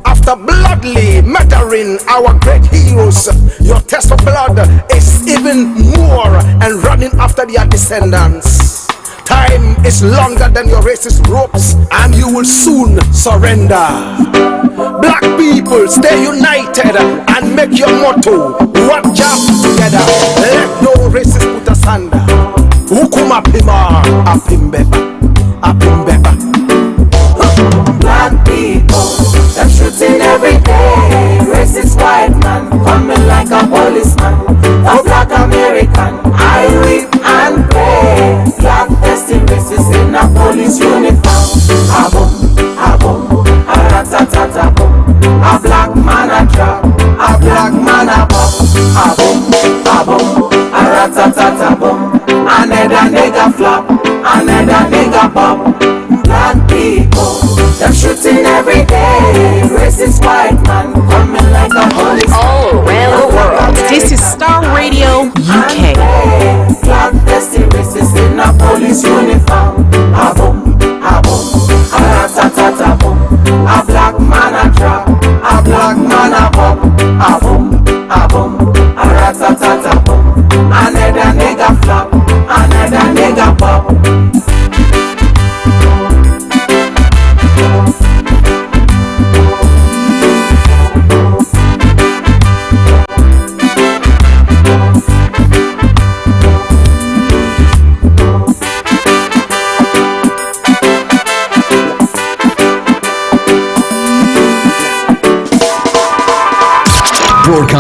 After bloodily murdering our great heroes, your thirst for blood is even more and running after their descendants. Time is longer than your racist ropes, and you will soon surrender. Black people, stay united and make your motto one job together. Let no racist put us under. Ukuma pima, apimbeba, apimbeba. Black people, them shooting every day. Racist white man coming like a policeman, a black American, I weep and pray. Black testing racists in a police uniform. A boom, a rat-a-tat-a boom, a black man a drop, a black man a pop. A boom, a rat-a-tat-a boom, another nigga flop, another nigga pop.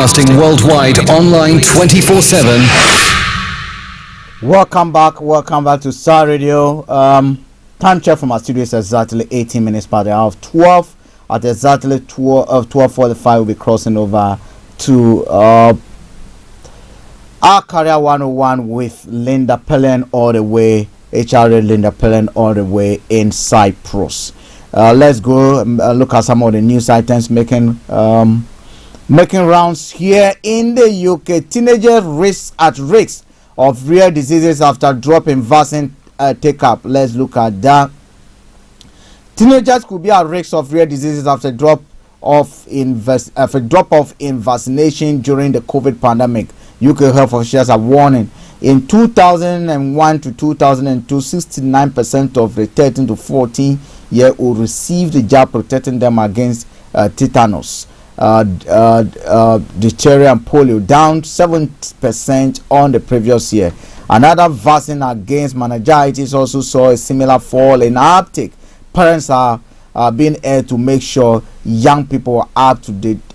Broadcasting worldwide, online 24/7. Welcome back to Starr Radio. Time check from our studio is exactly 18 minutes past the hour of 12. At exactly 12:45, we'll be crossing over to our Career 101 with Linda Pellen all the way, HRA Linda Pellen all the way in Cyprus. Let's go look at some of the news items making rounds here in the UK. Teenagers at risk of rare diseases after drop in vaccine take-up. Let's look at that. Teenagers could be at risk of rare diseases after drop off in vaccination during the COVID pandemic. UK health officials are warning. In 2001 to 2002, 69% of the 13 to 14-year-old received the jab protecting them against tetanus, diphtheria and polio, down 7% on the previous year. Another vaccine against meningitis also saw a similar fall in uptake. Parents are being urged to make sure young people are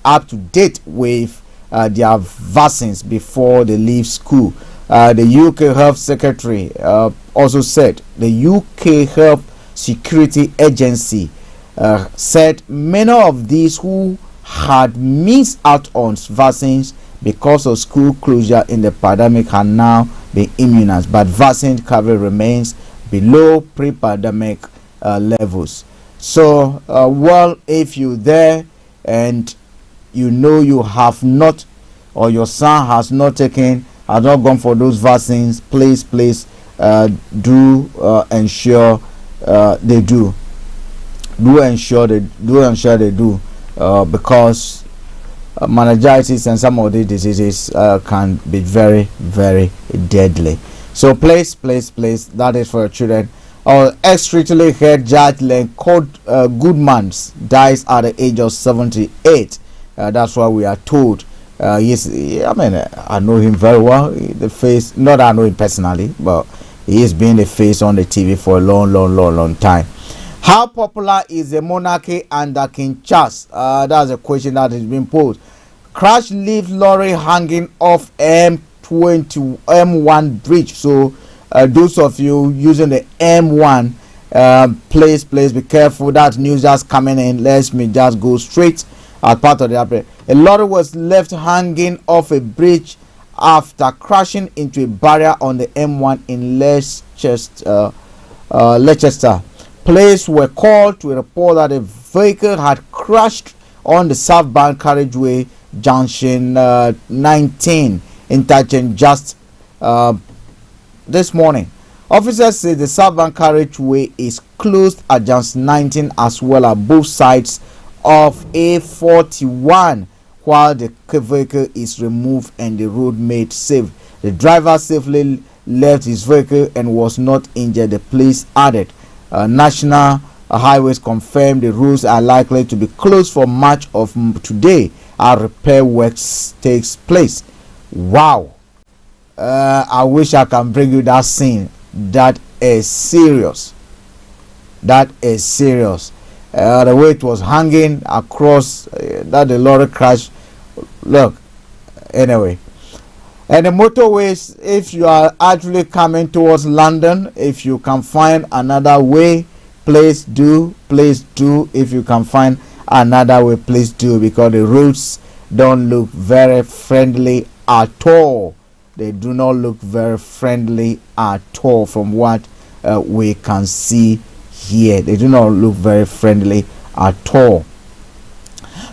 up to date with their vaccines before they leave school. The UK Health Secretary also said the UK Health Security Agency said many of these who had missed out on vaccines because of school closure in the pandemic are now being immunized, but vaccine coverage remains below pre-pandemic levels. So, if you're there and you know you have not, or your son has not gone for those vaccines, please do ensure they do. Do ensure they do, because meningitis and some of these diseases can be very, very deadly. So please, that is for your children. Ex-Italy head judge Len Goodman dies at the age of 78. That's what we are told. I know him very well. The face, not that I know him personally, but he has been the face on the TV for a long time. How popular is the monarchy under King Charles? That's a question that has been posed. Crash leaves lorry hanging off M1 bridge. So those of you using the M1, please be careful. That news just coming in. Let me just go straight as part of the update. A lorry was left hanging off a bridge after crashing into a barrier on the M1 in Leicester. Police were called to report that a vehicle had crashed on the southbound carriageway junction 19 interchange just this morning. Officers say the southbound carriageway is closed at junction 19 as well as both sides of A41 while the vehicle is removed and the road made safe. The driver safely left his vehicle and was not injured, the police added. National Highways confirmed the roads are likely to be closed for much of today as repair works takes place. Wow. I wish I can bring you that scene. That is serious. The way it was hanging across that the lorry crash. Look, anyway. And the motorways, if you are actually coming towards London, if you can find another way, please do. If you can find another way, please do, because the roads don't look very friendly at all. They do not look very friendly at all from what we can see here. They do not look very friendly at all.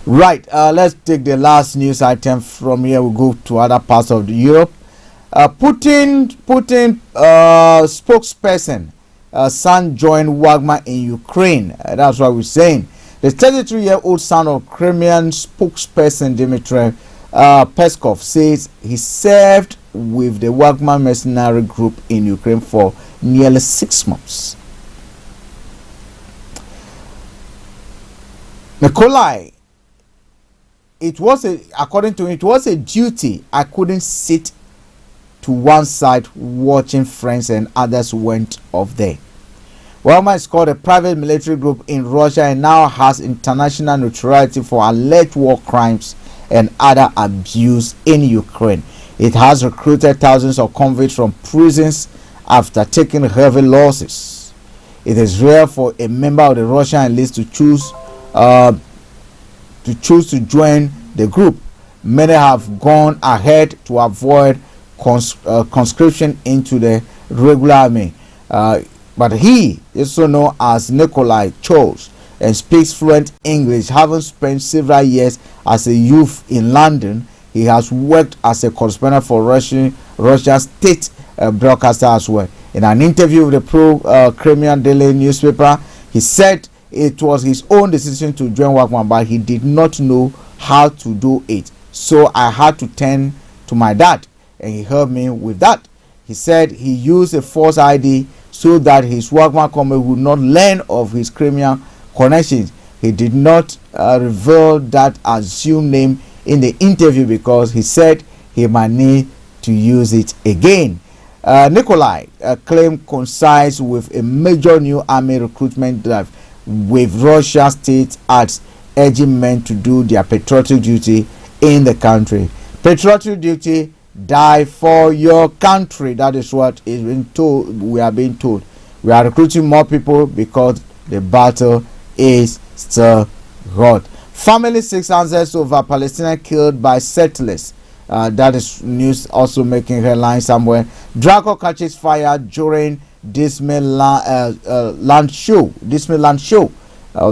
Right, let's take the last news item from here. We'll go to other parts of Europe. Putin spokesperson son joined Wagner in Ukraine. That's what we're saying. The 33-year-old son of Crimean spokesperson Dmitry Peskov says he served with the Wagner mercenary group in Ukraine for nearly 6 months. Nikolai, according to him, it was a duty. I couldn't sit to one side watching friends and others went off there. Wagner is called a private military group in Russia and now has international notoriety for alleged war crimes and other abuse in Ukraine. It has recruited thousands of convicts from prisons after taking heavy losses. It is rare for a member of the Russian elite to choose to join the group. Many have gone ahead to avoid conscription into the regular army. But he is also known as Nikolai chose and speaks fluent English. Having spent several years as a youth in London, he has worked as a correspondent for Russia's state broadcaster as well. In an interview with the pro-Crimean Daily newspaper, he said it was his own decision to join Wagner, but he did not know how to do it. So I had to turn to my dad, and he helped me with that. He said he used a false ID so that his Wagner company would not learn of his Crimean connections. He did not reveal that assumed name in the interview because he said he might need to use it again. Nikolai claimed coincides with a major new army recruitment drive, with Russia state acts urging men to do their patriotic duty in the country. Patriotic duty, die for your country. That is what is being told. We are being told. We are recruiting more people because the battle is still hot. Family seeks answers over Palestinians killed by settlers. That is news also making headlines somewhere. Draco catches fire during Disneyland show.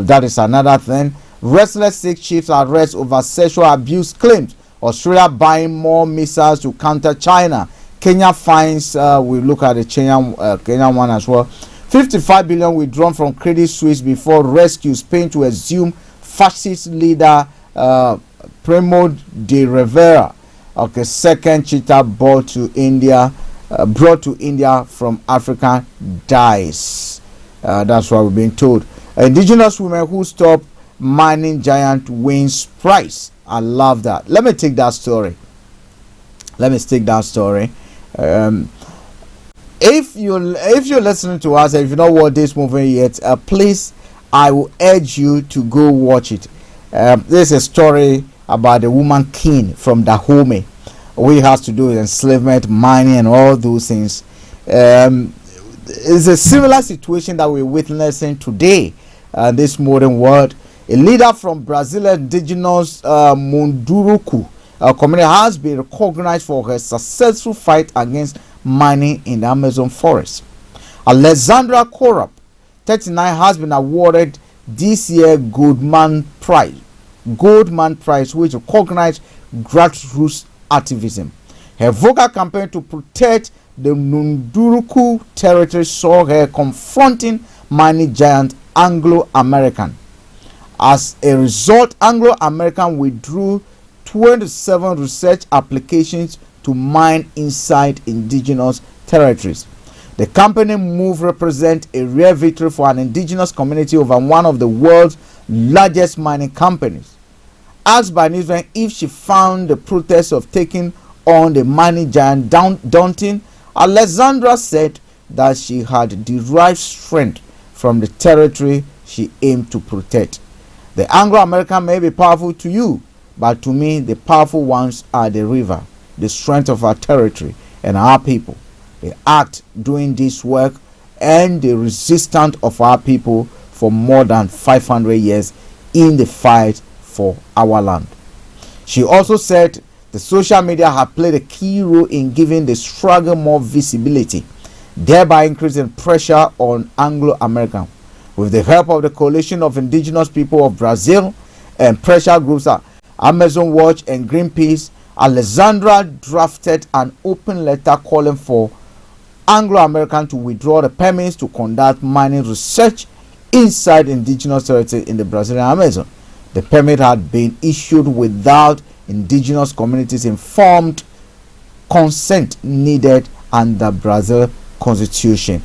That is another thing. Restless Sikh chiefs arrest over sexual abuse claims. Australia buying more missiles to counter China. Kenya finds, we look at the Kenyan one as well. 55 billion withdrawn from Credit Suisse before rescue Spain to assume fascist leader Primo de Rivera. Okay, second cheetah brought to India from Africa dies. That's what we're being told. Indigenous women who stop mining giant wins prize. I love that. Let me take that story. If you're listening to us and if you don't watch this movie yet, please, I will urge you to go watch it. This is a story about the woman king from Dahomey, which has to do with enslavement, mining, and all those things. It's a similar situation that we're witnessing today, this modern world. A leader from Brazil, indigenous Munduruku community, has been recognized for her successful fight against mining in the Amazon forest. Alexandra Korab, 39, has been awarded this year Goldman Prize, which recognizes grassroots activism. Her vocal campaign to protect the Munduruku territory saw her confronting mining giant Anglo-American. As a result, Anglo-American withdrew 27 research applications to mine inside indigenous territories. The company move represents a rare victory for an indigenous community over one of the world's largest mining companies. Asked by Newsman if she found the process of taking on the mining giant daunting, Alexandra said that she had derived strength from the territory she aimed to protect. The Anglo-American may be powerful to you, but to me, the powerful ones are the river, the strength of our territory and our people, the act doing this work and the resistance of our people for more than 500 years in the fight for our land. She also said the social media have played a key role in giving the struggle more visibility, thereby increasing pressure on Anglo-American. With the help of the Coalition of Indigenous People of Brazil and pressure groups Amazon Watch and Greenpeace, Alexandra drafted an open letter calling for Anglo-American to withdraw the permits to conduct mining research inside indigenous territory in the Brazilian Amazon. The permit had been issued without indigenous communities' informed consent needed under Brazil Constitution.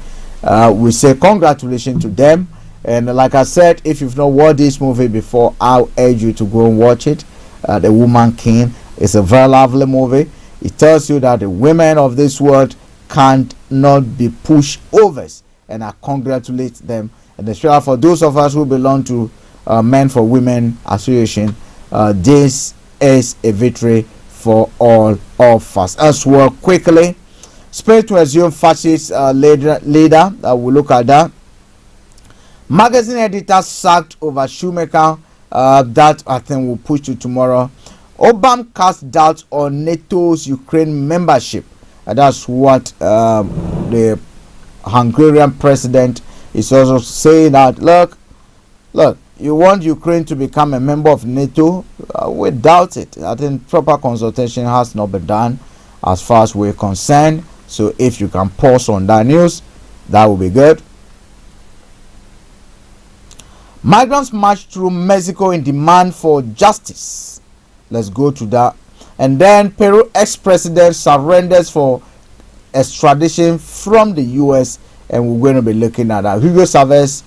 We say congratulations to them. And like I said, if you've not watched this movie before, I'll urge you to go and watch it. The Woman King is a very lovely movie. It tells you that the women of this world can't not be pushovers, and I congratulate them. And especially for those of us who belong to Men for Women Association, this is a victory for all of us. As well, quickly, Spain to assume fascist leader. We'll look at that. Magazine editor sacked over Shoemaker. That I think will push to tomorrow. Obama cast doubt on NATO's Ukraine membership. That's what the Hungarian president is also saying, that look, you want Ukraine to become a member of NATO? We doubt it. I think proper consultation has not been done as far as we're concerned. So if you can pause on that news, that will be good. Migrants march through Mexico in demand for justice. Let's go to that. And then Peru ex-president surrenders for extradition from the U.S. and we're going to be looking at that. Hugo Chavez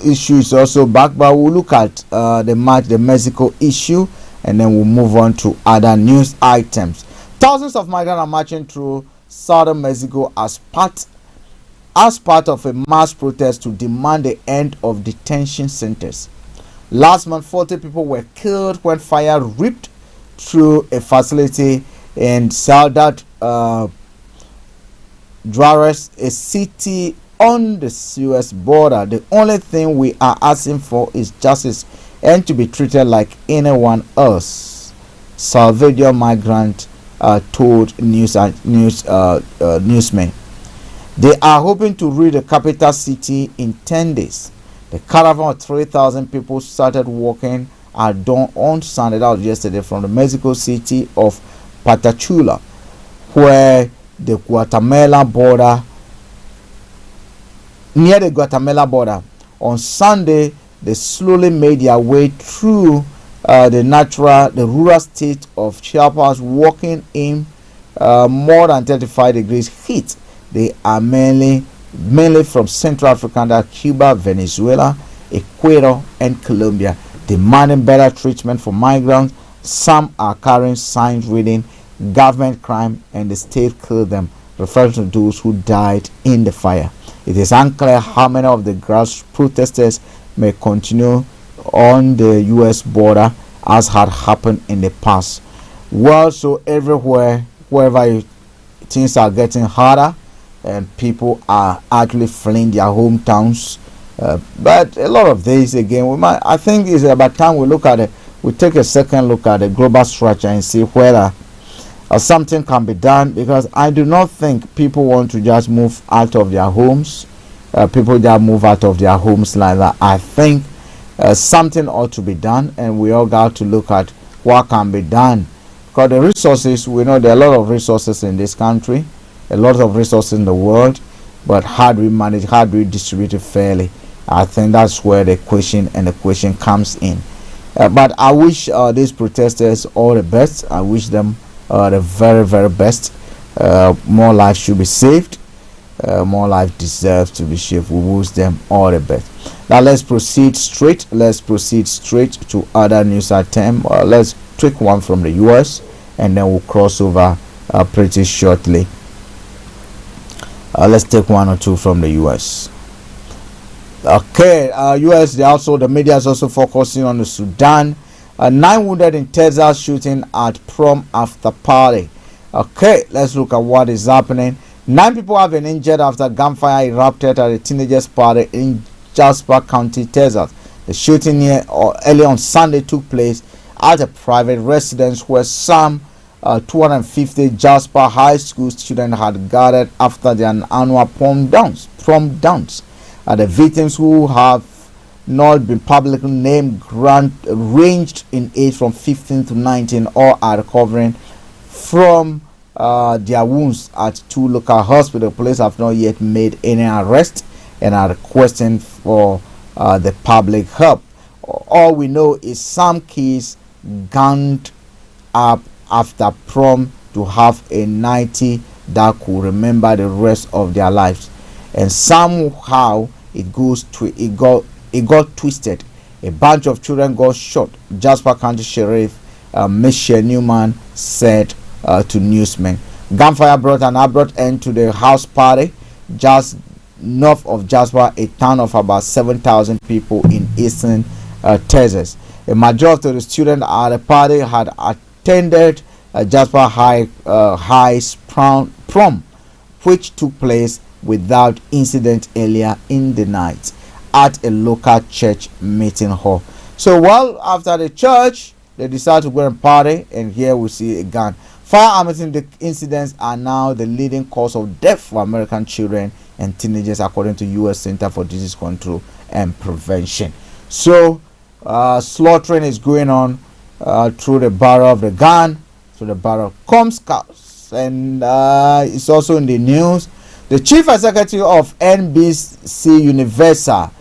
issue is also back, but we'll look at the Mexico issue, and then we'll move on to other news items. Thousands of migrants are marching through southern Mexico as part of a mass protest to demand the end of detention centers. Last month, 40 people were killed when fire ripped through a facility in Ciudad Juarez, a city on the U.S. border. The only thing we are asking for is justice and to be treated like anyone else, Salvador migrant told newsmen. They are hoping to reach the capital city in 10 days. The caravan of 3,000 people started walking at dawn on Sunday, that was yesterday, from the Mexico city of Patachula, where the Guatemala border, near the Guatemala border. On Sunday, they slowly made their way through the rural state of Chiapas, walking in more than 35 degrees heat. They are mainly from Central Africa, Cuba, Venezuela, Ecuador, and Colombia, demanding better treatment for migrants. Some are carrying signs reading "government crime" and the state killed them, referring to those who died in the fire. It is unclear how many of the grass protesters may continue on the U.S. border, as had happened in the past. Well, so everywhere, wherever things are getting harder, and people are actually fleeing their hometowns. But a lot of this, again, I think it's about time we look at it. We take a second look at the global structure and see whether something can be done, because I do not think people want to just move out of their homes. People just move out of their homes like that. I think something ought to be done, and we all got to look at what can be done. Because the resources, we know there are a lot of resources in this country, a lot of resources in the world, but how do we manage, how do we distribute it fairly? I think that's where the question comes in. But I wish these protesters all the best. I wish them the very, very best. More lives should be saved. More life deserves to be saved. We wish them all the best. Now let's proceed straight to other news items. Let's take one from the US, and then we'll cross over pretty shortly. Let's take one or two from the US. Okay, US, the media is also focusing on the Sudan. 9 wounded in Texas shooting at prom after party. Okay, let's look at what is happening. 9 people have been injured after gunfire erupted at a teenagers' party in Jasper County, Texas. The shooting early on Sunday took place at a private residence where some 250 Jasper High School students had gathered after their annual prom dance. The victims, who have not been publicly named, ranged in age from 15 to 19, all are recovering from their wounds at 2 local hospitals. Police have not yet made any arrest and are requesting for the public help. All we know is some kids ganged up after prom to have a 90 that could remember the rest of their lives, and somehow it got twisted. A bunch of children got shot. Jasper County Sheriff Michelle Newman said to newsmen. Gunfire brought an abrupt end to the house party just north of Jasper, a town of about 7,000 people in eastern Texas. A majority of the students at the party had attended Jasper High's prom, which took place without incident earlier in the night at a local church meeting hall. So while after the church, they decided to go and party, and here we see a gun. Firearms incidents are now the leading cause of death for American children and teenagers, according to U.S. Center for Disease Control and Prevention. So slaughtering is going on through the barrel of the gun, through the barrel of Comcast, and it's also in the news. The chief executive of NBC Universal,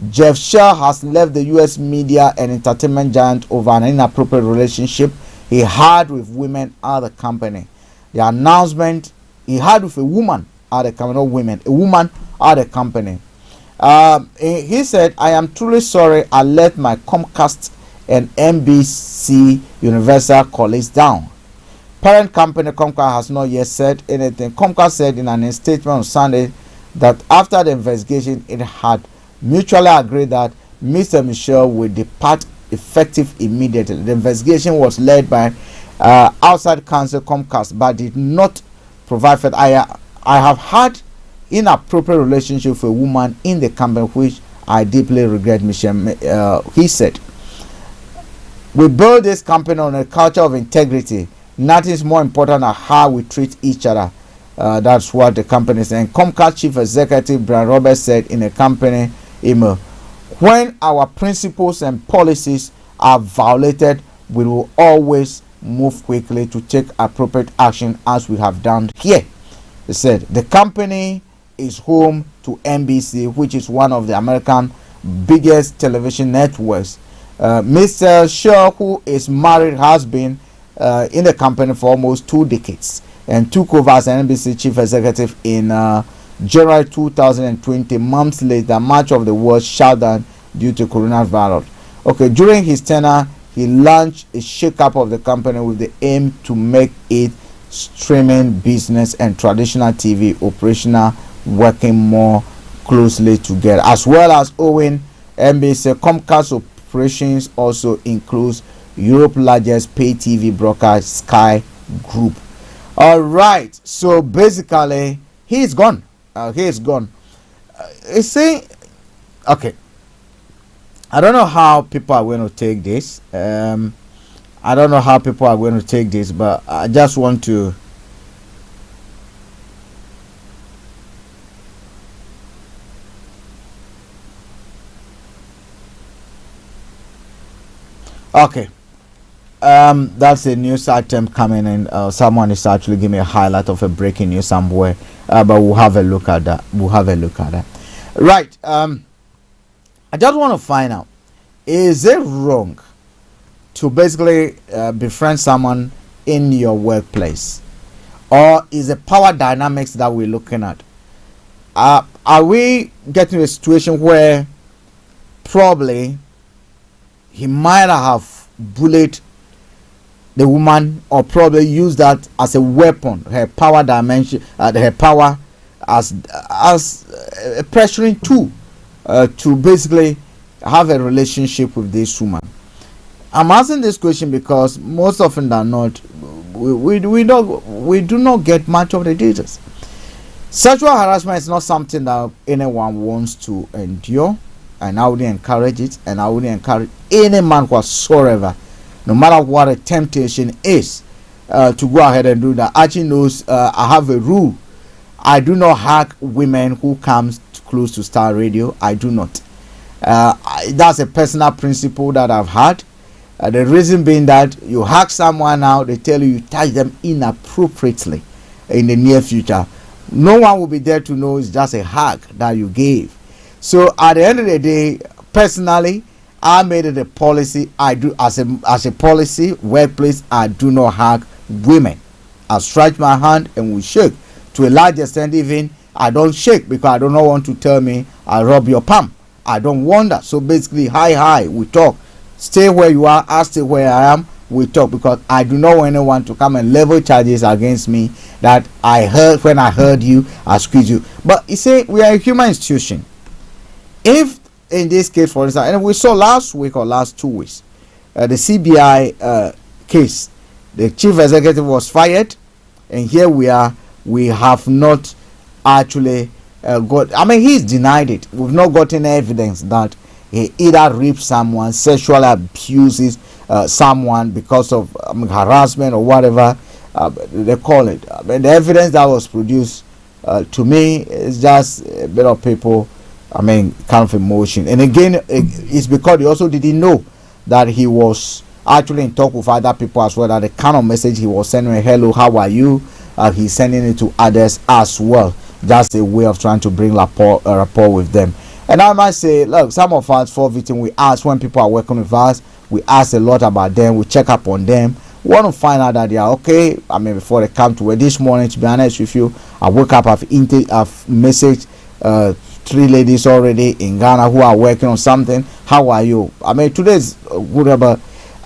Jeff Starr, has left the U.S. media and entertainment giant over an inappropriate relationship he had with women at the company. The announcement he had with a woman at the company, not women, a woman at the company. He said, "I am truly sorry I let my Comcast and NBC Universal colleagues down." Parent company Comcast has not yet said anything. Comcast said in an statement on Sunday that after the investigation, it had mutually agreed that Mr. Michel will depart effective immediately. The investigation was led by outside counsel Comcast, but did not provide for. I have had inappropriate relationship with a woman in the company, which I deeply regret, Michel. He said, "We build this company on a culture of integrity. Nothing is more important than how we treat each other." That's what the company is saying. Comcast chief executive Brian Roberts said in a company email, "When our principles and policies are violated, we will always move quickly to take appropriate action, as we have done here." He said the company is home to NBC, which is one of the American biggest television networks. Mr. Shaw, who is married, has been in the company for almost 2 decades and took over as an NBC chief executive in January 2020, months later. Much of the world shut down due to coronavirus. Okay, during his tenure, he launched a shake-up of the company with the aim to make it streaming business and traditional TV operational working more closely together, as well as owing NBC. Comcast operations also includes Europe's largest pay TV broadcast, Sky Group. All right, so basically he's gone. He's gone. You see, okay, I don't know how people are going to take this. I don't know how people are going to take this, but I just want to okay. That's a news item coming in. Someone is actually giving me a highlight of a breaking news somewhere, but we'll have a look at that. Right. I just want to find out, is it wrong to basically befriend someone in your workplace, or is it power dynamics that we're looking at? Are we getting a situation where probably he might have bullied the woman, or probably use that as a weapon, her power dimension, her power as a pressuring tool to basically have a relationship with this woman? I'm asking this question because most often than not, we do not get much of the details. Sexual harassment is not something that anyone wants to endure, and I wouldn't encourage it, and I wouldn't encourage any man whatsoever, no matter what a temptation is, to go ahead and do that. Archie knows I have a rule. I do not hack women who comes close to Star Radio. I do not. That's a personal principle that I've had. The reason being that you hack someone now, they tell you touch them inappropriately in the near future. No one will be there to know it's just a hack that you gave. So at the end of the day, personally, I made it a policy. I do as a policy workplace. I do not hack women. I stretch my hand and we shake. To a large extent, even I don't shake because I do not want to tell me I rub your palm. I don't want that. So basically, hi, we talk. Stay where you are. I stay where I am. We talk, because I do not want anyone to come and level charges against me that I heard when I heard you, I squeeze you. But you see, we are a human institution. If in this case, for instance, and we saw last week or last 2 weeks, the CBI case. The chief executive was fired, and here we are. We have not actually he's denied it. We've not gotten evidence that he either raped someone, sexually abuses someone because of harassment or whatever they call it. The evidence that was produced to me is just a bit of people, kind of emotion. And again, it's because he also didn't know that he was actually in talk with other people as well, that the kind of message he was sending, hello, how are you, he's sending it to others as well. Just a way of trying to bring rapport with them. And I might say, look, some of us for victim, we ask when people are working with us, we ask a lot about them, we check up on them, we want to find out that they are okay. Before they come to work this morning, to be honest with you, I woke up, I've messaged 3 ladies already in Ghana who are working on something. How are you? Today's whatever.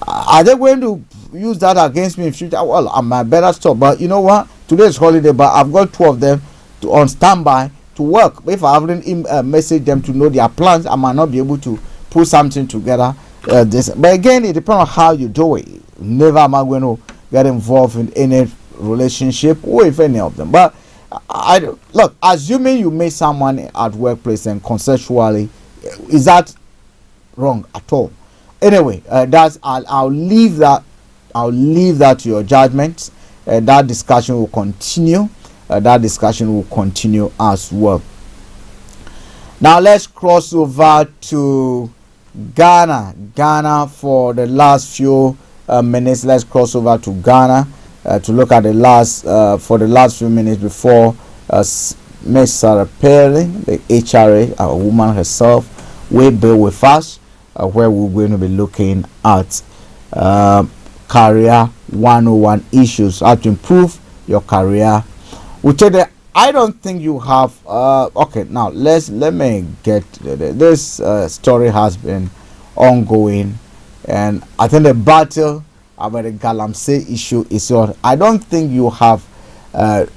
Are they going to use that against me in future? Well, I might better stop. But you know what? Today's holiday, but I've got 2 of them on standby to work. If I haven't messaged them to know their plans, I might not be able to put something together. But again, it depends on how you do it. Never am I going to get involved in any relationship with any of them. But look, assuming you meet someone at workplace and consensually, is that wrong at all? Anyway, I'll leave that to your judgment. That discussion will continue. As well. Now let's cross over to Ghana for the last few minutes. Let's cross over to Ghana to look at the last few minutes before Miss Sarah Perry, the HRA, a woman herself, will be with us, where we're going to be looking at career 101 issues, how to improve your career. I don't think you have. Okay, now let me get this story has been ongoing, and I think the battle about the Galamsey issue is on. I don't think you have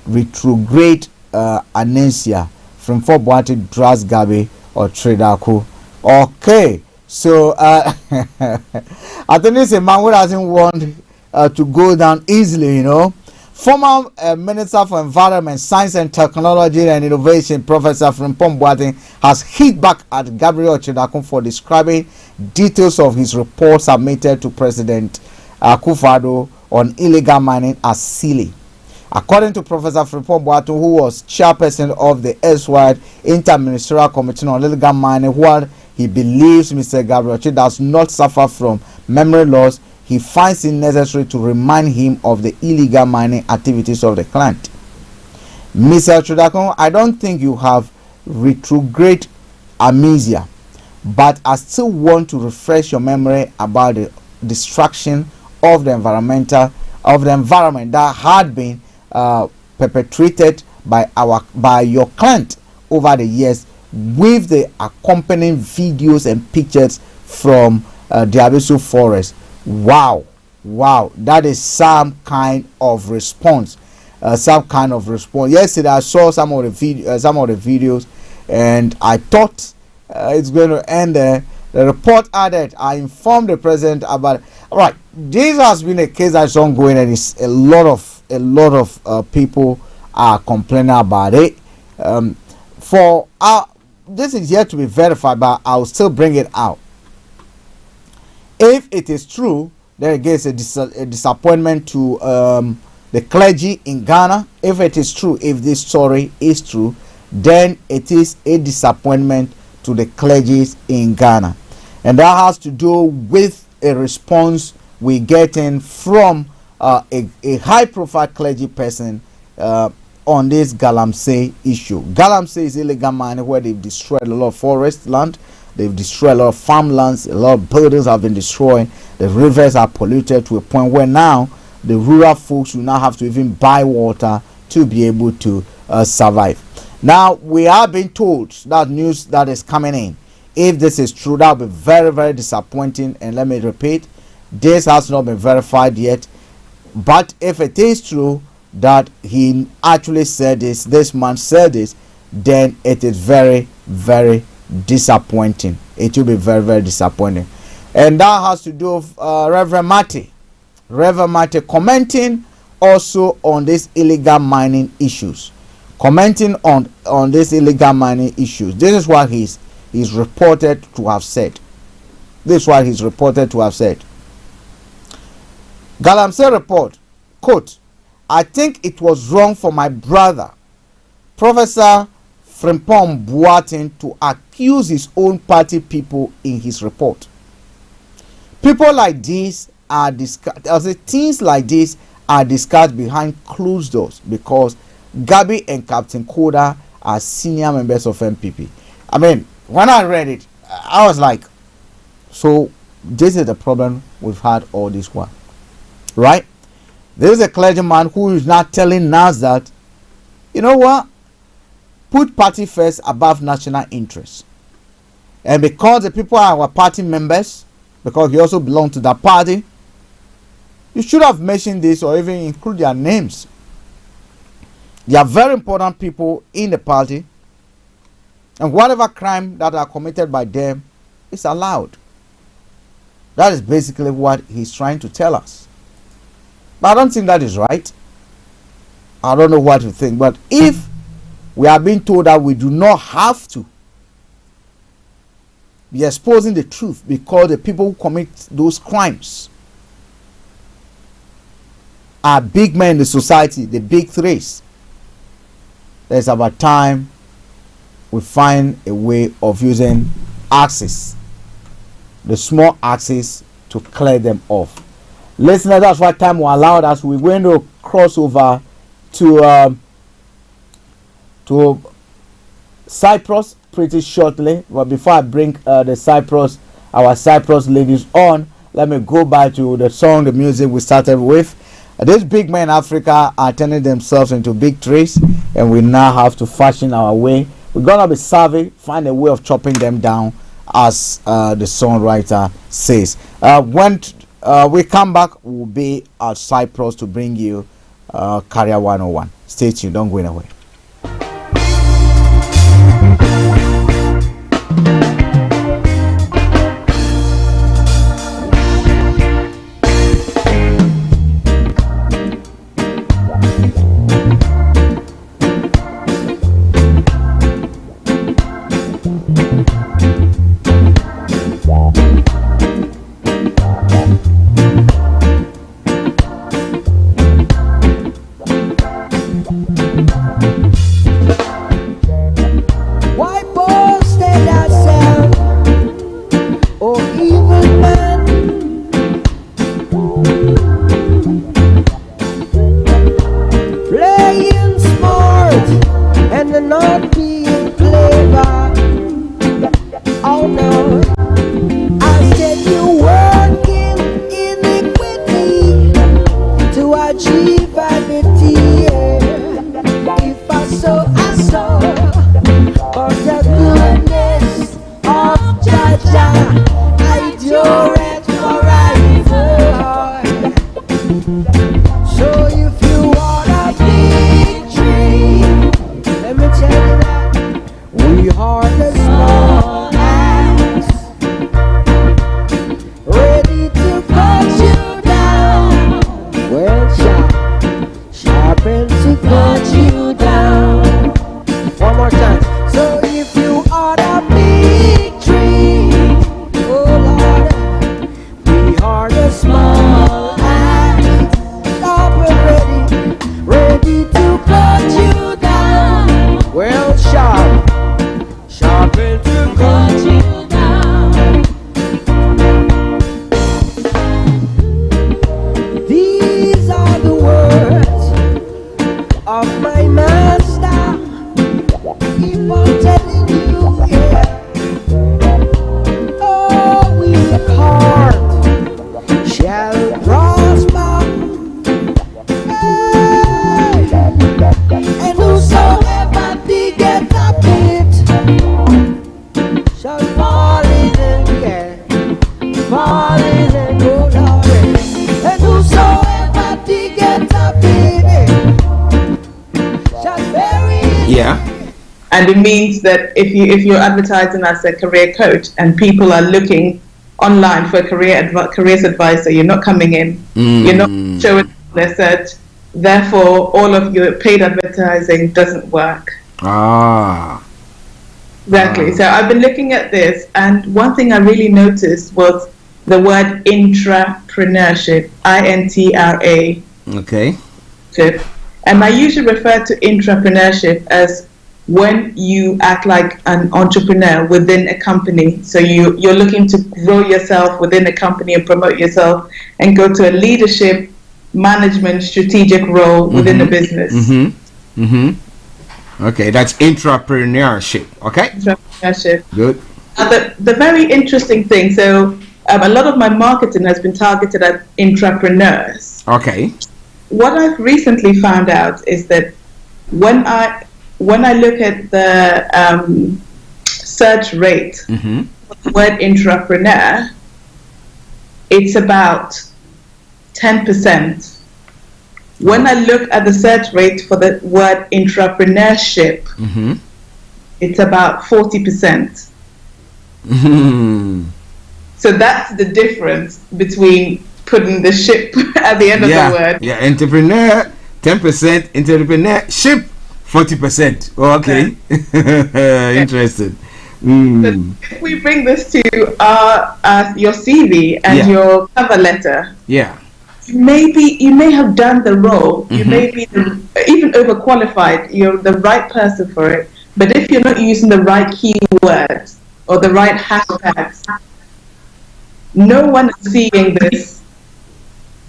retrograde Anesia from Fort Boate, Dras Gabi or Tredaku. Okay, so I think it's a man who doesn't want to go down easily, you know. Former Minister for Environment, Science and Technology and Innovation, Professor Frimpong Boateng, has hit back at Gabriel Chedakun for describing details of his report submitted to President Akufo-Addo on illegal mining as silly. According to Professor Frimpong Boateng, who was chairperson of the erstwhile Interministerial Committee on Illegal Mining, while he believes Mr. Gabriel Chedakun does not suffer from memory loss, he finds it necessary to remind him of the illegal mining activities of the client. Mr. Chedakun, I don't think you have retrograde amnesia, but I still want to refresh your memory about the destruction of the environment that had been perpetrated by your client over the years, with the accompanying videos and pictures from the Abisu forest. Wow, that is some kind of response. Yesterday I saw some of the videos, and I thought it's going to end there. The report added, I informed the president about it. All right, this has been a case that's ongoing, and it's a lot of people are complaining about it. This is yet to be verified, but I'll still bring it out. If it is true, then again it's a disappointment to the clergy in Ghana. If it is true, if this story is true, then it is a disappointment to the clergy in Ghana. And that has to do with a response we getting from a high-profile clergy person on this Galamsey issue. Galamsey is illegal mining, where they've destroyed a lot of forest land. They've destroyed a lot of farmlands. A lot of buildings have been destroyed. The rivers are polluted to a point where now the rural folks will now have to even buy water to be able to survive. Now, we are being told that news that is coming in. If this is true, that will be very, very disappointing. And let me repeat, this has not been verified yet. But if it is true that he actually said this man said this, then it is very, very disappointing. It will be very, very disappointing. And that has to do with Reverend Mate commenting also on these illegal mining issues. Commenting on these illegal mining issues. This is what he's reported to have said. Galamsey report, quote, I think it was wrong for my brother, Professor Frimpong Boateng, to accuse his own party people in his report. People like this are discussed, things like this are discussed behind closed doors because Gabi and Captain Koda are senior members of MPP. I mean, when I read it, I was like, so this is the problem we've had all this while, right? There is a clergyman who is now telling us that, you know what, put party first above national interests. And because the people are our party members, because you also belong to that party, you should have mentioned this or even include their names. They are very important people in the party, and whatever crime that are committed by them is allowed. That is basically what he's trying to tell us. But I don't think that is right. I don't know what you think, but if we are being told that we do not have to be exposing the truth because the people who commit those crimes are big men in the society, the big threes, there's about time we find a way of using axes, the small axes, to clear them off. Listeners, that's what time will allow us. We're going to cross over to Cyprus pretty shortly. But before I bring our Cyprus ladies on, let me go back to the song, the music we started with. These big men in Africa are turning themselves into big trees, and we now have to fashion our way. We're gonna be savvy, find a way of chopping them down, as the songwriter says. When we come back, we'll be at Cyprus to bring you Career 101. Stay tuned, don't go away. And it means that if you're advertising as a career coach and people are looking online for a careers advisor. You're not coming in. You're not showing their search. Therefore, all of your paid advertising doesn't work. Exactly. So I've been looking at this, and one thing I really noticed was the word intrapreneurship, INTRA. Okay. And I usually refer to intrapreneurship as when you act like an entrepreneur within a company. So you're looking to grow yourself within a company and promote yourself and go to a leadership, management, strategic role within the business. Okay, that's intrapreneurship. Okay. Intrapreneurship. Good. The very interesting thing, so a lot of my marketing has been targeted at intrapreneurs. Okay. What I've recently found out is that when I look at the search rate for the word intrapreneur, it's about 10%. When I look at the search rate for the word intrapreneurship, it's about 40%. So that's the difference between putting the ship at the end of the word. Yeah, entrepreneur 10%, entrepreneurship 40%. Oh, okay. Interesting. So if we bring this to your CV and your cover letter, you may have done the role, you may be even overqualified, you're the right person for it, but if you're not using the right keywords or the right hashtags, no one is seeing this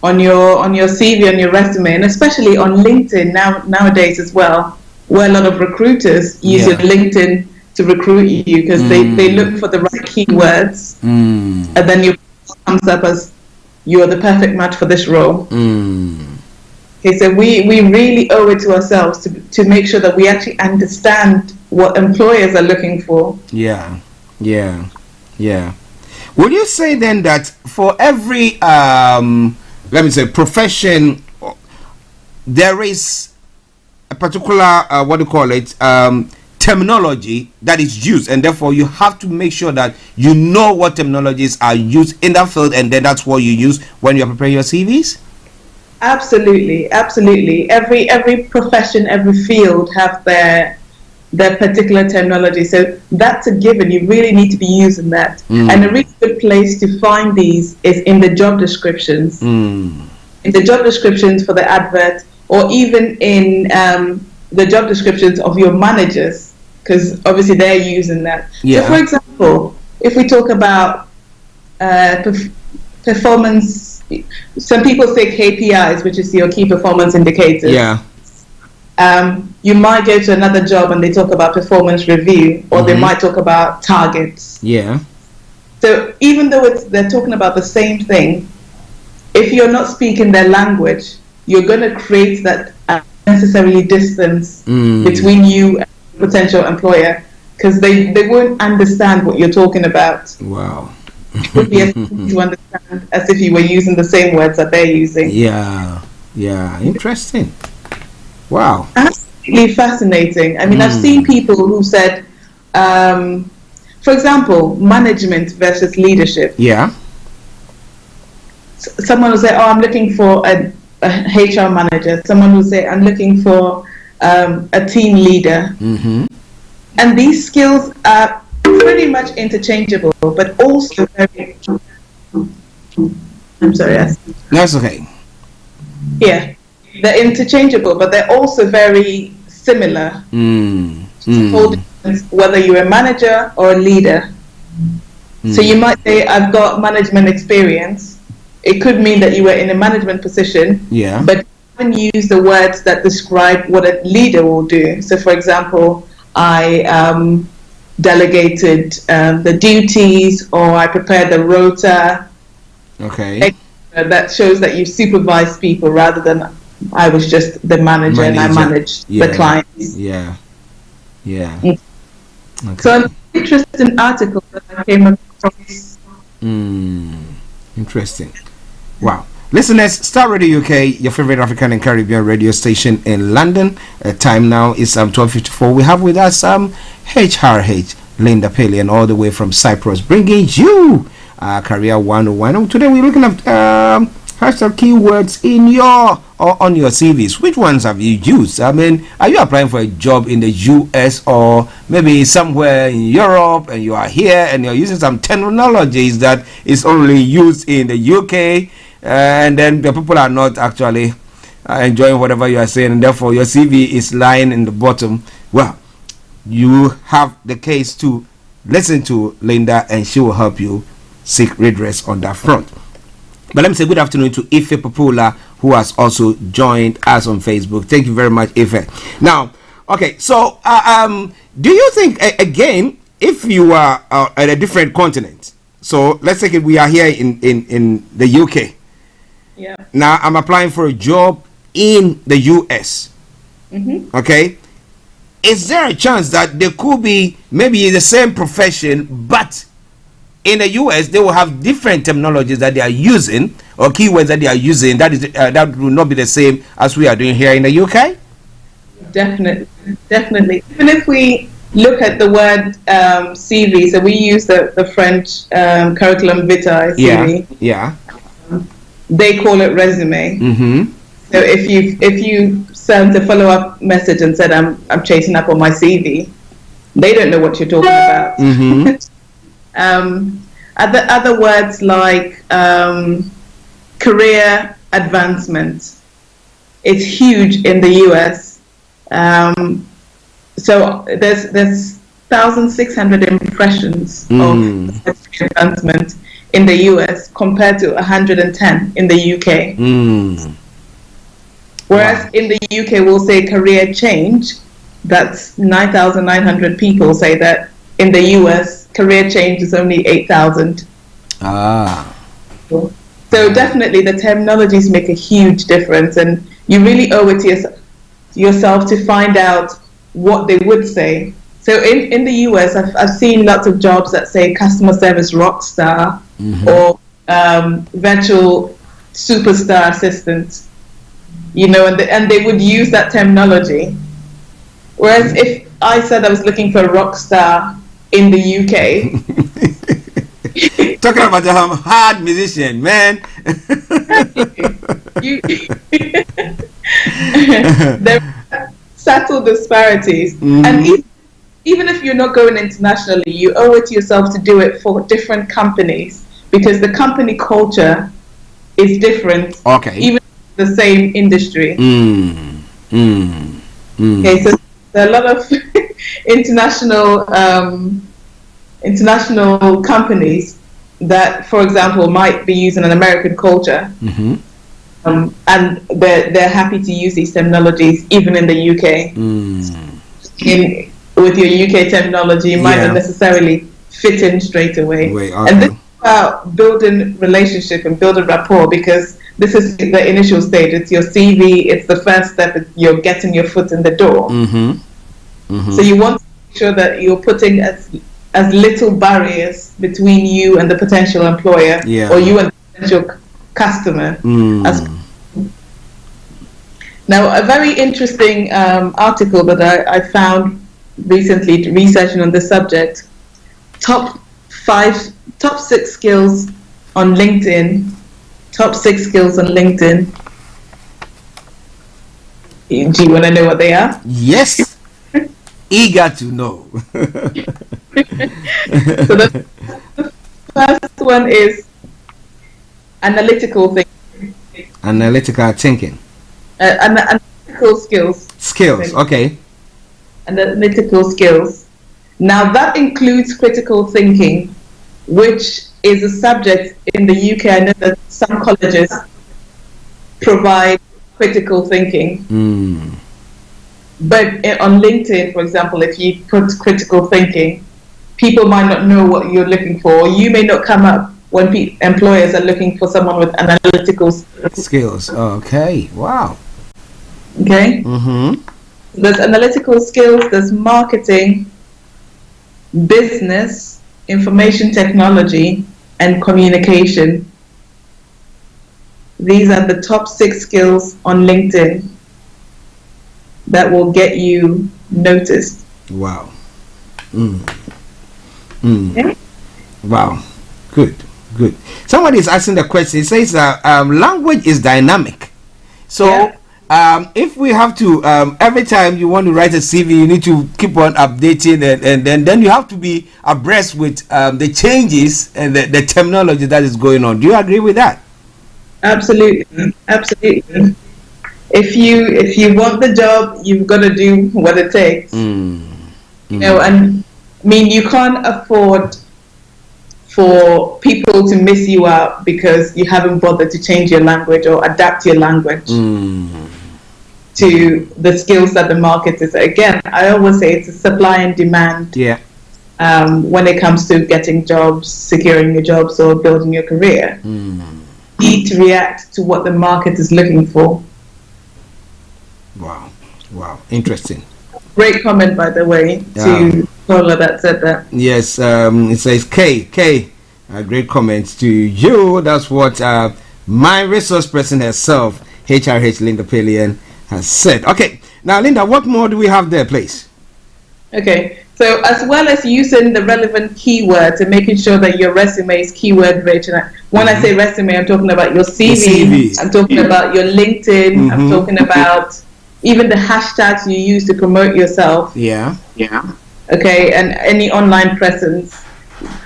on your CV, on your resume, and especially on LinkedIn nowadays as well, where a lot of recruiters use your LinkedIn to recruit you because they look for the right keywords, and then your comes up as you are the perfect match for this role. Okay, so we really owe it to ourselves to make sure that we actually understand what employers are looking for. Yeah. Would you say then that for every let me say profession, there is a particular terminology that is used, and therefore you have to make sure that you know what terminologies are used in that field, and then that's what you use when you're preparing your CVs? Absolutely. Every profession, every field have their particular terminology. So that's a given. You really need to be using that. And a really good place to find these is in the job descriptions. In the job descriptions for the advert, or even in the job descriptions of your managers, because obviously they're using that. So for example, if we talk about performance, some people say KPIs, which is your key performance indicators. You might go to another job and they talk about performance review, or they might talk about targets. So even though they're talking about the same thing, if you're not speaking their language, you're going to create that unnecessarily distance between you and the potential employer, because they won't understand what you're talking about. Wow. It would be as easy to understand as if you were using the same words that they're using. Interesting. Wow. Absolutely fascinating. I mean, I've seen people who said, for example, management versus leadership. Someone will say, I'm looking for a HR manager. Someone will say, I'm looking for a team leader. And these skills are pretty much interchangeable, but also very... I'm sorry, yes. That's okay. Yeah. They're interchangeable, but they're also very similar. Whether you're a manager or a leader. So you might say, I've got management experience. It could mean that you were in a management position, but you haven't used the words that describe what a leader will do. So for example, I delegated the duties, or I prepared the rota. That shows that you supervise people rather than I was just the manager and I managed the clients. So an interesting article that I came across. Interesting. Wow. Listeners, Starr Radio UK, your favorite African and Caribbean radio station in London. Time now is 12:54. We have with us HRH Linda Palian, all the way from Cyprus, bringing you Career 101. And today we're looking at hashtag keywords in your or on your CVs. Which ones have you used? I mean, are you applying for a job in the US or maybe somewhere in Europe and you are here and you're using some terminologies that is only used in the UK and then the people are not actually enjoying whatever you are saying and therefore your CV is lying in the bottom? Well, you have the case to listen to Linda and she will help you seek redress on that front. But let me say good afternoon to Ife Popola, who has also joined us on Facebook. Thank you very much, Ife. Now, okay, so do you think, again, if you are at a different continent, so let's take it, we are here in the UK. Yeah. Now, I'm applying for a job in the US. Mm-hmm. Okay. Is there a chance that there could be maybe the same profession, but in the US they will have different terminologies that they are using or keywords that they are using that is that will not be the same as we are doing here in the UK? Definitely. Even if we look at the word CV, so we use the French curriculum vitae CV. Yeah. They call it resume. Mm-hmm. So if you sent a follow-up message and said I'm chasing up on my CV, they don't know what you're talking about. Mm-hmm. Other words like career advancement, it's huge in the US. So there's 1,600 impressions of advancement in the US compared to 110 in the UK. Whereas in the UK we'll say career change, that's 9,900 people say that. In the US, career change is only 8,000. So definitely the terminologies make a huge difference, and you really owe it to yourself to find out what they would say. So in the US, I've seen lots of jobs that say customer service rock star or virtual superstar assistant, you know, and they would use that terminology. Whereas if I said I was looking for a rock star in the UK, talking about a hard musician, man. There are subtle disparities, and even if you're not going internationally, you owe it to yourself to do it for different companies because the company culture is different. Okay. Even the same industry. Okay, so there are a lot of international companies that, for example, might be using an American culture, and they're happy to use these terminologies even in the UK. With your UK terminology, you might not necessarily fit in straight away. And this is about building relationship and building rapport, because this is the initial stage. It's your CV. It's the first step. You're getting your foot in the door. So you want to make sure that you're putting as little barriers between you and the potential employer, or you and the potential customer. Now, a very interesting article that I found recently researching on this subject: top 6 skills on LinkedIn. Top 6 skills on LinkedIn. Do you want to know what they are? Yes. Eager to know. So the first one is analytical thinking. Analytical thinking. Analytical skills. Skills, okay. Analytical skills. Now that includes critical thinking, which is a subject in the UK. I know that some colleges provide critical thinking. But on LinkedIn, for example, if you put critical thinking, people might not know what you're looking for. You may not come up when employers are looking for someone with analytical skills. Okay, wow. Okay. There's analytical skills, there's marketing, business, information technology, and communication. These are the top 6 skills on LinkedIn that will get you noticed. Wow. Okay. Wow. Good. Good. Somebody is asking the question. It says language is dynamic. So if we have to, every time you want to write a CV, you need to keep on updating and then you have to be abreast with the changes and the terminology that is going on. Do you agree with that? Absolutely. Absolutely. If you want the job, you've got to do what it takes. You know, and I mean, you can't afford for people to miss you out because you haven't bothered to change your language or adapt your language to the skills that the market is. Again, I always say it's a supply and demand. Yeah. When it comes to getting jobs, securing your jobs, or building your career, you need to react to what the market is looking for. Wow, interesting. Great comment, by the way, to caller that said that. Yes, it says K. Great comment to you. That's what my resource person herself, HRH Linda Pelian, has said. Okay, now Linda, what more do we have there, please? Okay, so as well as using the relevant keywords and making sure that your resume is keyword rich, and when I say resume, I'm talking about your CV, I'm talking about your LinkedIn, I'm talking about even the hashtags you use to promote yourself. Yeah. Okay, and any online presence.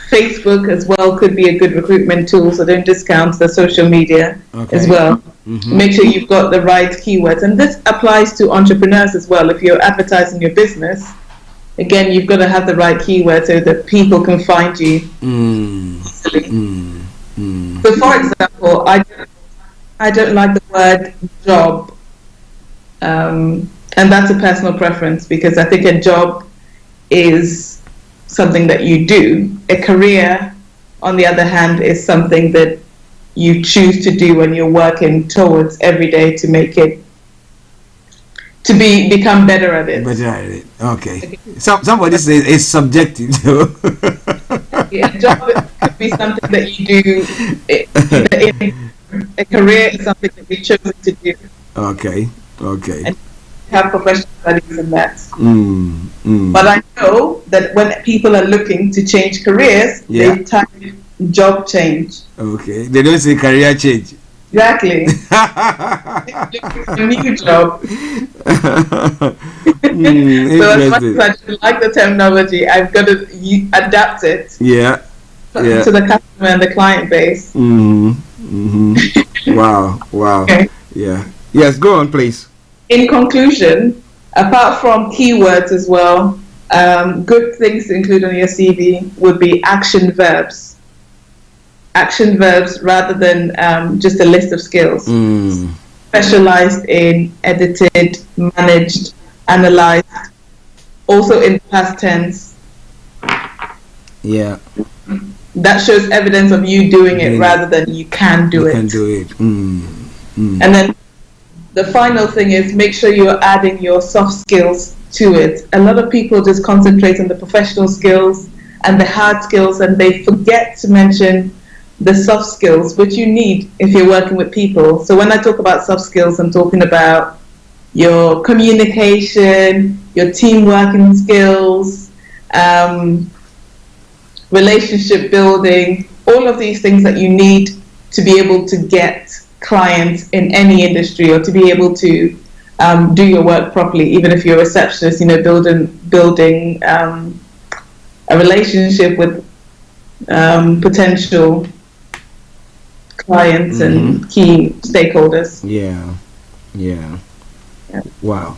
Facebook as well could be a good recruitment tool, so don't discount the social media as well. Make sure you've got the right keywords, and this applies to entrepreneurs as well. If you're advertising your business, again, you've got to have the right keywords so that people can find you easily. So, for example, I don't like the word job. And that's a personal preference because I think a job is something that you do. A career, on the other hand, is something that you choose to do when you're working towards every day to make it, to become better at it. Okay. Somebody says it's subjective. A job could be something that you do. A career is something that you chose to do. Okay. And have professional studies in that. But I know that when people are looking to change careers, they type job change. Okay. They don't say career change. Exactly. A new job. So as much as I don't like the terminology, I've got to adapt it. To the customer and the client base. Wow. Okay. Yeah. Yes, go on, please. In conclusion, apart from keywords as well, good things to include on your CV would be action verbs. Action verbs rather than just a list of skills. Specialized in, edited, managed, analyzed, also in past tense. Yeah. That shows evidence of you doing it rather than you can do it. And then the final thing is make sure you're adding your soft skills to it. A lot of people just concentrate on the professional skills and the hard skills, and they forget to mention the soft skills, which you need if you're working with people. So when I talk about soft skills, I'm talking about your communication, your team working skills, relationship building, all of these things that you need to be able to get clients in any industry, or to be able to do your work properly, even if you're a receptionist, building a relationship with potential clients and key stakeholders. Yeah. Wow.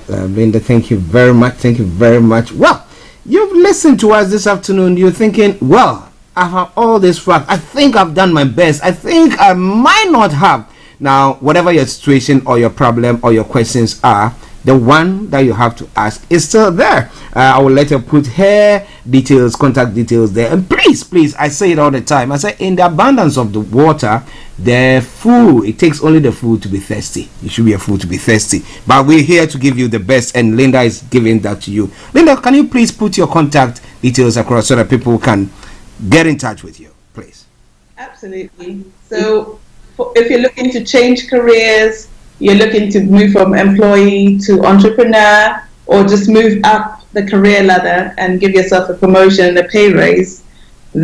Linda, thank you very much. Well, you've listened to us this afternoon. You're thinking, well, I have all this facts. I think I've done my best. I think I might not have. Now, whatever your situation or your problem or your questions are, the one that you have to ask is still there. I will let her put her details, contact details there. And please, I say it all the time. I say, in the abundance of the water, the fool, it takes only the fool to be thirsty. You should be a fool to be thirsty. But we're here to give you the best, and Linda is giving that to you. Linda, can you please put your contact details across so that people can get in touch with you, please? Absolutely. So if you're looking to change careers, you're looking to move from employee to entrepreneur, or just move up the career ladder and give yourself a promotion and a pay raise,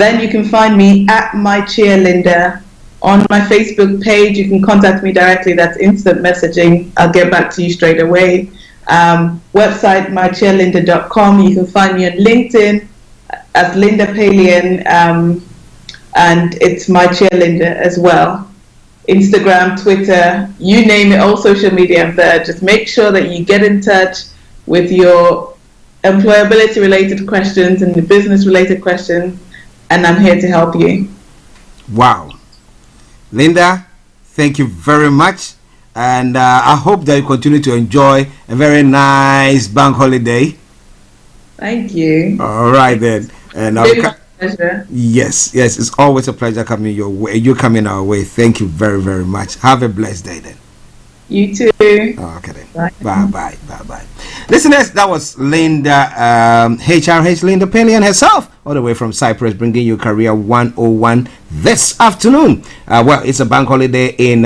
then you can find me at My Cheerleader. On my Facebook page, you can contact me directly. That's instant messaging. I'll get back to you straight away. Website, mycheerleader.com. You can find me on LinkedIn as Linda Palian, and it's My Cheerleader as well. Instagram, Twitter, you name it, all social media I'm there. Just make sure that you get in touch with your employability related questions and the business related questions, and I'm here to help you. Wow. Linda, thank you very much, and I hope that you continue to enjoy a very nice bank holiday. Thank you. All right then. And pleasure. Yes, it's always a pleasure coming your way. You coming our way. Thank you very, very much. Have a blessed day then. You too. Okay then. Bye. Listeners, that was Linda, HRH Linda Palian herself, all the way from Cyprus, bringing you Career 101 this afternoon. Well, it's a bank holiday in.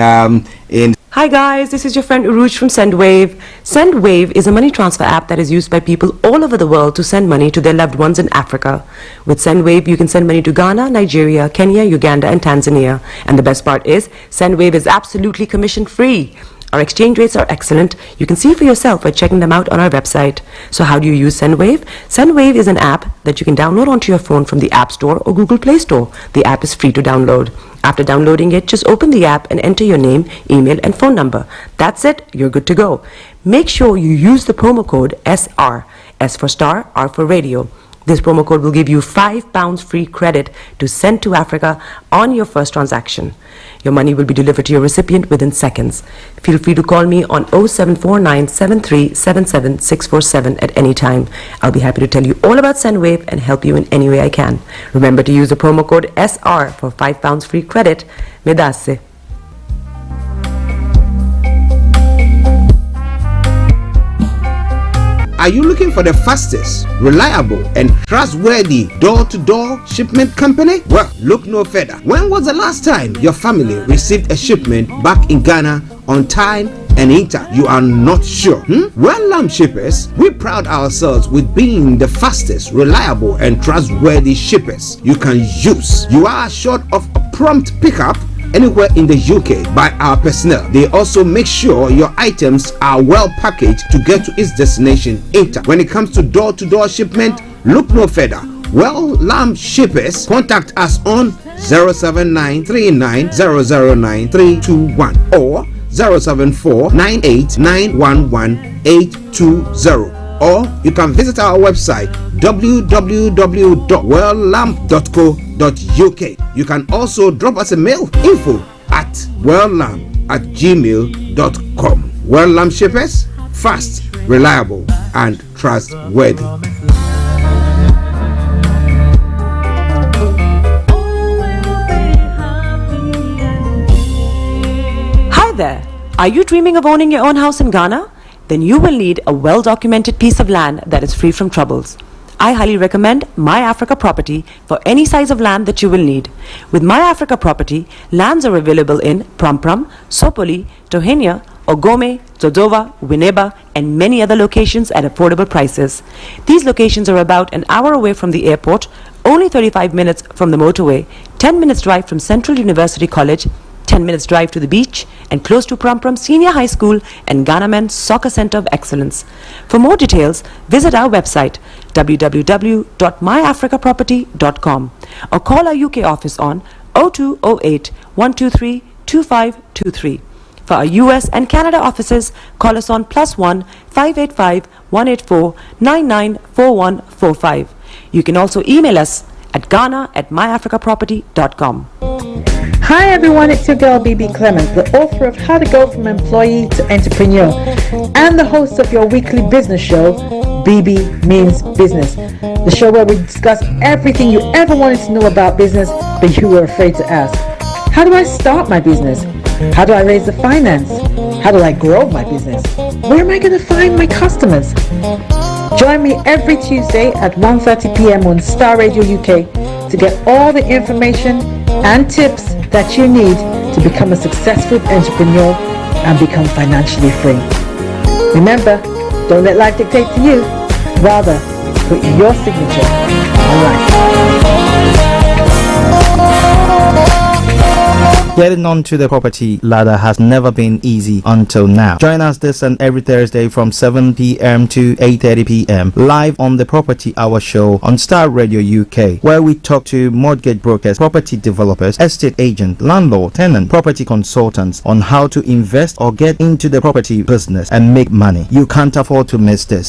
Hi guys, this is your friend Uruj from SendWave. SendWave is a money transfer app that is used by people all over the world to send money to their loved ones in Africa. With SendWave, you can send money to Ghana, Nigeria, Kenya, Uganda, and Tanzania. And the best part is, SendWave is absolutely commission free. Our exchange rates are excellent. You can see for yourself by checking them out on our website. So how do you use SendWave? SendWave is an app that you can download onto your phone from the App Store or Google Play Store. The app is free to download. After downloading it, just open the app and enter your name, email, and phone number. That's it. You're good to go. Make sure you use the promo code SR. S for Starr, R for Radio. This promo code will give you £5 free credit to send to Africa on your first transaction. Your money will be delivered to your recipient within seconds. Feel free to call me on 0749 7377 647 at any time. I'll be happy to tell you all about SendWave and help you in any way I can. Remember to use the promo code SR for £5 free credit. Medasse. Are you looking for the fastest, reliable, and trustworthy door-to-door shipment company? Well, look no further. When was the last time your family received a shipment back in Ghana on time and in time? You are not sure? Well, Lamb Shippers, we pride ourselves with being the fastest, reliable, and trustworthy shippers you can use. You are assured of a prompt pickup anywhere in the UK by our personnel. They also make sure your items are well packaged to get to its destination in time. When it comes to door-to-door shipment, look no further. Well, Lamb Shippers, contact us on 07939009321 or 07498911820. Or you can visit our website www.welllamp.co.uk. You can also drop us a mail, info@welllamp@gmail.com. Well Lamp Shippers, fast, reliable, and trustworthy. Hi there. Are you dreaming of owning your own house in Ghana? Then you will need a well-documented piece of land that is free from troubles. I highly recommend My Africa Property for any size of land that you will need. With My Africa Property, lands are available in Prampram, Sopoli, Tohenia, Ogome, Dodova, Winneba, and many other locations at affordable prices. These locations are about an hour away from the airport, only 35 minutes from the motorway, 10 minutes drive from Central University College, 10 minutes drive to the beach, and close to Prampram Senior High School and Ghana Men's Soccer Center of Excellence. For more details, visit our website www.myafricaproperty.com or call our UK office on 0208 123 2523. For our US and Canada offices, call us on +1 585 184 994145. You can also email us at ghana@myafricaproperty.com. Hi everyone, it's your girl BB Clement, the author of How to Go From Employee to Entrepreneur and the host of your weekly business show, BB Means Business, the show where we discuss everything you ever wanted to know about business but you were afraid to ask. How do I start my business? How do I raise the finance? How do I grow my business? Where am I going to find my customers? Join me every Tuesday at 1:30 p.m. on Starr Radio UK to get all the information and tips that you need to become a successful entrepreneur and become financially free. Remember, don't let life dictate to you. Rather, put your signature on life. Getting onto the property ladder has never been easy until now. Join us this and every Thursday from 7 p.m. to 8:30 p.m. live on the Property Hour show on Starr Radio UK, where we talk to mortgage brokers, property developers, estate agents, landlord, tenant, property consultants on how to invest or get into the property business and make money. You can't afford to miss this.